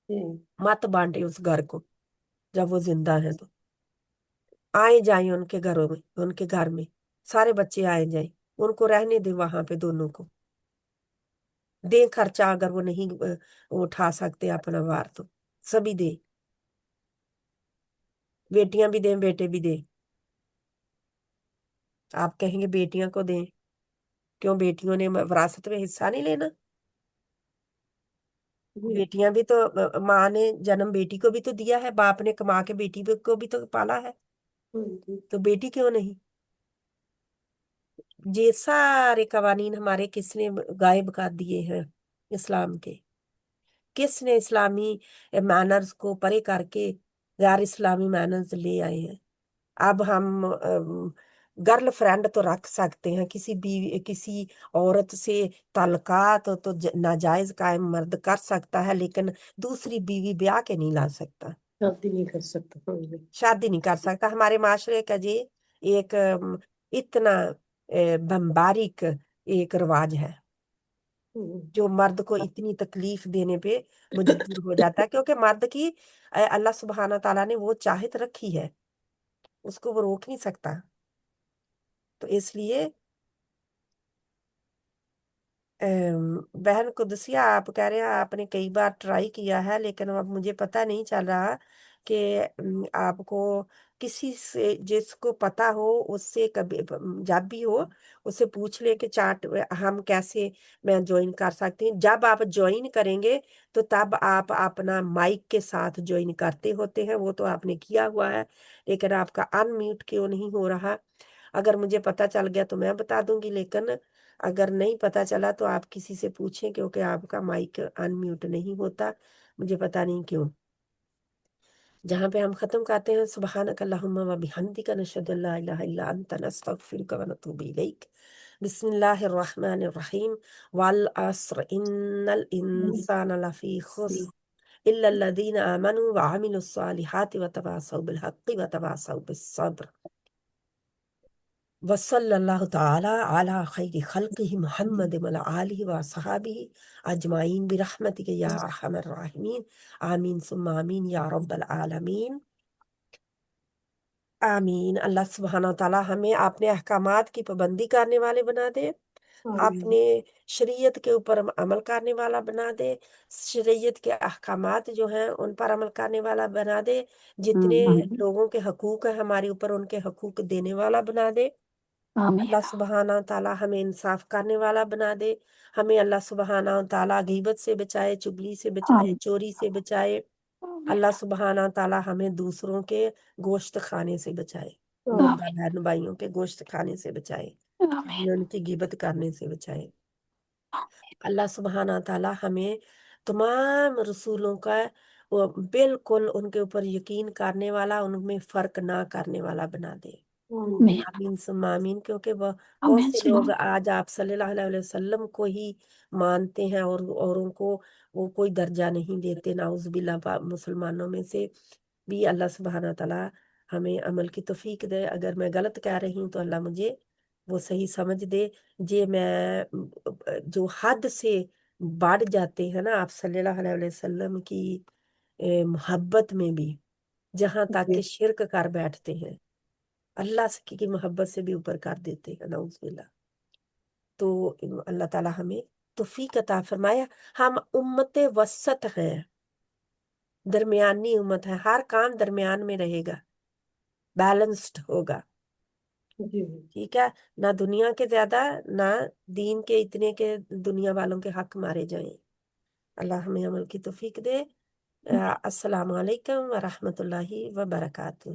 जी मत बांटे उस घर को, जब वो जिंदा है तो आए जाए उनके घरों में, उनके घर में सारे बच्चे आए जाए, उनको रहने दे वहां पे, दोनों को दे खर्चा, अगर वो नहीं उठा सकते अपना भार तो सभी दे, बेटियां भी दें बेटे भी दें। आप कहेंगे बेटियां को दें, क्यों बेटियों ने विरासत में हिस्सा नहीं लेना? जी बेटियां भी तो माँ ने जन्म बेटी को भी तो दिया है, बाप ने कमा के बेटी को भी तो पाला है, हाँ जी तो बेटी क्यों नहीं? ये सारे कवानीन हमारे किसने गायब कर दिए हैं? इस्लाम के। किसने इस्लामी मैनर्स को परे करके गैर इस्लामी मैनर्स ले आए हैं? अब हम गर्ल फ्रेंड तो रख सकते हैं, किसी औरत से ताल्लुकात तो नाजायज कायम मर्द कर सकता है, लेकिन दूसरी बीवी ब्याह के नहीं ला सकता, शादी नहीं कर सकता हाँ जी शादी नहीं कर सकता। हमारे माशरे का ये एक इतना बम्बारिक एक रिवाज है, हम्म, जो मर्द को इतनी तकलीफ देने पे मजबूर हो जाता है, क्योंकि मर्द की अल्लाह सुब्हाना ताला ने वो चाहत रखी है, उसको वो रोक नहीं सकता। तो इसलिए बहन कुदसिया, आप कह रहे हैं आपने कई बार ट्राई किया है, लेकिन अब मुझे पता नहीं चल रहा कि आपको किसी से, जिसको पता हो उससे कभी जब भी हो उससे पूछ ले कि चार्ट हम कैसे मैं ज्वाइन कर सकती हूँ। जब आप ज्वाइन करेंगे तो तब आप अपना माइक के साथ ज्वाइन करते होते हैं, वो तो आपने किया हुआ है, लेकिन आपका अनम्यूट क्यों नहीं हो रहा? अगर मुझे पता चल गया तो मैं बता दूंगी, लेकिन अगर नहीं पता चला तो आप किसी से पूछें, क्योंकि आपका माइक अनम्यूट नहीं होता, मुझे पता नहीं क्यों। जहाँ पे हम खत्म करते हैं, सुब्हानक अल्लाहुम्मा व बिहम्दिका नशहदु अल्ला इलाहा इल्ला अंता नस्तगफिरुका व नतूबु इलैक। बिस्मिल्लाहिर रहमानिर रहीम। वल अस्र इन्नल इंसाना लफी खुस्र इल्ला अल्लज़ीना आमनू व अमिलुस सालिहाति व तवासौ बिल हक़्क़ि व तवासौ बिस सब्र। वसल्लल्लाहु ताला अला खैरि खल्क़िहि मुहम्मद व आलिहि व असहाबिहि अजमाइन बिरहमतिका या अरहमर राहिमीन। आमीन सुम्मा आमीन या रब्बल आलमीन। आमीन। अल्लाह सुब्हाना ताला हमें अपने अहकामात की पाबंदी करने वाले बना दे, अपने शरीयत के ऊपर अमल करने वाला बना दे, शरीयत के अहकामात जो हैं उन पर अमल करने वाला बना दे, जितने लोगों के हकूक है हमारे ऊपर उनके हकूक देने वाला बना दे। आमीन अल्लाह सुबहाना ताला हमें इंसाफ करने वाला बना दे, हमें अल्लाह सुबहाना ताला गीबत से बचाए, चुगली से बचाए, आमीन चोरी से बचाए। अल्लाह सुबहाना ताला हमें दूसरों के गोश्त खाने से बचाए, मुर्दा आमीन बहन भाइयों के गोश्त खाने से बचाए, आमीन हमें उनकी गिबत करने से बचाए। अल्लाह सुबहाना ताला हमें तमाम रसूलों का वो बिल्कुल उनके ऊपर यकीन करने वाला, उनमें फर्क ना करने वाला बना दे। आमीन आमीन सुम्मा आमीन। क्योंकि वह बहुत आमीन से लोग आज आप सल्लल्लाहु अलैहि वसल्लम को ही मानते हैं और औरों को वो कोई दर्जा नहीं देते, नाउज़ुबिल्लाह। मुसलमानों में से भी अल्लाह सुब्हाना ताला हमें अमल की तौफीक दे। अगर मैं गलत कह रही हूँ तो अल्लाह मुझे वो सही समझ दे। जे मैं जो हद से बढ़ जाते हैं ना आप सल्लल्लाहु अलैहि वसल्लम की मोहब्बत में भी, जहां तक कि शिरक कर बैठते हैं, अल्लाह की मोहब्बत से भी ऊपर कर देते हैं, नाउज़ुबिल्लाह। तो अल्लाह ताला हमें तौफीक अता फरमाया। हम उम्मत वसत हैं, दरमियानी उम्मत है, हर काम दरमियान में रहेगा, बैलेंस्ड होगा। ٹھیک ہے، نہ دنیا کے زیادہ نہ دین کے اتنے کہ دنیا والوں کے حق مارے جائیں۔ اللہ ہمیں عمل کی توفیق دے۔ السلام علیکم ورحمۃ اللہ وبرکاتہ۔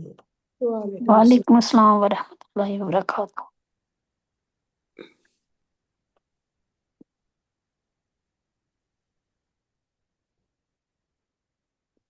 وعلیکم السلام۔ وعلیکم السلام ورحمۃ اللہ وبرکاتہ۔